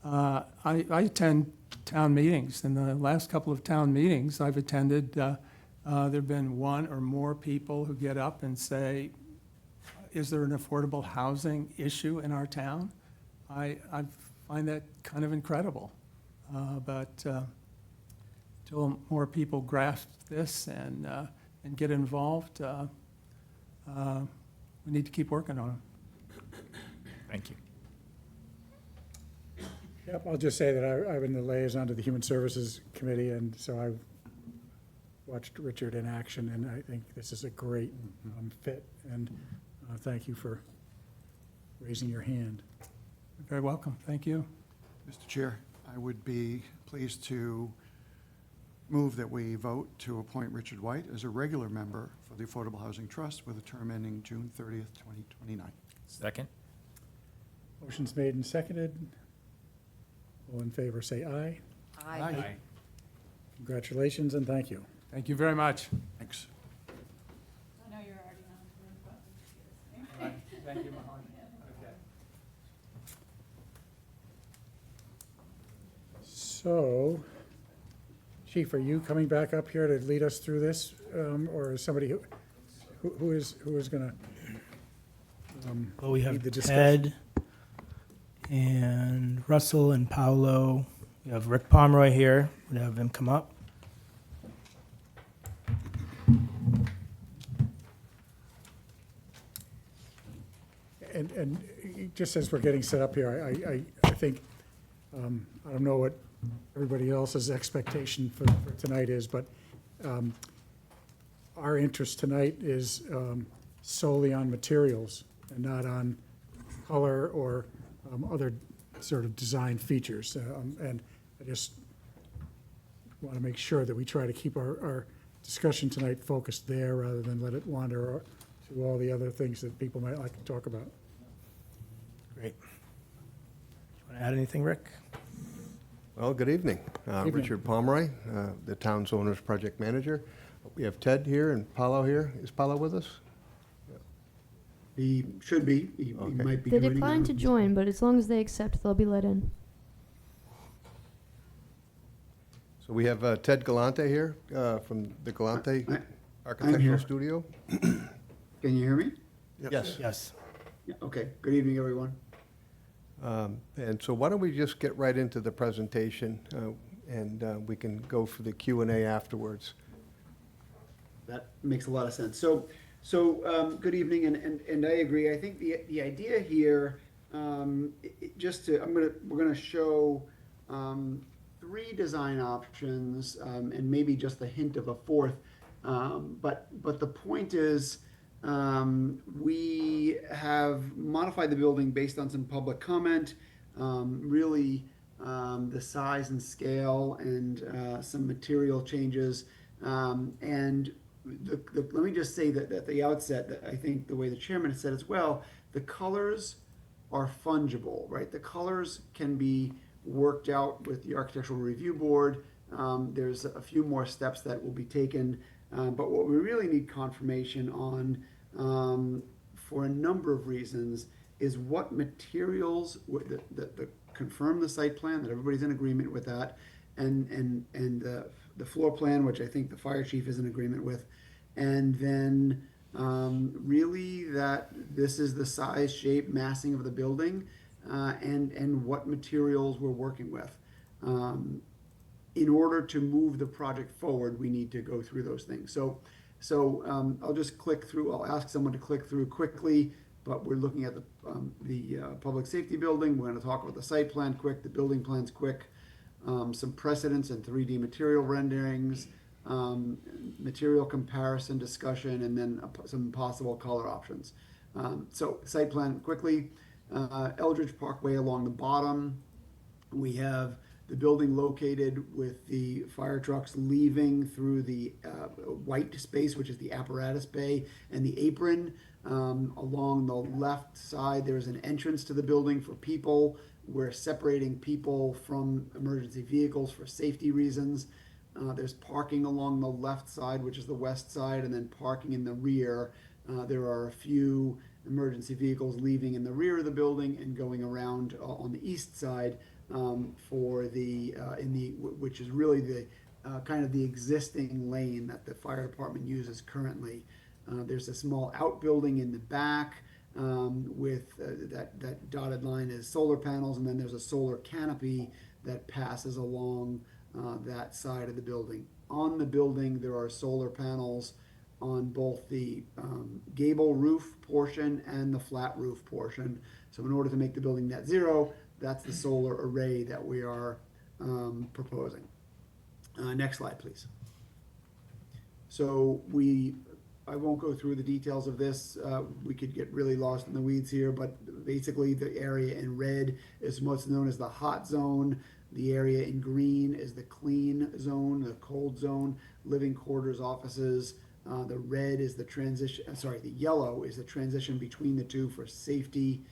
S: I attend town meetings. In the last couple of town meetings I've attended, there have been one or more people who get up and say, is there an affordable housing issue in our town? I find that kind of incredible. But until more people grasp this and get involved, we need to keep working on it.
B: Thank you.
A: Yep, I'll just say that I've been the liaison to the Human Services Committee, and so I've watched Richard in action, and I think this is a great fit, and thank you for raising your hand.
S: You're very welcome. Thank you.
L: Mr. Chair, I would be pleased to move that we vote to appoint Richard White as a regular member for the Affordable Housing Trust with a term ending June 30th, 2029.
B: Second?
A: Motion's made and seconded. All in favor, say aye.
S: Aye.
A: Congratulations and thank you.
S: Thank you very much.
L: Thanks.
M: I know you're already on.
S: Thank you, Mahoney.
A: So, Chief, are you coming back up here to lead us through this, or is somebody who is going to
T: Well, we have
A: lead the discussion?
T: Ted and Russell and Paolo. We have Rick Pomeroy here. We'd have him come up.
A: And just as we're getting set up here, I think, I don't know what everybody else's expectation for tonight is, but our interest tonight is solely on materials and not on color or other sort of design features. And I just want to make sure that we try to keep our discussion tonight focused there rather than let it wander to all the other things that people might like to talk about.
T: Great. Want to add anything, Rick?
U: Well, good evening.
A: Evening.
U: Richard Pomeroy, the town's owner's project manager. We have Ted here and Paolo here. Is Paolo with us?
V: He should be. He
U: Okay.
V: might be
W: They
V: joining
W: declined
V: now.
W: to join, but as long as they accept, they'll be let in.
U: So we have Ted Galante here from the Galante Architectural
V: here.
U: Studio.
V: Can you hear me?
U: Yes.
T: Yes.
V: Yeah, okay. Good evening, everyone.
U: And so why don't we just get right into the presentation and we can go for the Q&A afterwards.
V: That makes a lot of sense. So good evening, and I agree. I think the idea here, we're gonna show 3 design options, and maybe just a hint of a 4th. But the point is, we have modified the building based on some public comment, really the size and scale and some material changes. And let me just say that at the outset, that I think the way the chairman has said as well, the colors are fungible, right? The colors can be worked out with the Architectural Review Board. There's a few more steps that will be taken, but what we really need confirmation on, for a number of reasons, is what materials that confirm the site plan, that everybody's in agreement with that, and the floor plan, which I think the fire chief is in agreement with, and then really that this is the size, shape, massing of the building, and what materials we're working with. In order to move the project forward, we need to go through those things. So I'll just click through, I'll ask someone to click through quickly, but we're looking at the public safety building. We're gonna talk about the site plan quick, the building plans quick, some precedents and 3D material renderings, material comparison discussion, and then some possible color options. So site plan quickly, Eldridge Parkway along the bottom. We have the building located with the fire trucks leaving through the white space, which is the apparatus bay, and the apron. Along the left side, there's an entrance to the building for people. We're separating people from emergency vehicles for safety reasons. There's parking along the left side, which is the west side, and then parking in the rear. There are a few emergency vehicles leaving in the rear of the building and going around on the east side for which is really the kind of the existing lane that the fire department uses currently. There's a small outbuilding in the back with that dotted line is solar panels, and then there's a solar canopy that passes along that side of the building. On the building, there are solar panels on both the gable roof portion and the flat roof portion. So in order to make the building net zero, that's the solar array that we are proposing. Next slide, please. So I won't go through the details of this. We could get really lost in the weeds here, but basically the area in red is what's known as the hot zone. The area in green is the clean zone, the cold zone, living quarters, offices. The red is the transition, the yellow is the transition between the two for safety.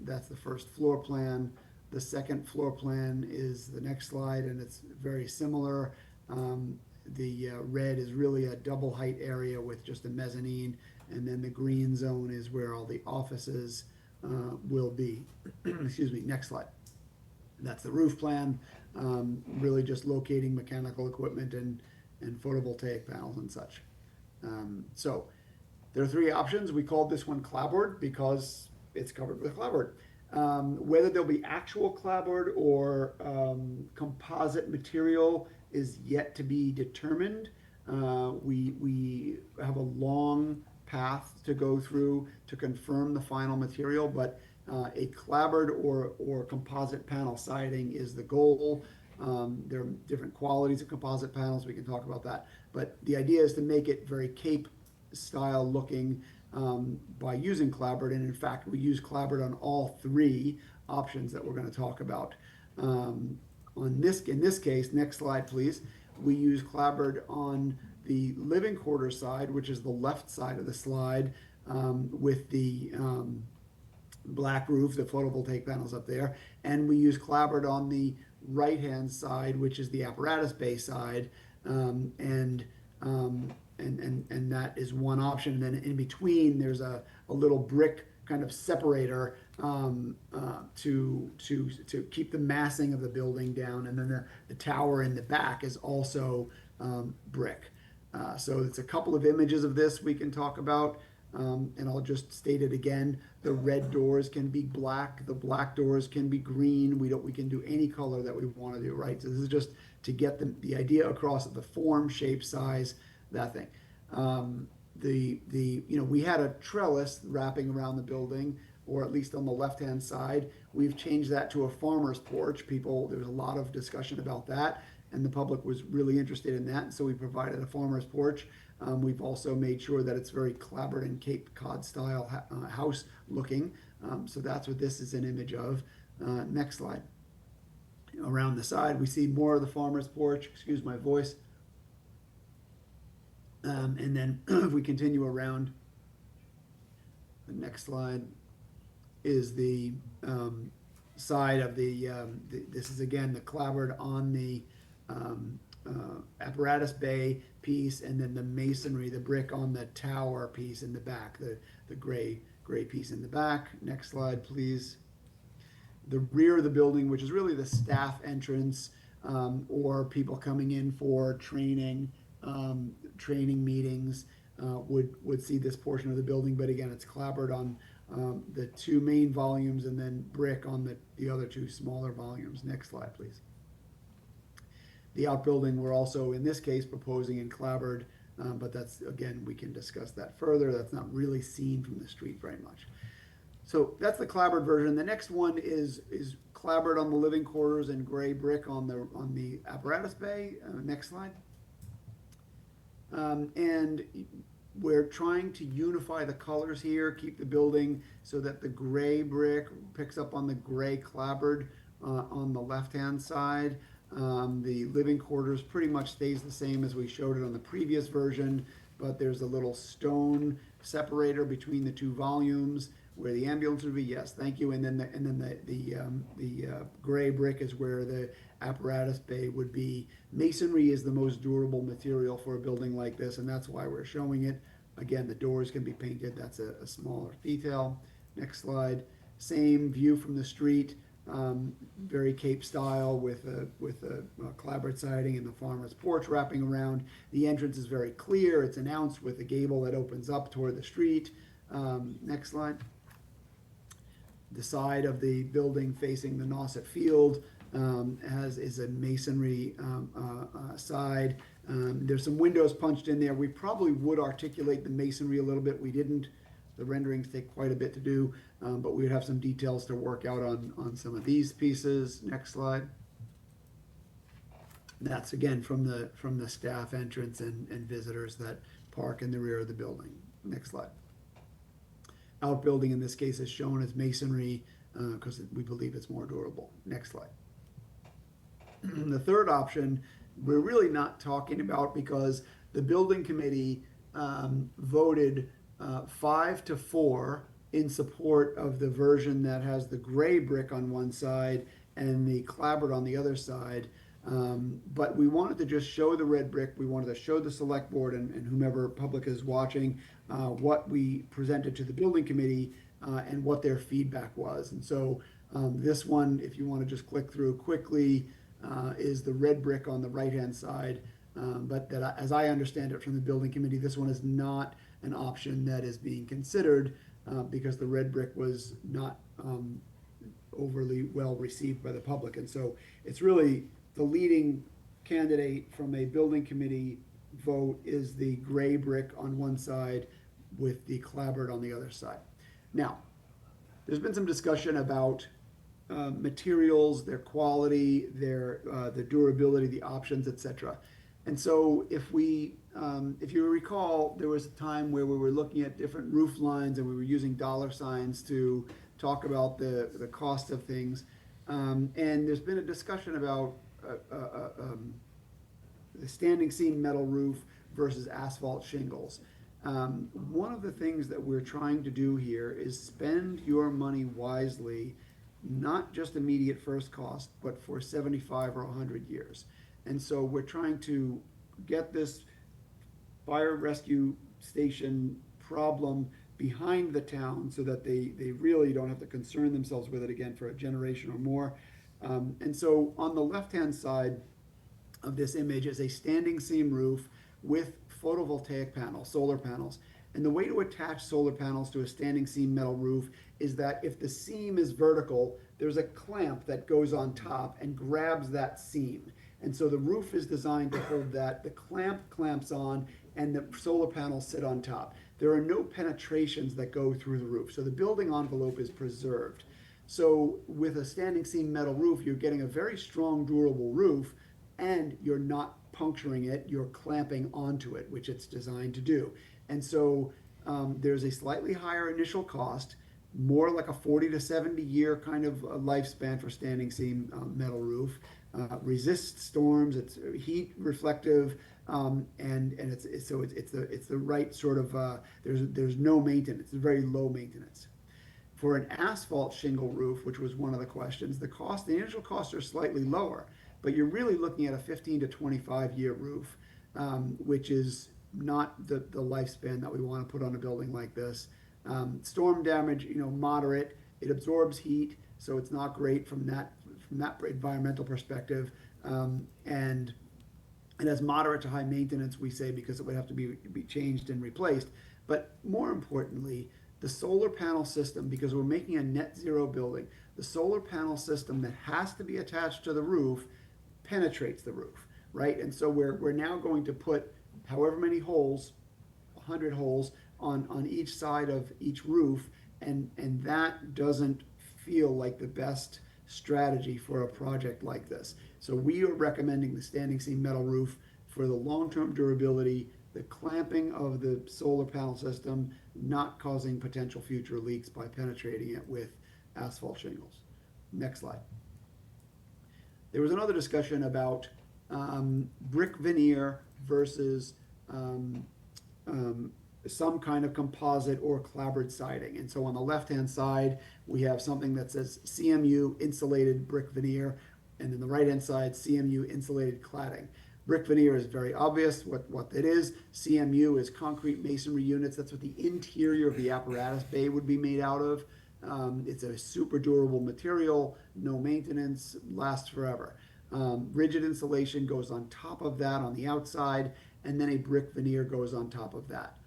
V: That's the first floor plan. The second floor plan is the next slide, and it's very similar. The red is really a double height area with just a mezzanine, and then the green zone is where all the offices will be. Excuse me, next slide. That's the roof plan, really just locating mechanical equipment and photovoltaic panels and such. So there are three options. We called this one clapboard because it's covered with clapboard. Whether there'll be actual clapboard or composite material is yet to be determined. We have a long path to go through to confirm the final material, but a clapboard or composite panel siding is the goal. There are different qualities of composite panels. We can talk about that. But the idea is to make it very Cape style looking by using clapboard. And in fact, we use clapboard on all three options that we're going to talk about. In this case, next slide, please. We use clapboard on the living quarters side, which is the left side of the slide, with the black roof, the photovoltaic panels up there. And we use clapboard on the right-hand side, which is the apparatus bay side, and that is one option. And then in between, there's a little brick kind of separator to keep the massing of the building down. And then the tower in the back is also brick. So it's a couple of images of this we can talk about. And I'll just state it again. The red doors can be black. The black doors can be green. We can do any color that we want to do, right? So this is just to get the idea across of the form, shape, size, that thing. We had a trellis wrapping around the building, or at least on the left-hand side. We've changed that to a farmer's porch. There was a lot of discussion about that, and the public was really interested in that. So we provided a farmer's porch. We've also made sure that it's very clapboard and Cape Cod style house looking. So that's what this is an image of. Next slide. Around the side, we see more of the farmer's porch. Excuse my voice. And then if we continue around, the next slide is the side of this is again the clapboard on the apparatus bay piece, and then the masonry, the brick on the tower piece in the back, the gray piece in the back. Next slide, please. The rear of the building, which is really the staff entrance, or people coming in for training meetings, would see this portion of the building. But again, it's clapboard on the two main volumes and then brick on the other two smaller volumes. Next slide, please. The outbuilding, we're also, in this case, proposing in clapboard, but that's, again, we can discuss that further. That's not really seen from the street very much. So that's the clapboard version. The next one is clapboard on the living quarters and gray brick on the apparatus bay. Next slide. And we're trying to unify the colors here, keep the building so that the gray brick picks up on the gray clapboard on the left-hand side. The living quarters pretty much stays the same as we showed it on the previous version, but there's a little stone separator between the two volumes where the ambulance would be. Yes, thank you. And then the gray brick is where the apparatus bay would be. Masonry is the most durable material for a building like this, and that's why we're showing it. Again, the doors can be painted. That's a smaller detail. Next slide. Same view from the street. Very Cape style with a clapboard siding and the farmer's porch wrapping around. The entrance is very clear. It's announced with a gable that opens up toward the street. Next slide. The side of the building facing the Nauset Field is a masonry side. There's some windows punched in there. We probably would articulate the masonry a little bit. We didn't. The renderings take quite a bit to do, but we would have some details to work out on some of these pieces. Next slide. That's again from the staff entrance and visitors that park in the rear of the building. Next slide. Outbuilding in this case is shown as masonry because we believe it's more durable. Next slide. The third option we're really not talking about because the building committee voted 5-4 in support of the version that has the gray brick on one side and the clapboard on the other side. But we wanted to just show the red brick. We wanted to show the select board and whomever public is watching what we presented to the building committee and what their feedback was. And so this one, if you want to just click through quickly, is the red brick on the right-hand side. But that, as I understand it from the building committee, this one is not an option that is being considered because the red brick was not overly well received by the public. And so it's really the leading candidate from a building committee vote is the gray brick on one side with the clapboard on the other side. Now, there's been some discussion about materials, their quality, the durability, the options, etc. And so if you recall, there was a time where we were looking at different roof lines and we were using dollar signs to talk about the cost of things. And there's been a discussion about the standing seam metal roof versus asphalt shingles. One of the things that we're trying to do here is spend your money wisely, not just immediate first cost, but for 75 or 100 years. And so we're trying to get this fire rescue station problem behind the town so that they really don't have to concern themselves with it again for a generation or more. And so on the left-hand side of this image is a standing seam roof with photovoltaic panels, solar panels. And the way to attach solar panels to a standing seam metal roof is that if the seam is vertical, there's a clamp that goes on top and grabs that seam. And so the roof is designed to hold that. The clamp clamps on and the solar panels sit on top. There are no penetrations that go through the roof. So the building envelope is preserved. So with a standing seam metal roof, you're getting a very strong, durable roof, and you're not puncturing it, you're clamping onto it, which it's designed to do. And so there's a slightly higher initial cost, more like a 40 to 70 year kind of lifespan for standing seam metal roof. Resists storms, it's heat reflective, and it's the right sort of there's no maintenance, it's very low maintenance. For an asphalt shingle roof, which was one of the questions, the initial costs are slightly lower, but you're really looking at a 15 to 25 year roof, which is not the lifespan that we want to put on a building like this. Storm damage, moderate. It absorbs heat, so it's not great from that environmental perspective, and it has moderate to high maintenance, we say, because it would have to be changed and replaced. But more importantly, the solar panel system, because we're making a net zero building, the solar panel system that has to be attached to the roof penetrates the roof, right? And so we're now going to put however many holes, 100 holes, on each side of each roof, and that doesn't feel like the best strategy for a project like this. So we are recommending the standing seam metal roof for the long-term durability, the clamping of the solar panel system, not causing potential future leaks by penetrating it with asphalt shingles. Next slide. There was another discussion about brick veneer versus some kind of composite or clapboard siding. And so on the left-hand side, we have something that says CMU insulated brick veneer, and then the right-hand side, CMU insulated cladding. Brick veneer is very obvious what that is. CMU is concrete masonry units. That's what the interior of the apparatus bay would be made out of. It's a super durable material, no maintenance, lasts forever. Rigid insulation goes on top of that on the outside, and then a brick veneer goes on top of that.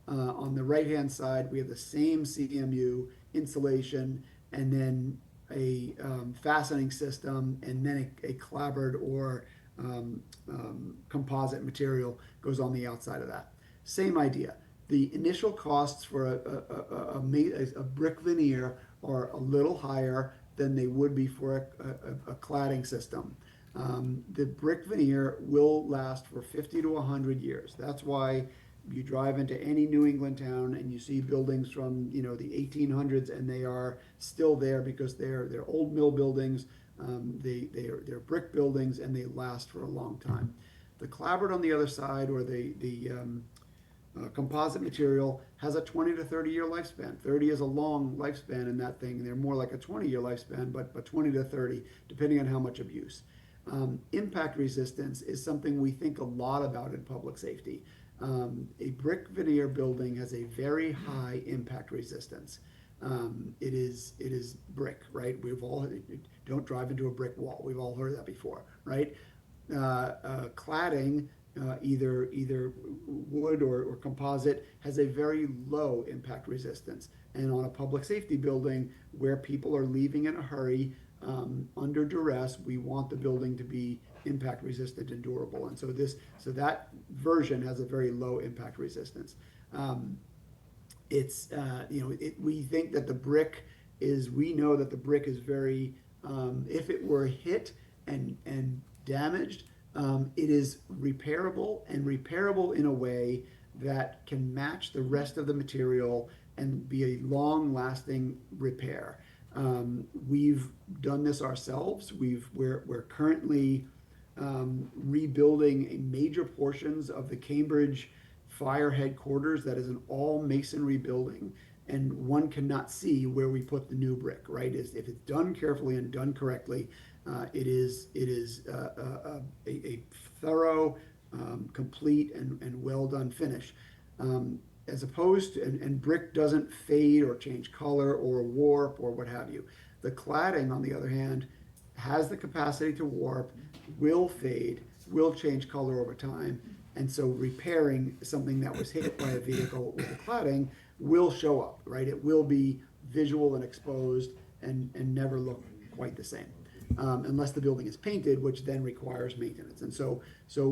V: On the right-hand side, we have the same CMU insulation, and then a fastening system, and then a clapboard or composite material goes on the outside of that. Same idea. The initial costs for a brick veneer are a little higher than they would be for a cladding system. The brick veneer will last for 50 to 100 years. That's why you drive into any New England town and you see buildings from, the 1800s, and they are still there because they're old mill buildings. They're brick buildings, and they last for a long time. The clapboard on the other side, or the composite material, has a 20 to 30 year lifespan. 30 is a long lifespan in that thing. They're more like a 20-year lifespan, but 20 to 30, depending on how much abuse. Impact resistance is something we think a lot about in public safety. A brick veneer building has a very high impact resistance. It is brick, right? Don't drive into a brick wall. We've all heard that before, right? Cladding, either wood or composite, has a very low impact resistance. And on a public safety building where people are leaving in a hurry, under duress, we want the building to be impact resistant and durable. And so that version has a very low impact resistance. We think that the brick we know that the brick is very, if it were hit and damaged, it is repairable in a way that can match the rest of the material and be a long-lasting repair. We've done this ourselves. We're currently rebuilding major portions of the Cambridge Fire Headquarters. That is an all masonry building, and one cannot see where we put the new brick, right? If it's done carefully and done correctly, it is a thorough, complete, and well done finish. As opposed to, and brick doesn't fade or change color or warp or what have you. The cladding, on the other hand, has the capacity to warp, will fade, will change color over time, and so repairing something that was hit by a vehicle with the cladding will show up, right? It will be visual and exposed and never look quite the same. Unless the building is painted, which then requires maintenance. And so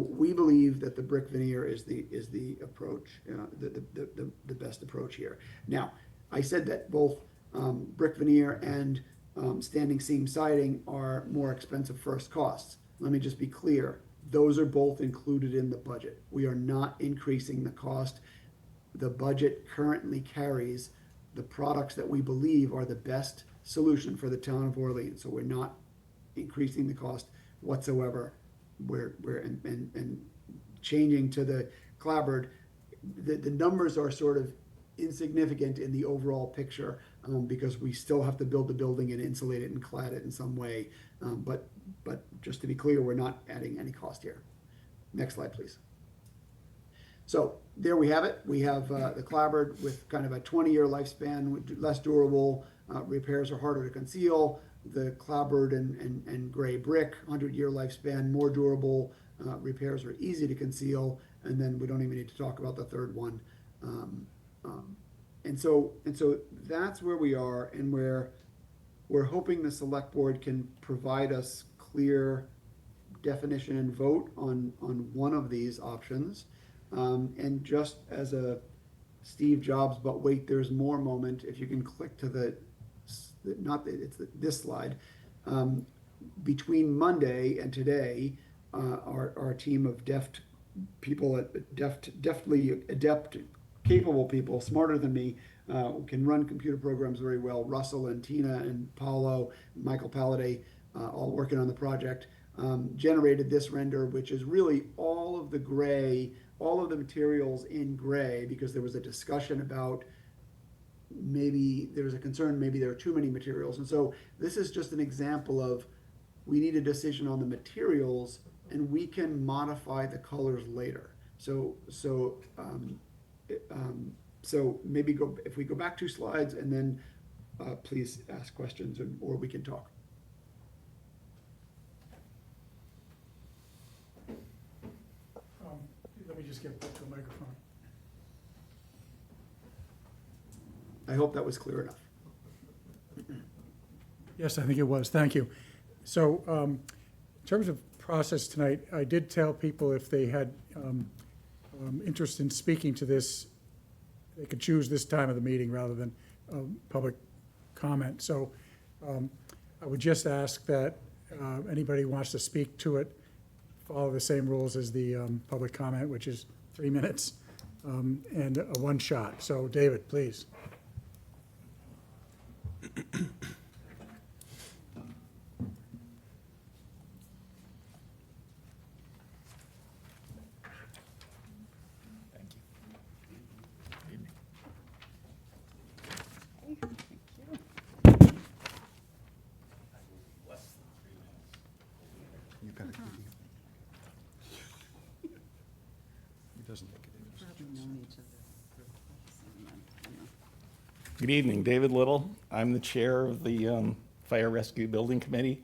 V: we believe that the brick veneer is the approach, the best approach here. Now, I said that both brick veneer and standing seam siding are more expensive first costs. Let me just be clear. Those are both included in the budget. We are not increasing the cost. The budget currently carries the products that we believe are the best solution for the town of Orleans. So we're not increasing the cost whatsoever. We're changing to the clapboard. The numbers are sort of insignificant in the overall picture because we still have to build the building and insulate it and clad it in some way. But just to be clear, we're not adding any cost here. Next slide, please. So there we have it. We have the clapboard with kind of a 20-year lifespan, less durable. Repairs are harder to conceal. The clapboard and gray brick, 100-year lifespan, more durable. Repairs are easy to conceal. And then we don't even need to talk about the third one. And so that's where we are, and where we're hoping the select board can provide us clear definition and vote on one of these options. And just as a Steve Jobs, but wait, there's more moment, if you can click to this slide. Between Monday and today, our team of deftly adept, capable people, smarter than me, can run computer programs very well. Russell and Tina and Paulo, Michael Palladay, all working on the project, generated this render, which is really all of the gray, all of the materials in gray, because there was a discussion about maybe there was a concern, maybe there are too many materials. And so this is just an example of, we need a decision on the materials, and we can modify the colors later. So maybe if we go back 2 slides, and then please ask questions, or we can talk.
A: Let me just get back to a microphone.
V: I hope that was clear enough.
A: Yes, I think it was. Thank you. So in terms of process tonight, I did tell people if they had interest in speaking to this, they could choose this time of the meeting rather than public comment. So I would just ask that anybody who wants to speak to it follow the same rules as the public comment, which is 3 minutes and a one shot. So David, please.
C: Good evening, David Little. I'm the chair of the Fire Rescue Building Committee,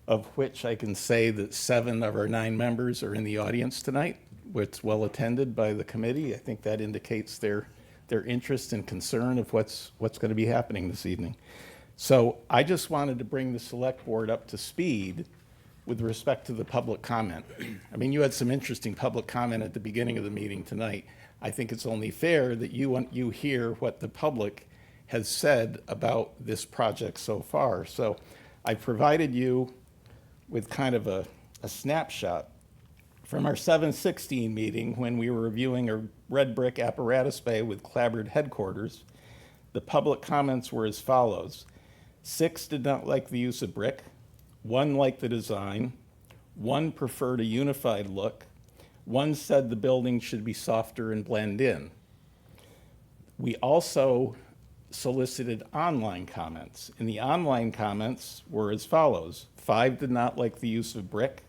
C: of which I can say that 7 of our 9 members are in the audience tonight, which is well attended by the committee. I think that indicates their interest and concern of what's going to be happening this evening. So I just wanted to bring the select board up to speed with respect to the public comment. I mean, you had some interesting public comment at the beginning of the meeting tonight. I think it's only fair that you hear what the public has said about this project so far. So I provided you with kind of a snapshot from our 7/16 meeting when we were reviewing a red brick apparatus bay with clapboard headquarters. The public comments were as follows. 6 did not like the use of brick. 1 liked the design. 1 preferred a unified look. 1 said the building should be softer and blend in. We also solicited online comments, and the online comments were as follows. 5 did not like the use of brick.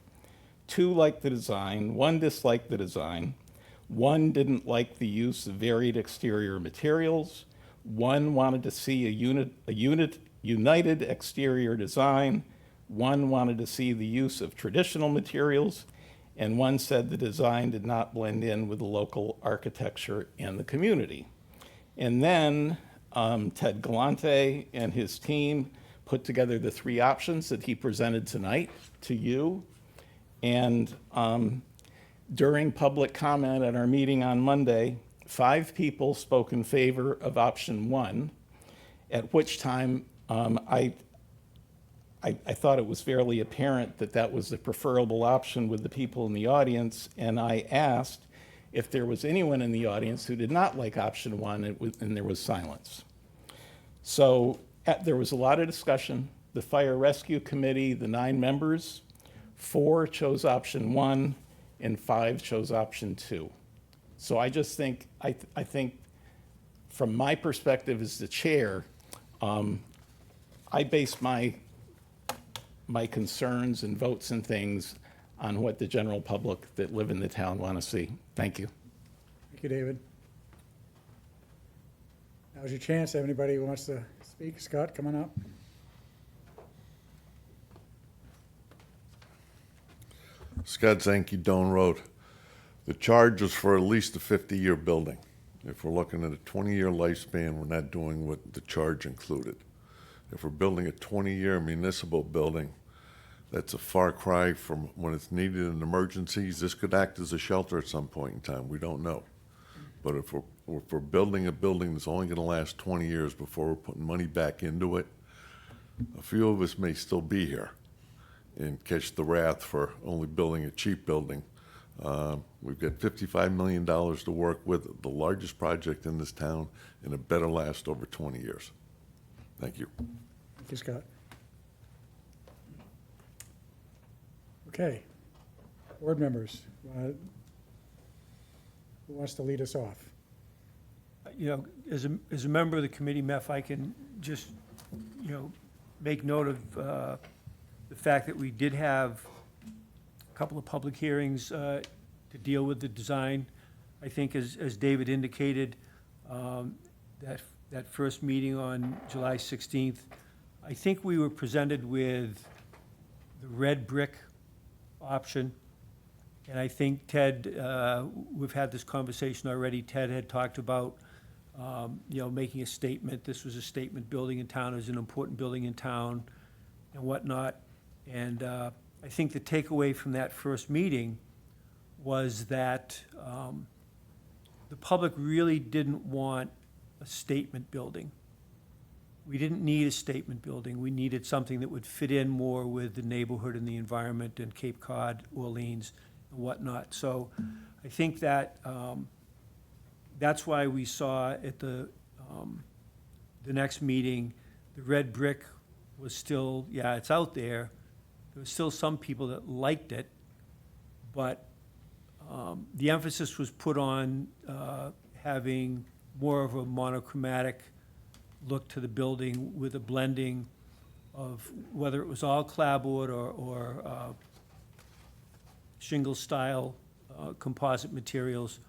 C: 2 liked the design. 1 disliked the design. 1 didn't like the use of varied exterior materials. 1 wanted to see a united exterior design. 1 wanted to see the use of traditional materials, and 1 said the design did not blend in with the local architecture and the community. And then Ted Galante and his team put together the 3 options that he presented tonight to you. And during public comment at our meeting on Monday, 5 people spoke in favor of option 1, at which time I thought it was fairly apparent that that was the preferable option with the people in the audience, and I asked if there was anyone in the audience who did not like option 1, and there was silence. So there was a lot of discussion. The Fire Rescue Committee, the 9 members, 4 chose option 1, and 5 chose option 2. So I just think, I think from my perspective as the chair, I base my concerns and votes and things on what the general public that live in the town want to see. Thank you.
A: Thank you, David. Now's your chance. Anybody who wants to speak? Scott, come on up.
D: Scott Zanke, Doan Road. The charge was for at least a 50-year building. If we're looking at a 20-year lifespan, we're not doing what the charge included. If we're building a 20-year municipal building, that's a far cry from when it's needed in emergencies. This could act as a shelter at some point in time. We don't know. But if we're building a building that's only going to last 20 years before we're putting money back into it, a few of us may still be here and catch the wrath for only building a cheap building. We've got $55 million to work with, the largest project in this town, and it better last over 20 years. Thank you.
A: Thank you, Scott. Okay. Board members, who wants to lead us off?
P: You know, as a member of the committee, Meph, I can just, you know, make note of the fact that we did have a couple of public hearings to deal with the design. I think as David indicated, that first meeting on July 16th, I think we were presented with the red brick option. And I think Ted, we've had this conversation already, Ted had talked about, you know, making a statement. This was a statement building in town, it was an important building in town and whatnot. And I think the takeaway from that first meeting was that the public really didn't want a statement building. We didn't need a statement building. We needed something that would fit in more with the neighborhood and the environment and Cape Cod, Orleans, and whatnot. So I think that that's why we saw at the next meeting, the red brick was still, yeah, it's out there. There was still some people that liked it, but the emphasis was put on having more of a monochromatic look to the building with a blending of whether it was all clapboard or shingle style composite materials,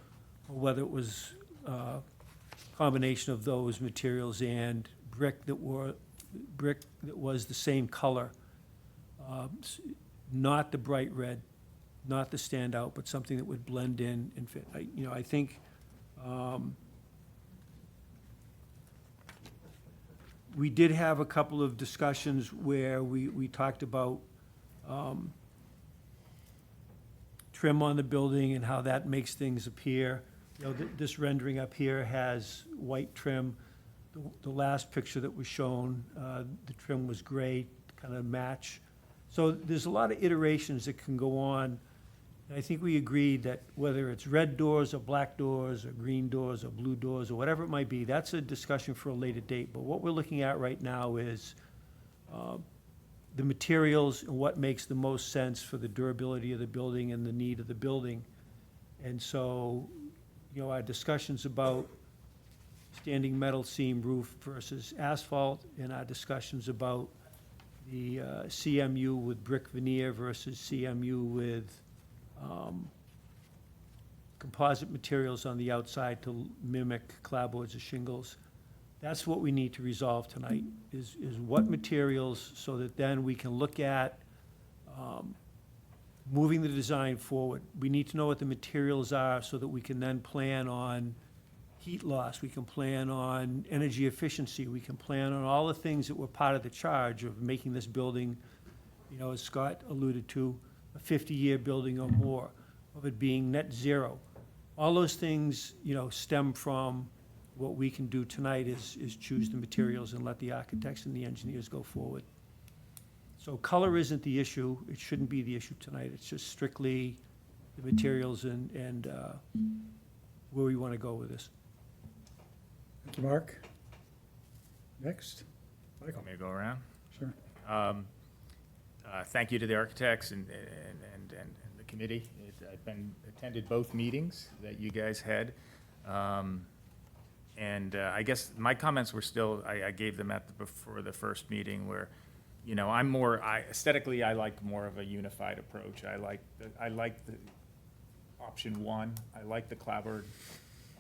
P: or whether it was a combination of those materials and brick that was the same color. Not the bright red, not the standout, but something that would blend in and fit. I think we did have a couple of discussions where we talked about trim on the building and how that makes things appear. You know, this rendering up here has white trim. The last picture that was shown, the trim was gray, kind of match. So there's a lot of iterations that can go on. And I think we agreed that whether it's red doors or black doors or green doors or blue doors or whatever it might be, that's a discussion for a later date. But what we're looking at right now is the materials and what makes the most sense for the durability of the building and the need of the building. And so, you know, our discussions about standing metal seam roof versus asphalt, and our discussions about the CMU with brick veneer versus CMU with composite materials on the outside to mimic clapboards or shingles. That's what we need to resolve tonight, is what materials, so that then we can look at moving the design forward. We need to know what the materials are so that we can then plan on heat loss, we can plan on energy efficiency, we can plan on all the things that were part of the charge of making this building, you know, as Scott alluded to, a 50-year building or more, of it being net zero. All those things, you know, stem from what we can do tonight is choose the materials and let the architects and the engineers go forward. So color isn't the issue. It shouldn't be the issue tonight. It's just strictly the materials and where we want to go with this.
A: Thank you, Mark. Next, Michael.
B: Want me to go around?
A: Sure.
B: Thank you to the architects and the committee. I've attended both meetings that you guys had. I guess my comments were still, I gave them before the first meeting, where, you know, aesthetically, I like more of a unified approach. I like the option one. I like the clapboard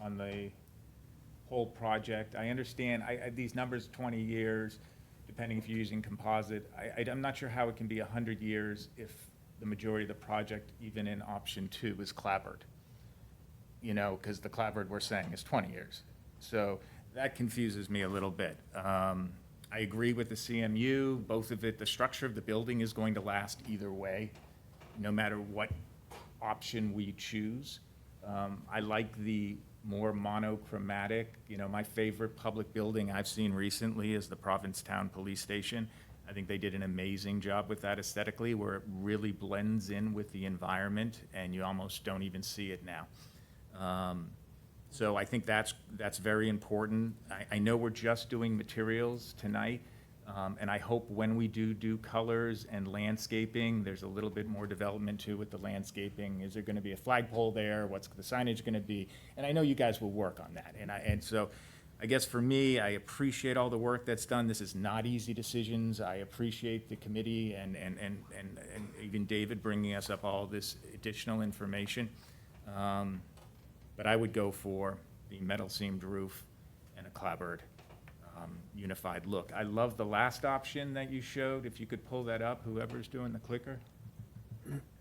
B: on the whole project. I understand these numbers, 20 years, depending if you're using composite. I'm not sure how it can be 100 years if the majority of the project, even in option two, is clapboard. you know, because the clapboard we're saying is 20 years. So that confuses me a little bit. I agree with the CMU, both of it, the structure of the building is going to last either way, no matter what option we choose. I like the more monochromatic, you know, my favorite public building I've seen recently is the Provincetown Police Station. I think they did an amazing job with that aesthetically, where it really blends in with the environment and you almost don't even see it now. So I think that's very important. I know we're just doing materials tonight, and I hope when we do colors and landscaping, there's a little bit more development too with the landscaping. Is there gonna be a flagpole there? What's the signage gonna be? And I know you guys will work on that. And so I guess for me, I appreciate all the work that's done. This is not easy decisions. I appreciate the committee and even David bringing us up all this additional information. But I would go for the metal seamed roof and a clapboard unified look. I love the last option that you showed. If you could pull that up, whoever's doing the clicker.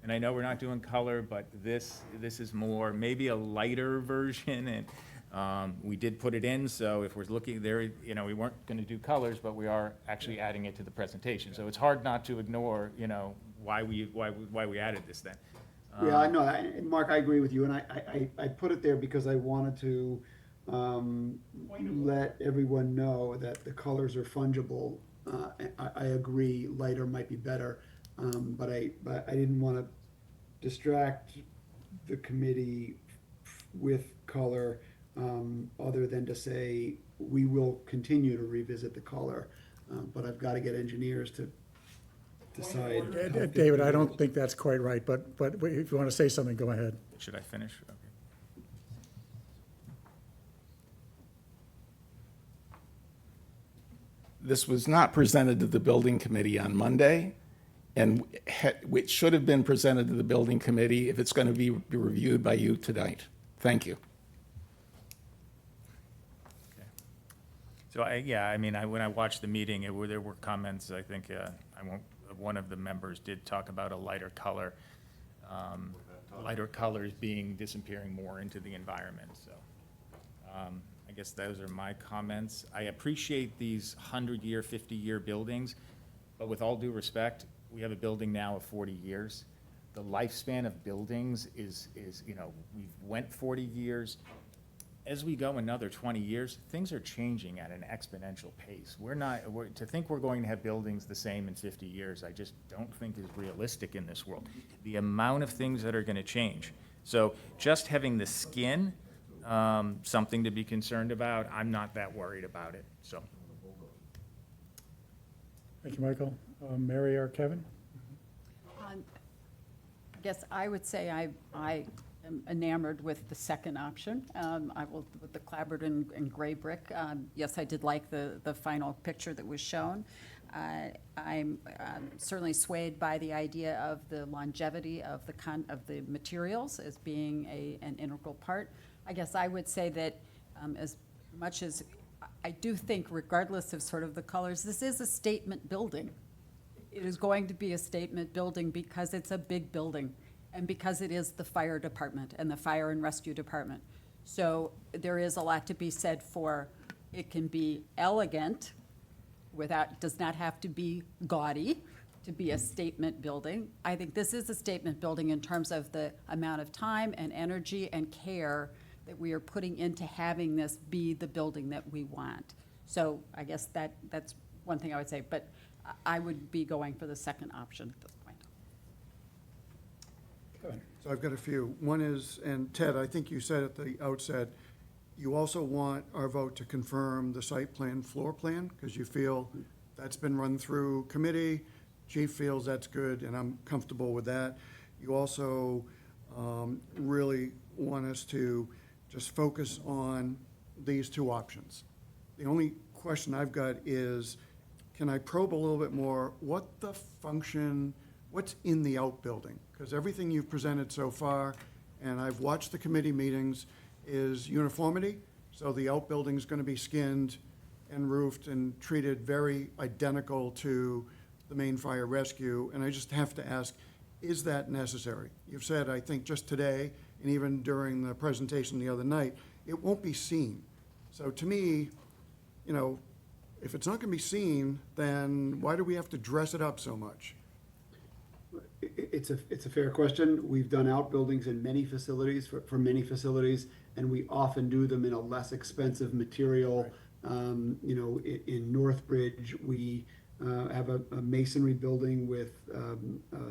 B: And I know we're not doing color, but this is more, maybe a lighter version, and we did put it in, so if we're looking there, you know, we weren't gonna do colors, but we are actually adding it to the presentation. So it's hard not to ignore, you know, why we added this then.
V: Yeah, I know, Mark, I agree with you, and I put it there because I wanted to let everyone know that the colors are fungible. I agree, lighter might be better, but I didn't want to distract the committee with color, other than to say, we will continue to revisit the color, but I've got to get engineers to decide.
A: David, I don't think that's quite right, but if you want to say something, go ahead.
B: Should I finish? Okay.
C: This was not presented to the building committee on Monday, and which should have been presented to the building committee if it's going to be reviewed by you tonight. Thank you.
B: So I mean, when I watched the meeting, there were comments, I think, one of the members did talk about a lighter color, lighter colors disappearing more into the environment, so. I guess those are my comments. I appreciate these 100-year, 50-year buildings, but with all due respect, we have a building now of 40 years. The lifespan of buildings is, you know, we went 40 years. As we go another 20 years, things are changing at an exponential pace. To think we're going to have buildings the same in 50 years, I just don't think is realistic in this world. The amount of things that are gonna change. So just having the skin, something to be concerned about, I'm not that worried about it, so.
A: Thank you, Michael. Mary or Kevin?
M: I guess I would say I am enamored with the second option. With the clapboard and gray brick. Yes, I did like the final picture that was shown. I'm certainly swayed by the idea of the longevity of the materials as being an integral part. I guess I would say that as much as I do think, regardless of sort of the colors, this is a statement building. It is going to be a statement building because it's a big building and because it is the fire department and the fire and rescue department. So there is a lot to be said for it can be elegant does not have to be gaudy to be a statement building. I think this is a statement building in terms of the amount of time and energy and care that we are putting into having this be the building that we want. So I guess that's one thing I would say, but I would be going for the second option at this point.
L: So I've got a few. One is, and Ted, I think you said at the outset, you also want our vote to confirm the site plan floor plan, because you feel that's been run through committee, chief feels that's good, and I'm comfortable with that. You also really want us to just focus on these two options. The only question I've got is, can I probe a little bit more what's in the outbuilding? Because everything you've presented so far, and I've watched the committee meetings, is uniformity. So the outbuilding's gonna be skinned and roofed and treated very identical to the main fire rescue. And I just have to ask, is that necessary? You've said, I think just today, and even during the presentation the other night, it won't be seen. So to me, you know, if it's not gonna be seen, then why do we have to dress it up so much?
V: It's a fair question. We've done outbuildings in many facilities, for many facilities, and we often do them in a less expensive material. You know, in Northbridge, we have a masonry building with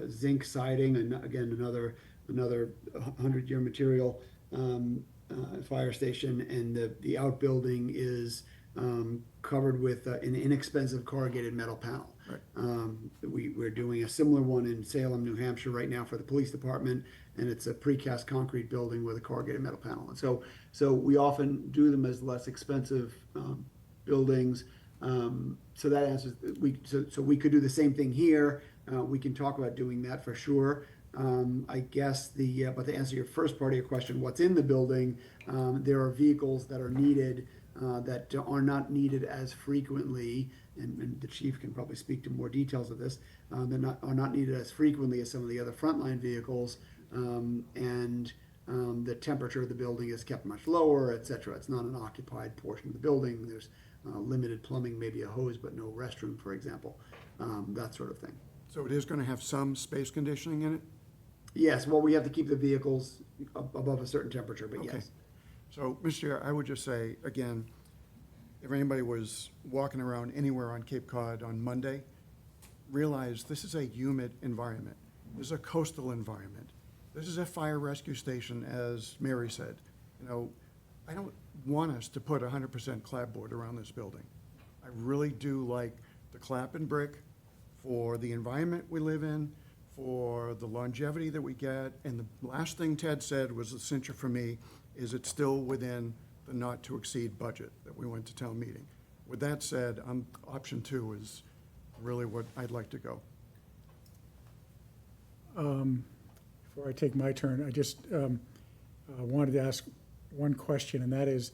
V: zinc siding, and again, another 100-year material fire station, and the outbuilding is covered with an inexpensive corrugated metal panel. We're doing a similar one in Salem, New Hampshire right now for the police department, and it's a precast concrete building with a corrugated metal panel. And so we often do them as less expensive buildings. So that answers, so we could do the same thing here. We can talk about doing that for sure. I guess but to answer your first part of your question, what's in the building, there are vehicles that are needed that are not needed as frequently, and the chief can probably speak to more details of this. Are not needed as frequently as some of the other frontline vehicles, and the temperature of the building is kept much lower, et cetera. It's not an occupied portion of the building. There's limited plumbing, maybe a hose, but no restroom, for example, that sort of thing.
L: So it is gonna have some space conditioning in it?
V: Yes, well, we have to keep the vehicles above a certain temperature, but
L: Okay.
V: yes.
L: So, Mr. Chair, I would just say, again, if anybody was walking around anywhere on Cape Cod on Monday, realize this is a humid environment. This is a coastal environment. This is a fire rescue station, as Mary said. You know, I don't want us to put 100% clapboard around this building. I really do like the clap and brick for the environment we live in, for the longevity that we get. And the last thing Ted said was the cincher for me, is it's still within the not-to-exceed budget that we went to town meeting. With that said, option 2 is really what I'd like to go.
A: Before I take my turn, I just wanted to ask one question, and that is,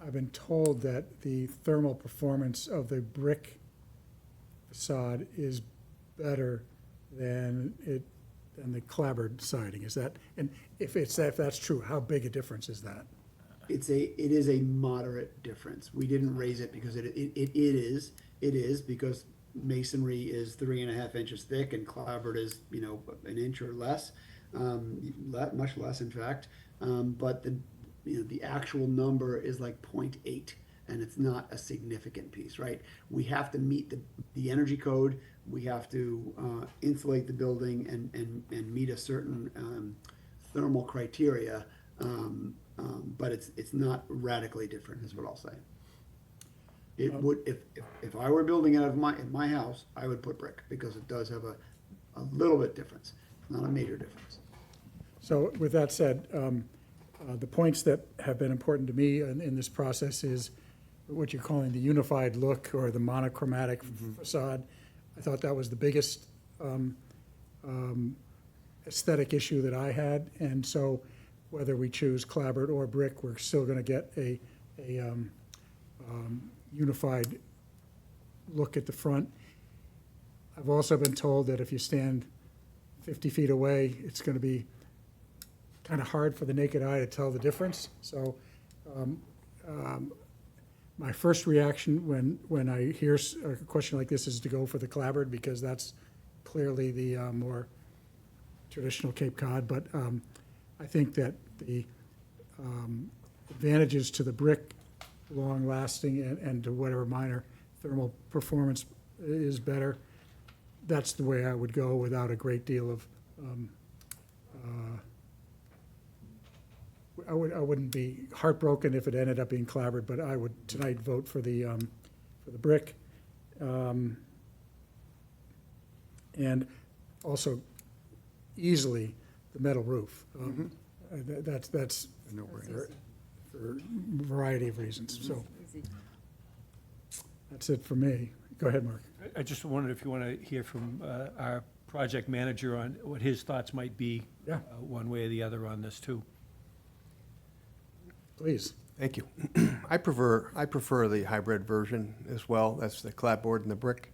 A: I've been told that the thermal performance of the brick facade is better than the clapboard siding. Is that, and if that's true, how big a difference is that?
V: It is a moderate difference. We didn't raise it because it is because masonry is 3.5 inches thick and clapboard is, you know, an inch or less, much less in fact. But the actual number is like 0.8, and it's not a significant piece, right? We have to meet the energy code. We have to insulate the building and meet a certain thermal criteria. But it's not radically different, is what I'll say. It would, if I were building out of my house, I would put brick, because it does have a little bit difference, not a major difference.
A: So with that said, the points that have been important to me in this process is what you're calling the unified look or the monochromatic facade. I thought that was the biggest aesthetic issue that I had, and so whether we choose clapboard or brick, we're still going to get a unified look at the front. I've also been told that if you stand 50 feet away, it's going to be kind of hard for the naked eye to tell the difference. So my first reaction when I hear a question like this is to go for the clapboard, because that's clearly the more traditional Cape Cod. But I think that the advantages to the brick, long-lasting, and to whatever minor thermal performance is better, that's the way I would go without a great deal of, I wouldn't be heartbroken if it ended up being clapboard, but I would tonight vote for the brick. And also easily the metal roof. That's for a variety of reasons, so. That's it for me. Go ahead, Mark.
P: I just wondered if you want to hear from our project manager on what his thoughts might be,
A: Yeah.
P: one way or the other on this, too.
A: Please.
U: Thank you. I prefer the hybrid version as well. That's the clapboard and the brick.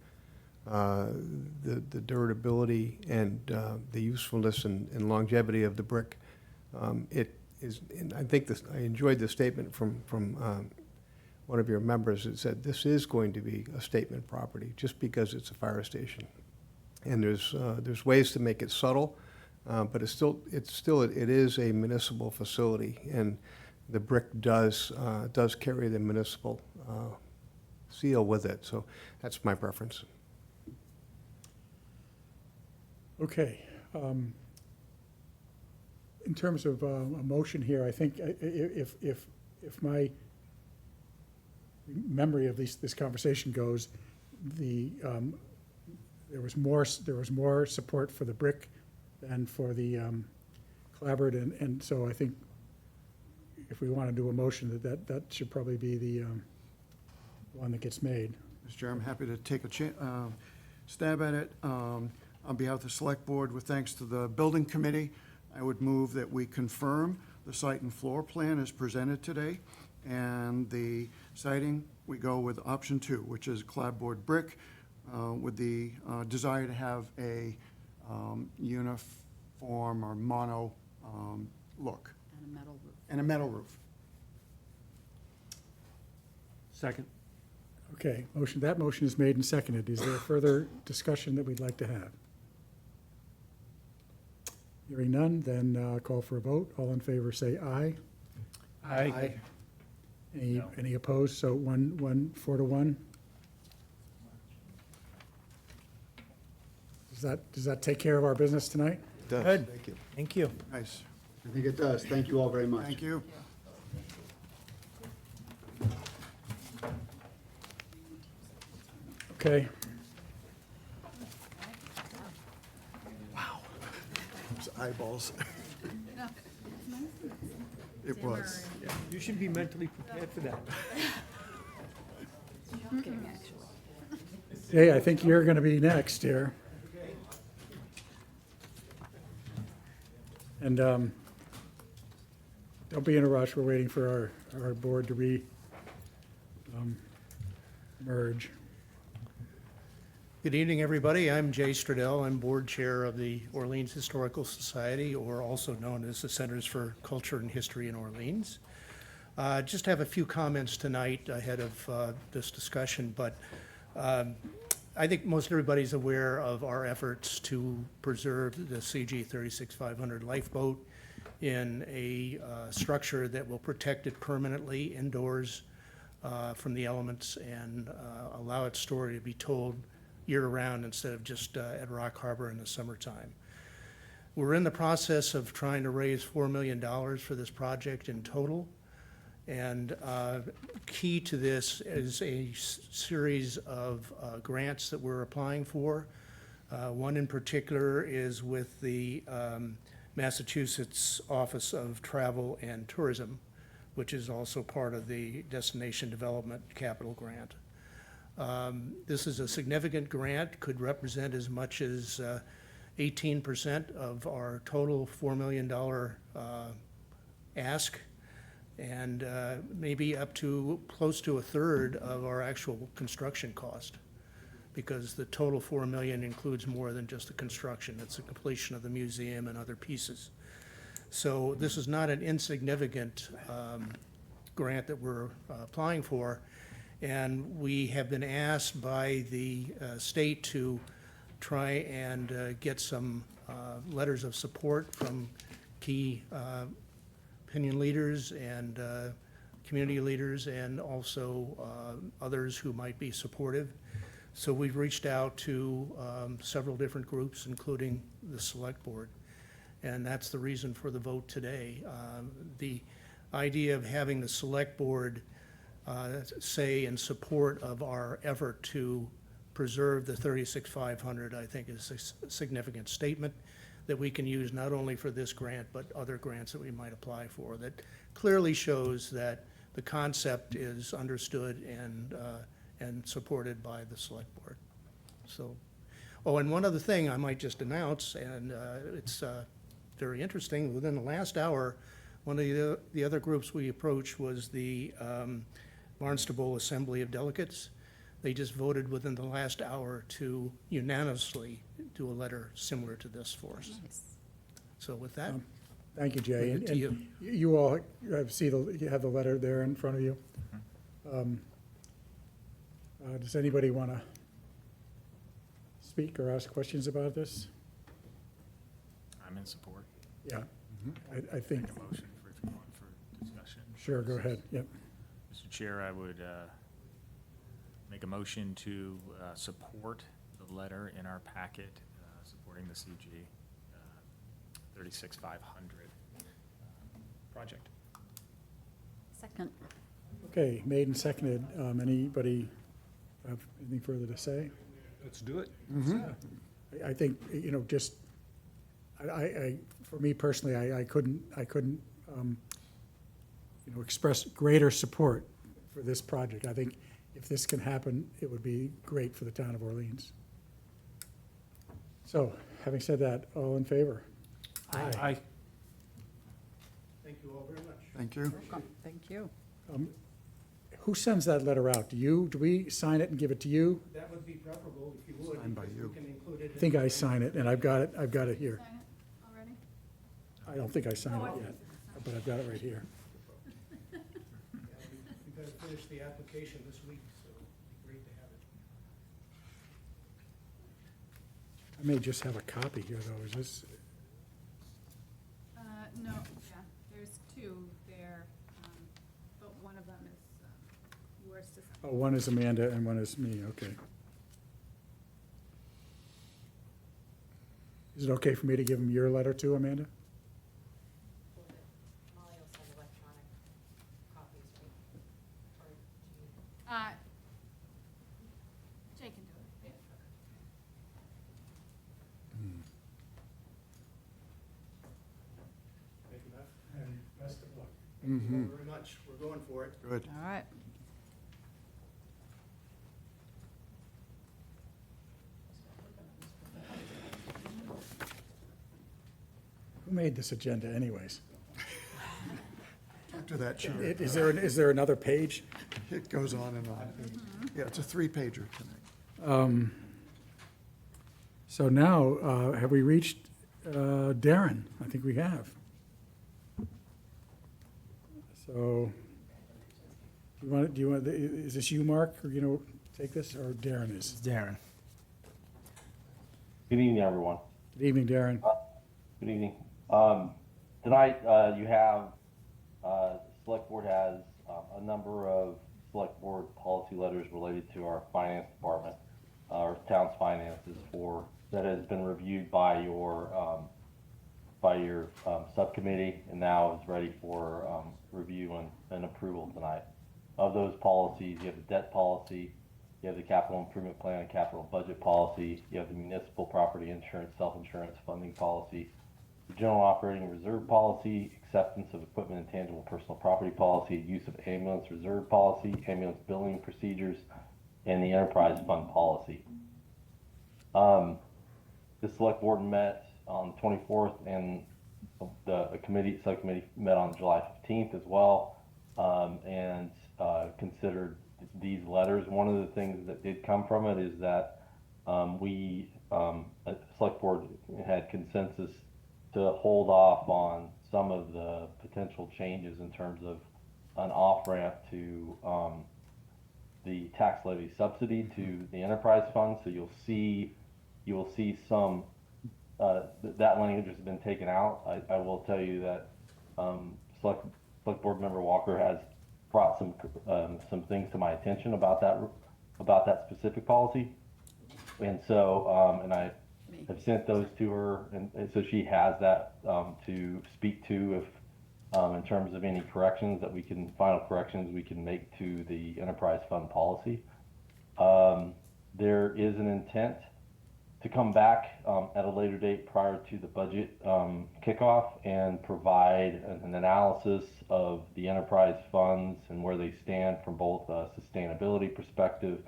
U: The durability and the usefulness and longevity of the brick It is, and I think this, I enjoyed the statement from one of your members that said this is going to be a statement property just because it's a fire station. And there's ways to make it subtle, but it is a municipal facility, and the brick does carry the municipal seal with it. So that's my preference.
A: Okay. In terms of a motion here, I think if my memory of this conversation goes, there was more support for the brick than for the clapboard, and so I think if we want to do a motion, that should probably be the one that gets made.
L: Mr. Chair, I'm happy to take a stab at it. On behalf of the Select Board, with thanks to the Building Committee, I would move that we confirm the site and floor plan as presented today, and the siding, we go with option 2, which is clapboard brick, with the desire to have a uniform or mono look.
M: And a metal roof.
L: And a metal roof.
P: Second.
A: Okay, that motion is made and seconded. Is there further discussion that we'd like to have? Hearing none, then call for a vote. All in favor, say aye.
P: Aye.
A: Any opposed? So 4 to 1. Does that take care of our business tonight?
U: It does.
T: Good.
U: Thank you.
T: Thank you.
L: Nice.
V: I think it does. Thank you all very much.
L: Thank you.
A: Okay.
L: Those eyeballs. It was.
P: You should be mentally prepared for that.
A: Hey, I think you're going to be next here. And don't be in a rush. We're waiting for our board to merge.
F: Good evening, everybody. I'm Jay Stradell. I'm board chair of the Orleans Historical Society, or also known as the Centers for Culture and History in Orleans. Just have a few comments tonight ahead of this discussion, but I think most everybody's aware of our efforts to preserve the CG 36500 lifeboat in a structure that will protect it permanently indoors from the elements and allow its story to be told year-round instead of just at Rock Harbor in the summertime. We're in the process of trying to raise $4 million for this project in total. And key to this is a series of grants that we're applying for. One in particular is with the Massachusetts Office of Travel and Tourism, which is also part of the Destination Development Capital Grant. This is a significant grant, could represent as much as 18% of our total $4 million ask, and maybe up to close to a third of our actual construction cost, because the total $4 million includes more than just the construction. It's the completion of the museum and other pieces. So this is not an insignificant grant that we're applying for, and we have been asked by the state to try and get some letters of support from key opinion leaders and community leaders, and also others who might be supportive. So we've reached out to several different groups, including the Select Board, and that's the reason for the vote today. The idea of having the Select Board say in support of our effort to preserve the 36500, I think, is a significant statement that we can use not only for this grant, but other grants that we might apply for, that clearly shows that the concept is understood and supported by the Select Board. So, oh, and one other thing I might just announce, and it's very interesting. Within the last hour, one of the other groups we approached was the Barnstable Assembly of Delegates. They just voted within the last hour to unanimously do a letter similar to this for us.
M: Nice.
F: So with that,
A: Thank you, Jay.
F: Leave it
A: And-
F: to
A: and
F: you.
A: You all you have the letter there in front of you. Does anybody want to speak or ask questions about this?
B: I'm in support.
A: Yeah, I think,
B: Make a motion for, if you want, for discussion.
A: sure, go ahead, yep.
B: Mr. Chair, I would make a motion to support the letter in our packet supporting the CG 36500 project.
M: Second.
A: Okay, made and seconded. Anybody have anything further to say?
U: Let's do it.
A: I think, you know, just, for me personally, I couldn't, you know, express greater support for this project. I think if this can happen, it would be great for the town of Orleans. So, having said that, all in favor?
P: Aye.
F: Thank you all very much.
L: Thank you.
M: Welcome. Thank you.
A: Who sends that letter out? Do you? Do we sign it and give it to you?
F: That would be preferable if you would.
L: Signed by
F: because
L: you.
F: we can include it
A: I think
F: in
A: I
F: the-
A: sign it, and I've got it here.
M: Sign it already?
A: I don't think I signed it yet, but I've got it right here.
F: Yeah, we've got to finish the application this week, so it'd be great to have it.
A: I may just have a copy here, though. Is this,
E: No, yeah, there's two there, but one of them is yours to sign.
A: oh, one is Amanda and one is me, okay. Is it okay for me to give him your letter too, Amanda?
E: Molly will send electronic copies, right? Or do you? Jay can do it. Yeah.
F: Thank you, Matt.
A: And best of luck.
F: Thank you all very much. We're going for it.
L: Good.
M: All right.
A: Who made this agenda anyways?
L: After that, chair,
A: Is there another page?
L: it goes on and on. Yeah, it's a three-pager tonight.
A: So now, have we reached Darren? I think we have. So, do you want, is this you, Mark, or, you know, take this, or Darren is?
T: It's Darren.
G: Good evening, everyone.
A: Good evening, Darren.
G: Good evening. Tonight, you have, Select Board has a number of Select Board policy letters related to our finance department, our town's finances that has been reviewed by your subcommittee and now is ready for review and approval tonight. Of those policies, you have the debt policy, you have the capital improvement plan and capital budget policy, you have the municipal property insurance, self-insurance funding policy, the general operating reserve policy, acceptance of equipment and tangible personal property policy, use of ambulance reserve policy, ambulance billing procedures, and the enterprise fund policy. The select board met on the 24th and the subcommittee met on July 15th as well, and considered these letters. One of the things that did come from it is that select board had consensus to hold off on some of the potential changes in terms of an off-ramp to the tax levy subsidy to the enterprise fund. So you will see some, that language has been taken out. I will tell you that Select Board Member Walker has brought some things to my attention about that specific policy. And so, and I have sent those to her, and so she has that to speak to if, in terms of any corrections final corrections we can make to the enterprise fund policy. There is an intent to come back at a later date prior to the budget kickoff and provide an analysis of the enterprise funds and where they stand from both a sustainability perspective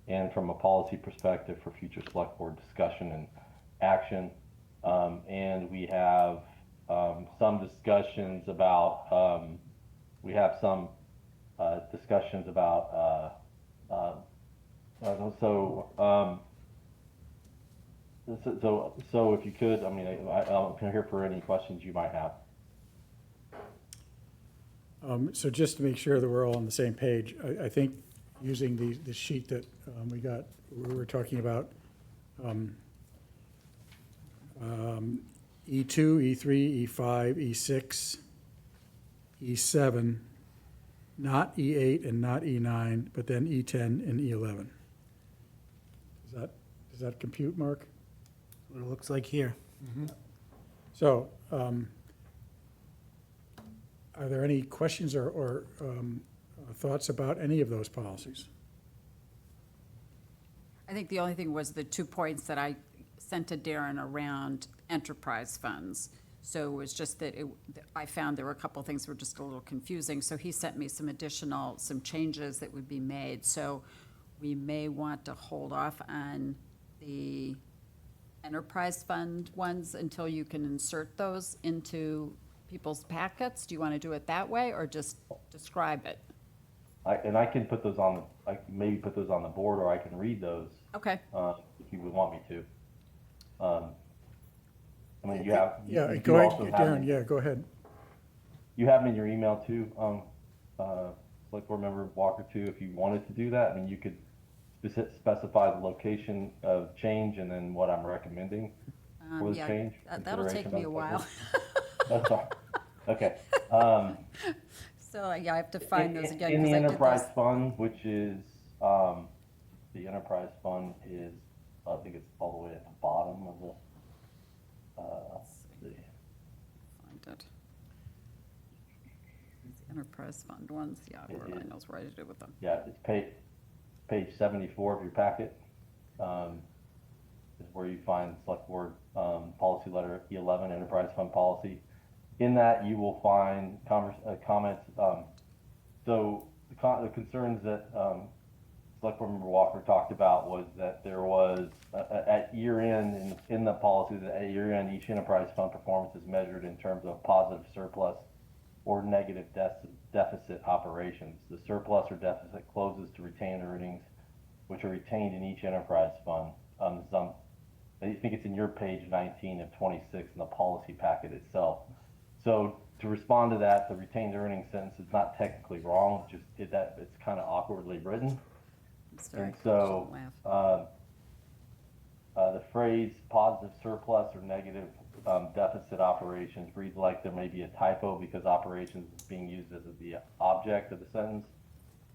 G: and from a policy perspective for future select board discussion and action. And we have some discussions about so if you could, I mean, I'm here for any questions you might have.
A: So just to make sure that we're all on the same page, I think using the sheet that we got, we were talking about E2, E3, E5, E6, E7, not E8 and not E9, but then E10 and E11. Does that compute, Mark?
T: What it looks like here.
A: So, are there any questions or thoughts about any of those policies?
M: I think the only thing was the 2 points that I sent to Darren around enterprise funds. So it was just that I found there were a couple of things that were just a little confusing. So he sent me some changes that would be made. So we may want to hold off on the enterprise fund ones until you can insert those into people's packets. Do you want to do it that way or just describe it?
G: I can put those I can maybe put those on the board, or I can read those.
M: Okay.
G: If you would want me to. I mean, you have.
A: Yeah,
G: you
A: go
G: also
A: ahead,
G: have
A: Darren,
G: them-
A: yeah, go ahead.
G: You have them in your email too, Select Board Member Walker too, if you wanted to do that. I mean, you could specify the location of change and then what I'm recommending for the
M: Yeah,
G: change.
M: that'll take me a while.
G: That's fine. Okay.
M: So, yeah, I have to find those again.
G: In the
M: 'cause I did
G: enterprise
M: those.
G: fund, which is, the enterprise fund is, I think it's all the way at the bottom of the,
M: Find it. These enterprise fund ones, yeah, where I knows where I did it with them.
G: yeah, it's page 74 of your packet, is where you find select board, policy letter E11, enterprise fund policy. In that, you will find comments, so the concerns that, Select Board Member Walker talked about was that there was, at year end, in the policy, that at year end, each enterprise fund performance is measured in terms of positive surplus or negative deficit operations. The surplus or deficit closes to retained earnings, which are retained in each enterprise fund. I think it's in your page 19 of 26 in the policy packet itself. So to respond to that, the retained earnings sentence is not technically wrong, just it's kind of awkwardly written. And so, the phrase positive surplus or negative deficit operations reads like there may be a typo because operations is being used as the object of the sentence.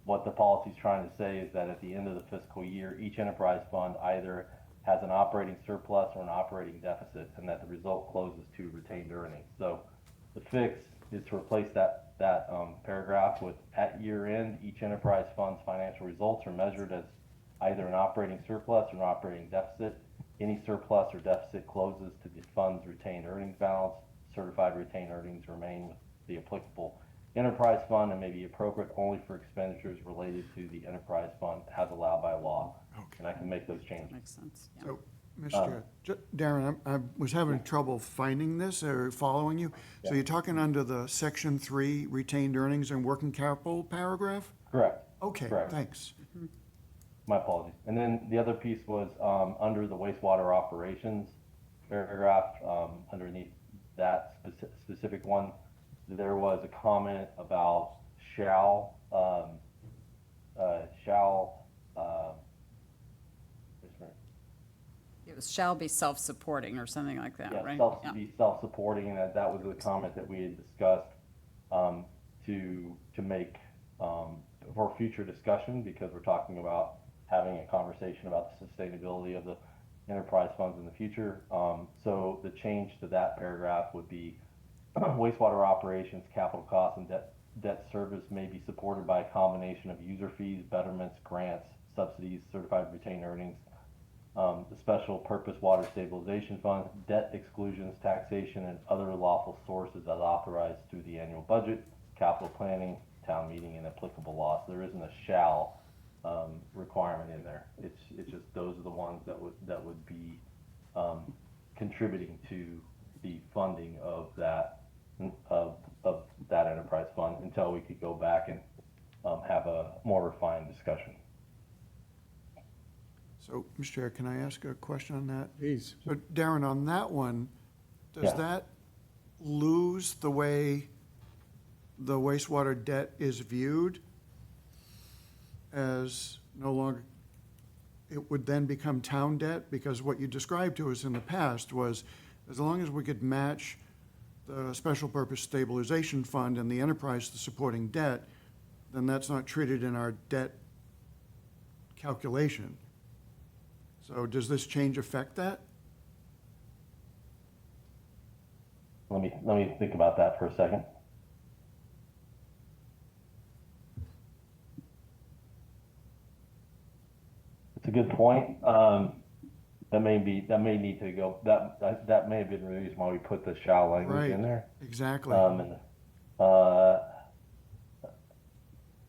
G: What the policy is trying to say is that at the end of the fiscal year, each enterprise fund either has an operating surplus or an operating deficit, and that the result closes to retained earnings. So the fix is to replace that paragraph with, at year end, each enterprise fund's financial results are measured as either an operating surplus or an operating deficit. Any surplus or deficit closes to the fund's retained earnings balance. Certified retained earnings remain with the applicable enterprise fund and may be appropriate only for expenditures related to the enterprise fund as allowed by law. And I can make those changes.
M: Makes sense, yeah.
L: So, Mr. Darren, I was having trouble finding this or following you. So you're talking under the section 3 retained earnings and working capital paragraph?
G: Correct.
L: Okay,
G: Correct.
L: thanks.
G: My apologies. And then the other piece was under the wastewater operations paragraph, underneath that specific one, there was a comment about shall
M: It was shall be self-supporting or something like that,
G: yeah,
M: right?
G: be self-supporting, and that was the comment that we had discussed to make for future discussion, because we're talking about having a conversation about the sustainability of the enterprise funds in the future. So the change to that paragraph would be wastewater operations, capital costs, and debt service may be supported by a combination of user fees, betterments, grants, subsidies, certified retained earnings, the special purpose water stabilization fund, debt exclusions, taxation, and other lawful sources as authorized through the annual budget, capital planning, town meeting, and applicable laws. There isn't a shall requirement in there. It's just those are the ones that would be contributing to the funding of that enterprise fund until we could go back and have a more refined discussion.
L: So, Mr. Chair, can I ask a question on that?
A: Please.
L: So Darren, on that one, does
G: Yeah.
L: that lose the way the wastewater debt is viewed as no longer, it would then become town debt? Because what you described to us in the past was, as long as we could match the special purpose stabilization fund and the enterprise to supporting debt, then that's not treated in our debt calculation. So does this change affect that?
G: Let me think about that for a second. It's a good point. That may need to go, that may have been the reason why we put the shall language in there.
L: Exactly.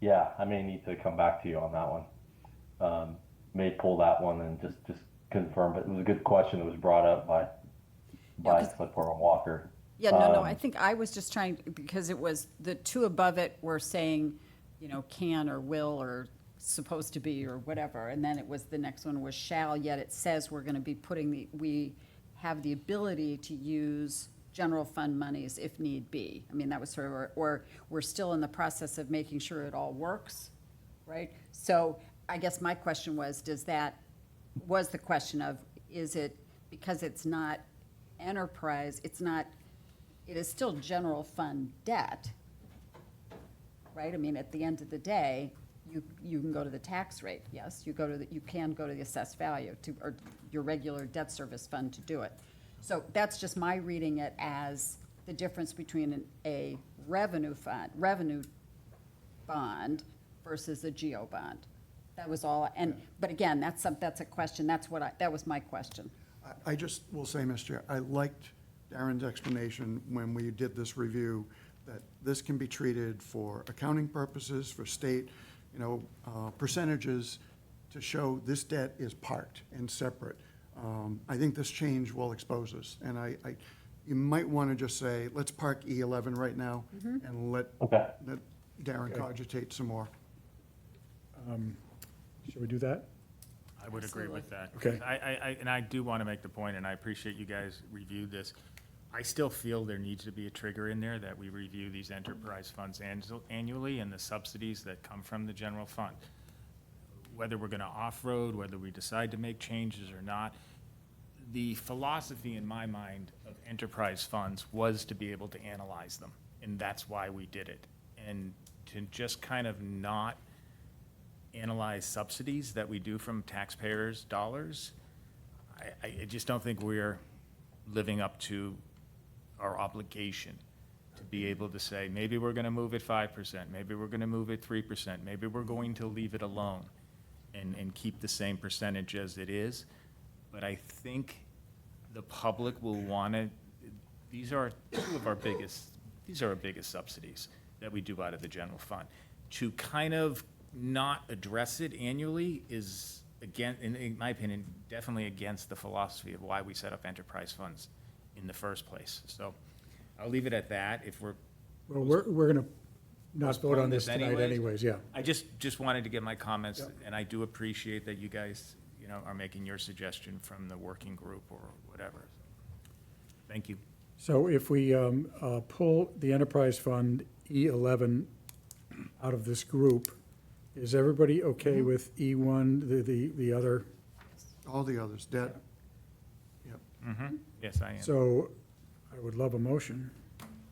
G: Yeah, I may need to come back to you on that one. May pull that one and just confirm, but it was a good question that was brought up by Clipper and Walker.
M: Yeah, no, I think I was just trying, because it was, the two above it were saying, you know, can or will or supposed to be or whatever, and then it was, the next one was shall, yet it says we're gonna be putting we have the ability to use general fund monies if need be. I mean, that was sort of, or we're still in the process of making sure it all works, right? So I guess my question was, was the question of, is it, because it's not enterprise, it is still general fund debt, right? I mean, at the end of the day, you can go to the tax rate, yes, you can go to the assessed value or your regular debt service fund to do it. So that's just my reading it as the difference between a revenue bond versus a GO bond. That was all, but again, that's a question, that was my question.
L: I just will say, Mr. Chair, I liked Darren's explanation when we did this review, that this can be treated for accounting purposes, for state, percentages to show this debt is parked and separate. I think this change will expose us, and you might want to just say, let's park E11 right now and let Darren cogitate some more.
A: Should we do that?
B: I would agree with that.
A: Okay.
B: And I do want to make the point, and I appreciate you guys reviewed this. I still feel there needs to be a trigger in there that we review these enterprise funds annually and the subsidies that come from the general fund. Whether we're going to off-road, whether we decide to make changes or not, the philosophy in my mind of enterprise funds was to be able to analyze them, and that's why we did it. And to just kind of not analyze subsidies that we do from taxpayers' dollars, I just don't think we're living up to our obligation to be able to say, maybe we're going to move it 5%, maybe we're going to move it 3%, maybe we're going to leave it alone and keep the same percentage as it is. But I think the public will want to, these are our biggest subsidies that we do out of the general fund. To kind of not address it annually is, again, in my opinion, definitely against the philosophy of why we set up enterprise funds in the first place. So I'll leave it at that. If we're
A: Well, we're going to not vote on this tonight anyways, yeah.
B: I just wanted to get my comments, and I do appreciate that you guys, are making your suggestion from the working group or whatever. Thank you.
A: So if we pull the enterprise fund E11 out of this group, is everybody okay with E1, the other?
L: All the others, debt. Yep.
B: Yes, I am.
A: So I would love a motion.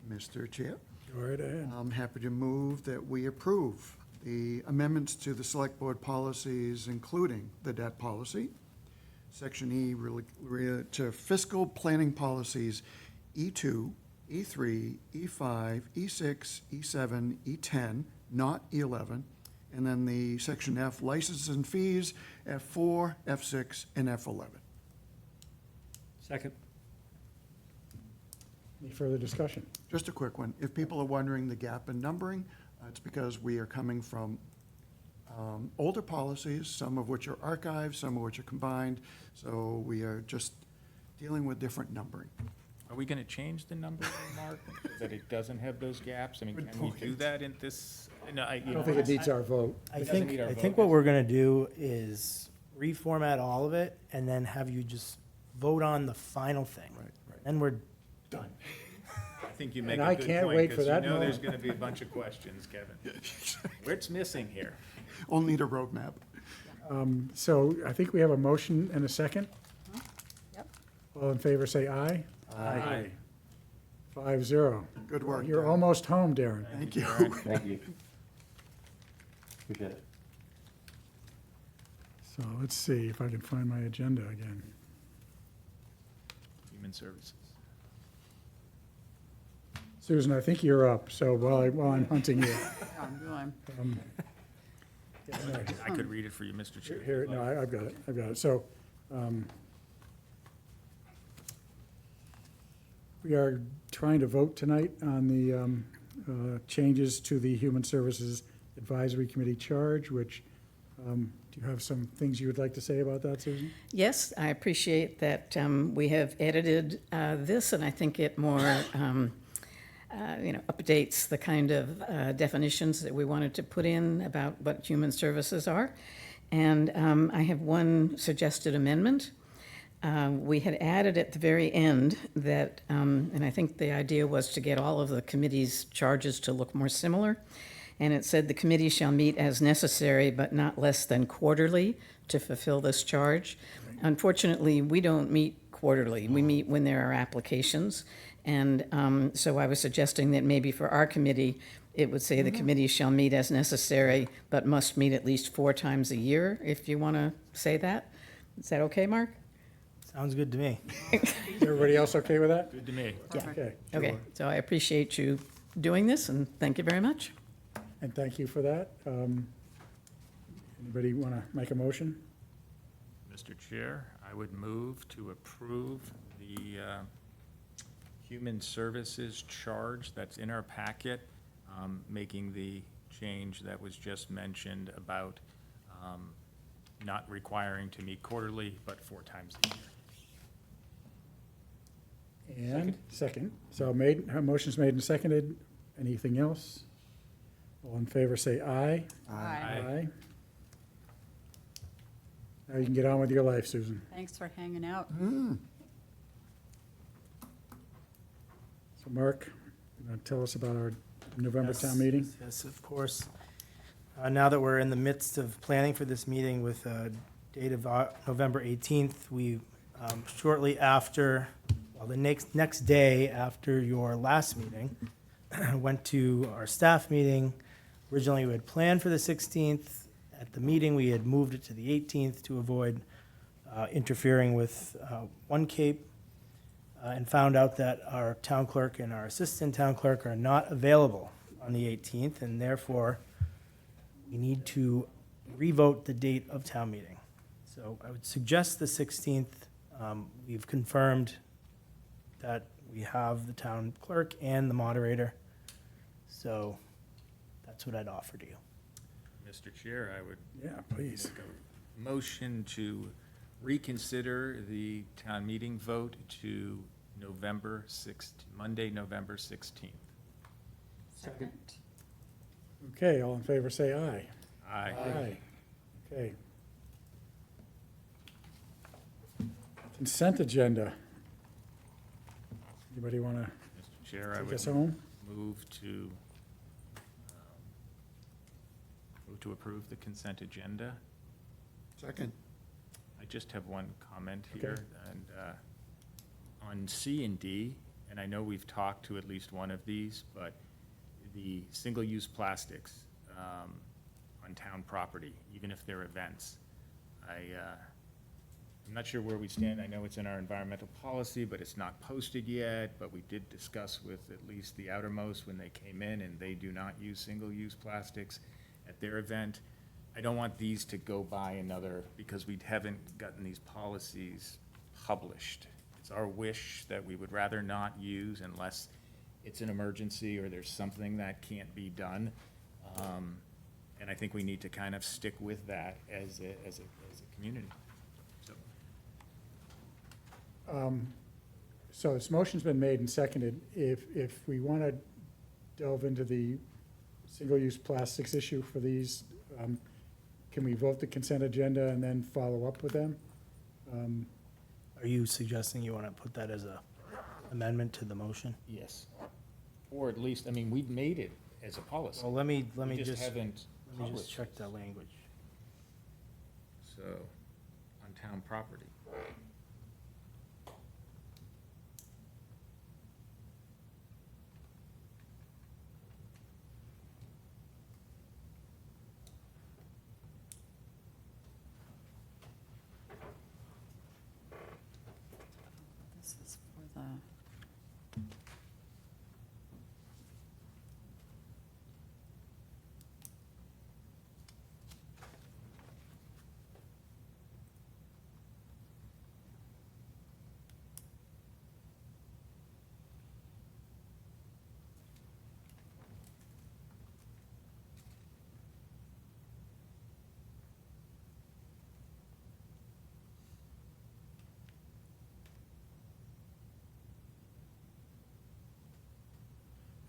L: Mr. Chair?
A: Go right ahead.
L: I'm happy to move that we approve the amendments to the select board policies, including the debt policy, section E, to fiscal planning policies, E2, E3, E5, E6, E7, E10, not E11, and then the section F, licenses and fees, F4, F6, and F11.
P: Second.
A: Any further discussion?
L: Just a quick one. If people are wondering the gap in numbering, it's because we are coming from older policies, some of which are archived, some of which are combined. So we are just dealing with different numbering.
B: Are we going to change the number, Mark, that it doesn't have those gaps? I mean, can we do that in this? No,
A: I don't think it needs our vote.
T: I think what we're gonna do is reformat all of it and then have you just vote on the final thing.
L: Right.
T: And we're done.
B: think you make
A: And
B: a
A: I
B: good
A: can't
B: point,
A: wait for
B: 'cause
A: that
B: you know there's
A: moment.
B: gonna be a bunch of questions, Kevin. What's missing here?
L: We'll need a roadmap.
A: So I think we have a motion and a second.
M: Yep.
A: All in favor, say aye.
B: Aye.
A: 5-0.
L: Good work,
A: You're
L: Darren.
A: almost home, Darren.
L: Thank you.
G: Thank you. Appreciate it.
A: So let's see if I can find my agenda again.
B: Human Services.
A: Susan, I think you're up, so while I'm hunting you. um, yeah, no,
B: I could read it for you, Mr. Chair.
A: Here, no, I've got it. So, we are trying to vote tonight on the changes to the Human Services Advisory Committee charge, which, do you have some things you would like to say about that, Susan?
H: Yes, I appreciate that we have edited this, and I think it more, updates the kind of definitions that we wanted to put in about what human services are. And I have one suggested amendment. We had added at the very end that, and I think the idea was to get all of the committee's charges to look more similar. And it said the committee shall meet as necessary, but not less than quarterly to fulfill this charge. Unfortunately, we don't meet quarterly. We meet when there are applications. And so I was suggesting that maybe for our committee, it would say the committee shall meet as necessary, but must meet at least 4 times a year, if you want to say that. Is that okay, Mark?
T: Sounds good to me.
A: Is everybody else okay with that?
B: Good to me.
H: Yeah.
A: Okay.
H: Okay, so I appreciate you doing this, and thank you very much.
A: And thank you for that. Anybody want to make a motion?
B: Mr. Chair, I would move to approve the Human Services charge that's in our packet, making the change that was just mentioned about not requiring to meet quarterly, but 4 times a year.
A: And second. So motion's made and seconded. Anything else? All in favor, say aye.
M: Aye.
A: Now you can get on with your life, Susan.
M: Thanks for hanging out.
A: So Mark, you want to tell us about our November
T: Yes,
A: town meeting?
T: Yes, of course. Now that we're in the midst of planning for this meeting with a date of November 18th, we shortly after, the next day after your last meeting, went to our staff meeting. Originally, we had planned for the 16th. At the meeting, we had moved it to the 18th to avoid interfering with One Cape, and found out that our town clerk and our assistant town clerk are not available on the 18th, and therefore, we need to revote the date of town meeting. So I would suggest the 16th. We've confirmed that we have the town clerk and the moderator. So that's what I'd offer to you.
B: Mr. Chair, I would.
A: Yeah, please.
B: make a motion to reconsider the town meeting vote to Monday, November 16th.
M: Second.
A: Okay, all in favor, say aye.
B: Aye.
A: Aye. Okay. Consent agenda. Anybody want to
B: Mr. Chair, I
A: take
B: would
A: us home?
B: move to approve the consent agenda.
L: Second.
B: I just have one comment
A: Okay.
B: here, and on C and D, and I know we've talked to at least one of these, but the single-use plastics on town property, even if they're events, I'm not sure where we stand. I know it's in our environmental policy, but it's not posted yet, but we did discuss with at least the outermost when they came in, and they do not use single-use plastics at their event. I don't want these to go by because we haven't gotten these policies published. It's our wish that we would rather not use unless it's an emergency or there's something that can't be done. And I think we need to kind of stick with that as a community.
A: So this motion's been made and seconded. If we want to delve into the single-use plastics issue for these, can we vote the consent agenda and then follow up with them?
T: Are you suggesting you want to put that as a amendment to the motion?
B: Yes. Or at least, I mean, we've made it as a policy.
T: Well, let me
B: We
T: just,
B: haven't
T: let me just
B: published
T: check
B: it.
T: that language.
B: So, on town property.
M: This is for the.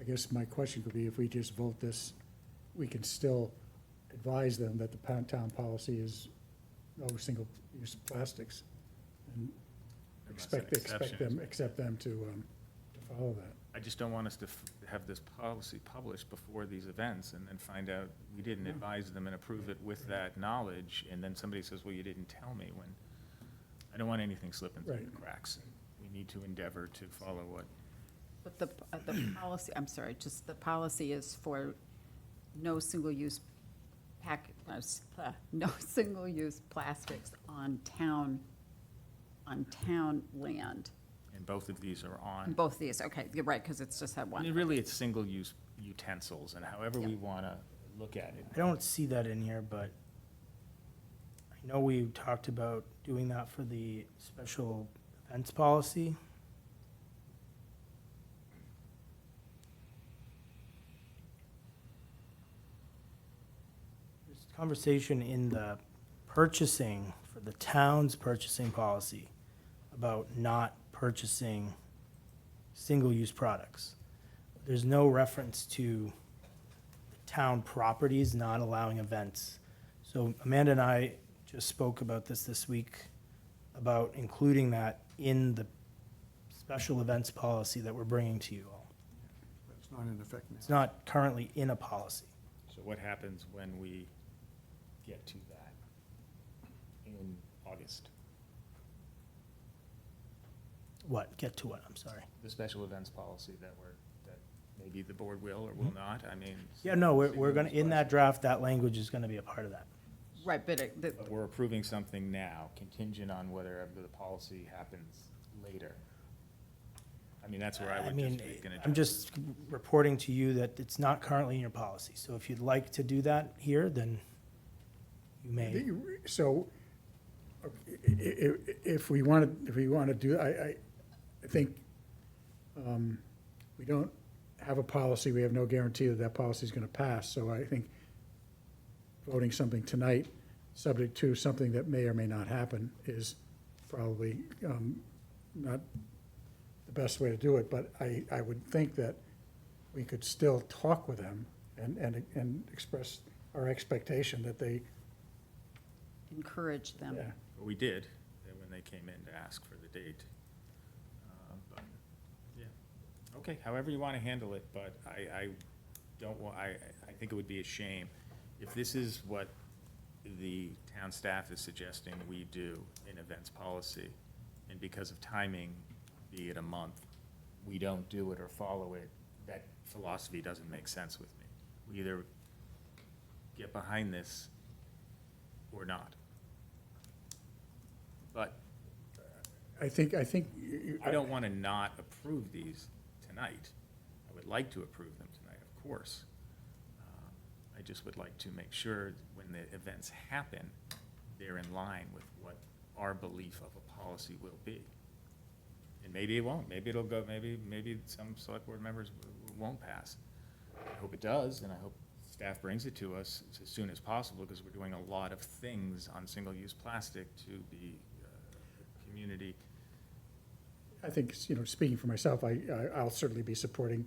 A: I guess my question could be, if we just vote this, we can still advise them that the town policy is no single-use plastics. And
B: Unless an exception is
A: accept them to follow that.
B: I just don't want us to have this policy published before these events and then find out we didn't advise them and approve it with that knowledge, and then somebody says, well, you didn't tell me, when, I don't want anything slipping through the cracks. We need to endeavor to follow what.
M: But the policy, I'm sorry, just the policy is for no single-use no single-use plastics on town land.
B: And both of these are on.
M: And both these, okay, you're right, because it's just that
B: I
M: one.
B: mean, really, it's single-use utensils, and however we want to look at it.
T: I don't see that in here, but I know we talked about doing that for the special events policy. There's conversation in the purchasing, for the town's purchasing policy, about not purchasing single-use products. There's no reference to town properties not allowing events. So Amanda and I just spoke about this week, about including that in the special events policy that we're bringing to you all.
L: It's not in effect now.
T: It's not currently in a policy.
B: So what happens when we get to that in August?
T: What, get to what, I'm sorry?
B: The special events policy that maybe the board will or will not, I mean.
T: Yeah, no, we're gonna, in that draft, that language is gonna be a part of that.
M: Right, but
B: But we're approving something now contingent on whether the policy happens later. I mean, that's where I
T: I
B: would
T: mean,
B: just make an
T: I'm
B: adjustment.
T: just reporting to you that it's not currently in your policy. So if you'd like to do that here, then you may.
A: So, if we want to do, I think we don't have a policy, we have no guarantee that that policy is going to pass. So I think voting something tonight, subject to something that may or may not happen, is probably not the best way to do it. But I would think that we could still talk with them and express our expectation that they.
M: encourage them.
A: Yeah.
B: Well, we did, when they came in to ask for the date. But, yeah, okay, however you want to handle it, but I don't want, I think it would be a shame if this is what the town staff is suggesting we do in events policy, and because of timing, be it a month, we don't do it or follow it. That philosophy doesn't make sense with me. We either get behind this or not. But
A: I think.
B: I don't want to not approve these tonight. I would like to approve them tonight, of course. I just would like to make sure when the events happen, they're in line with what our belief of a policy will be. And maybe it won't. Maybe it'll go, maybe some select board members won't pass. I hope it does, and I hope staff brings it to us as soon as possible, because we're doing a lot of things on single-use plastic to the community.
A: I think, speaking for myself, I'll certainly be supporting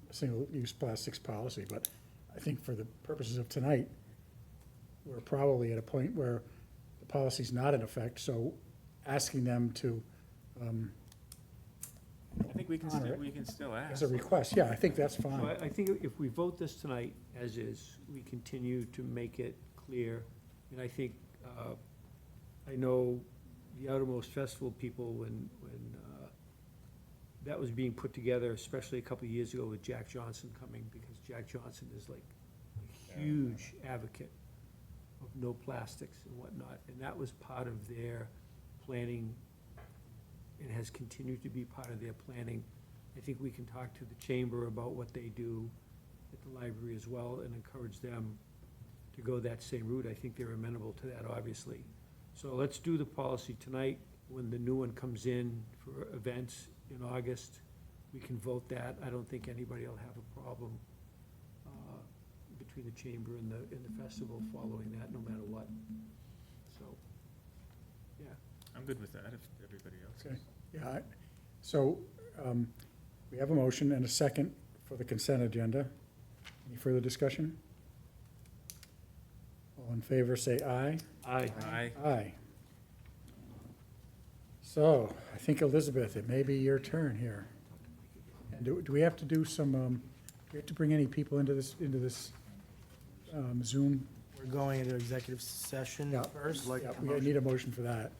A: a single-use plastics policy, but I think for the purposes of tonight, we're probably at a point where the policy's not in effect, so asking them to
B: I think we can
A: honor
B: still,
A: it
B: we can still ask.
A: as a request. Yeah, I think that's
P: So
A: fine.
P: I think if we vote this tonight as is, we continue to make it clear. And I think, I know the Outermost Festival people, when that was being put together, especially a couple of years ago with Jack Johnson coming, because Jack Johnson is like a huge advocate of no plastics and whatnot. And that was part of their planning and has continued to be part of their planning. I think we can talk to the chamber about what they do at the library as well and encourage them to go that same route. I think they're amenable to that, obviously. So let's do the policy tonight. When the new one comes in for events in August, we can vote that. I don't think anybody will have a problem between the chamber and the festival following that, no matter what. So, yeah.
B: I'm good with that, if everybody else
A: Okay,
B: is.
A: yeah, so, we have a motion and a second for the consent agenda. Any further discussion? All in favor, say aye.
P: Aye.
B: Aye.
A: Aye. So, I think Elizabeth, it may be your turn here. And do we have to do some, do we have to bring any people into this Zoom?
T: We're going into executive session
A: Yeah,
T: first.
A: yeah, we need a motion for that.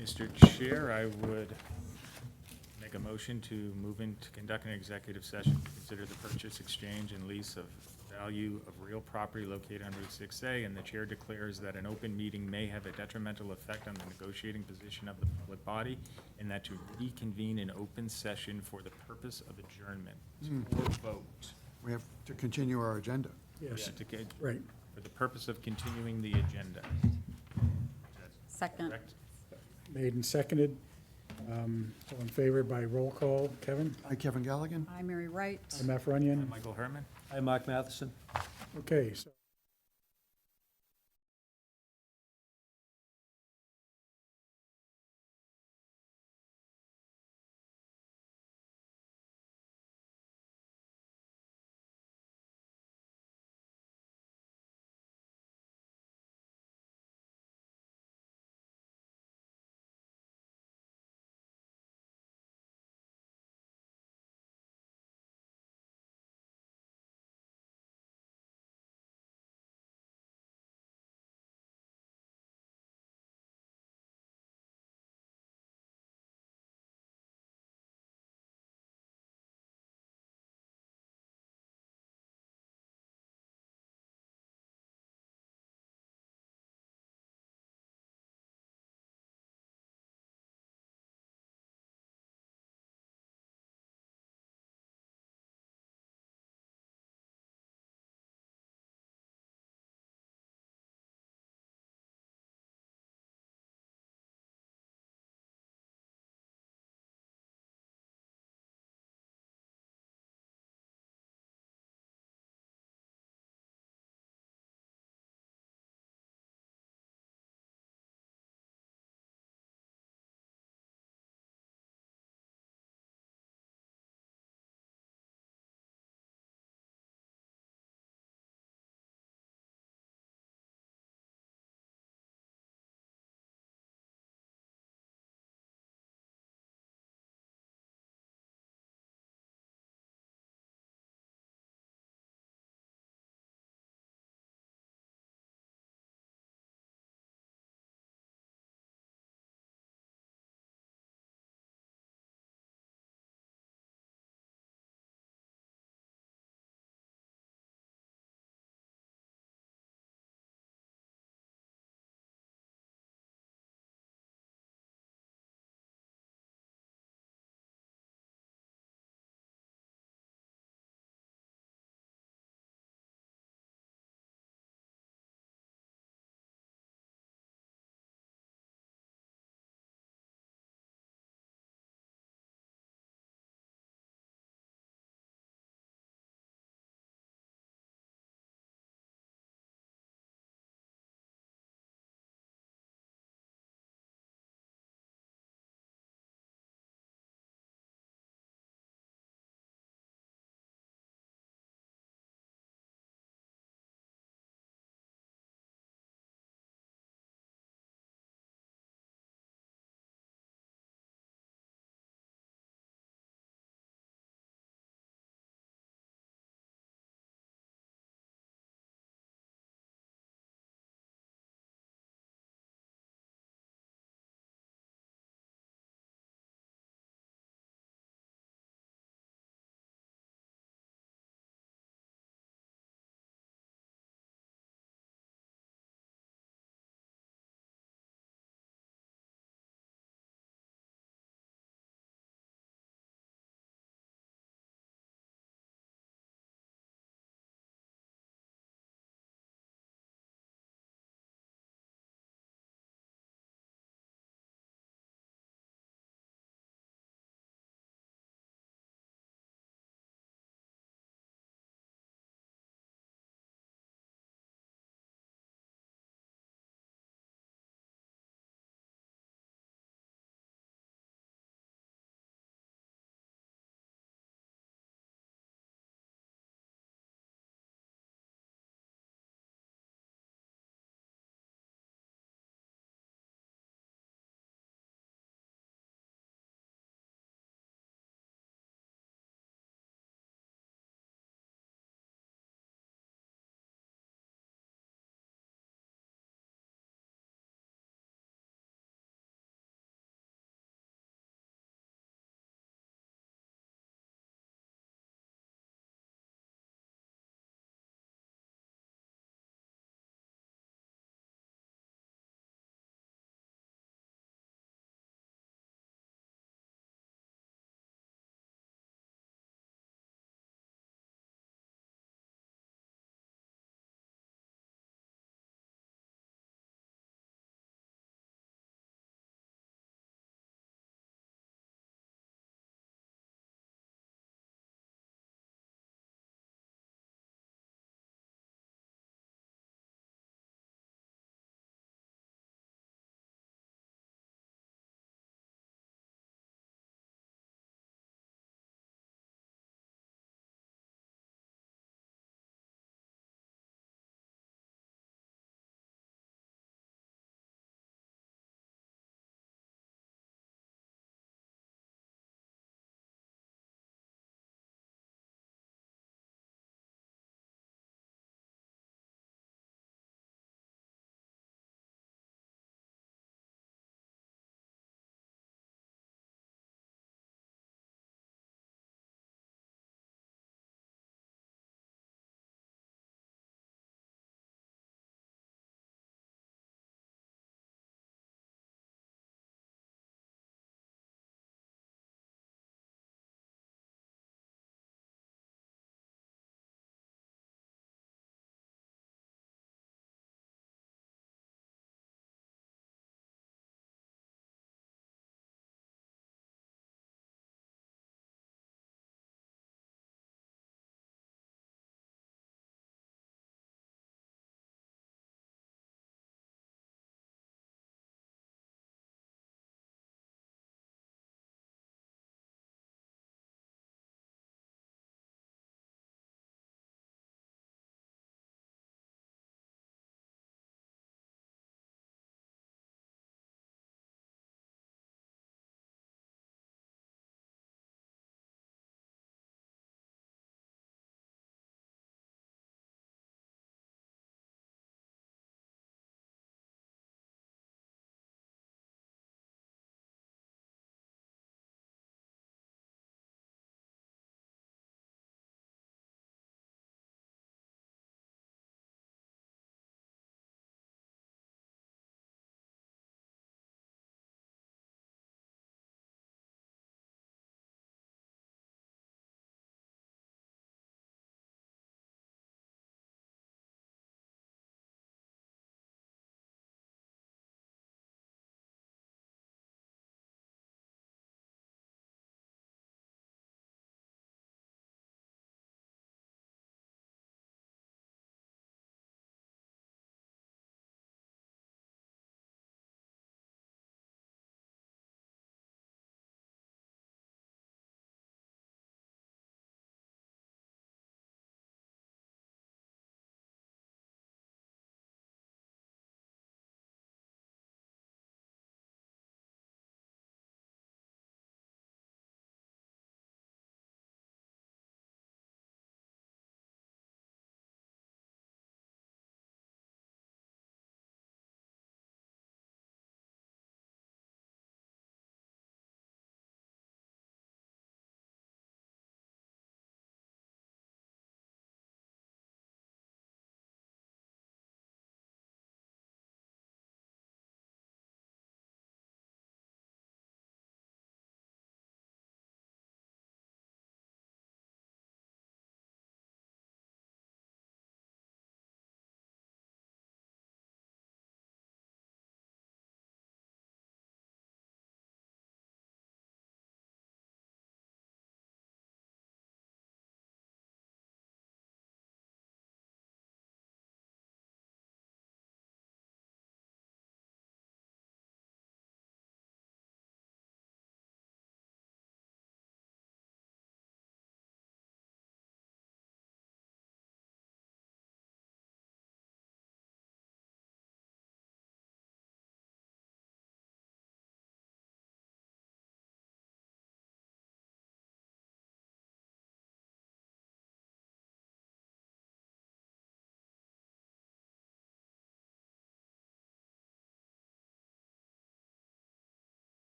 B: Mr. Chair, I would make a motion to move in to conduct an executive session to consider the purchase, exchange, and lease of value of real property located on Route 6A, and the chair declares that an open meeting may have a detrimental effect on the negotiating position of the public body, and that to reconvene an open session for the purpose of adjournment or vote.
L: We have to continue our agenda.
A: Yes,
B: Yeah, to get-
A: right.
B: For the purpose of continuing the agenda.
M: Second.
B: Correct?
A: Made and seconded. All in favor by roll call. Kevin?
L: Hi, Kevin Galligan.
M: I'm Mary Wright.
A: I'm F. Runyon.
B: Michael Herman?
P: Hi, Mark Matheson.
A: Okay, so.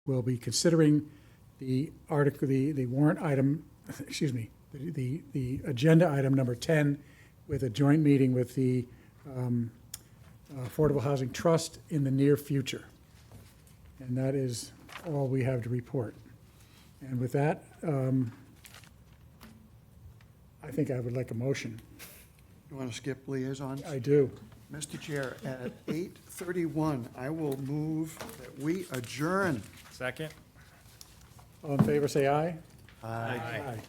A: will be considering the article, the warrant item, excuse me, the agenda item number 10 with a joint meeting with the Affordable Housing Trust in the near future. And that is all we have to report. And with that, I think I would like a motion.
L: You want to skip liaisons?
A: I do.
L: Mr. Chair, at 8:31, I will move that we adjourn.
B: Second?
A: All in favor, say aye.
L: Aye.
A: Aye.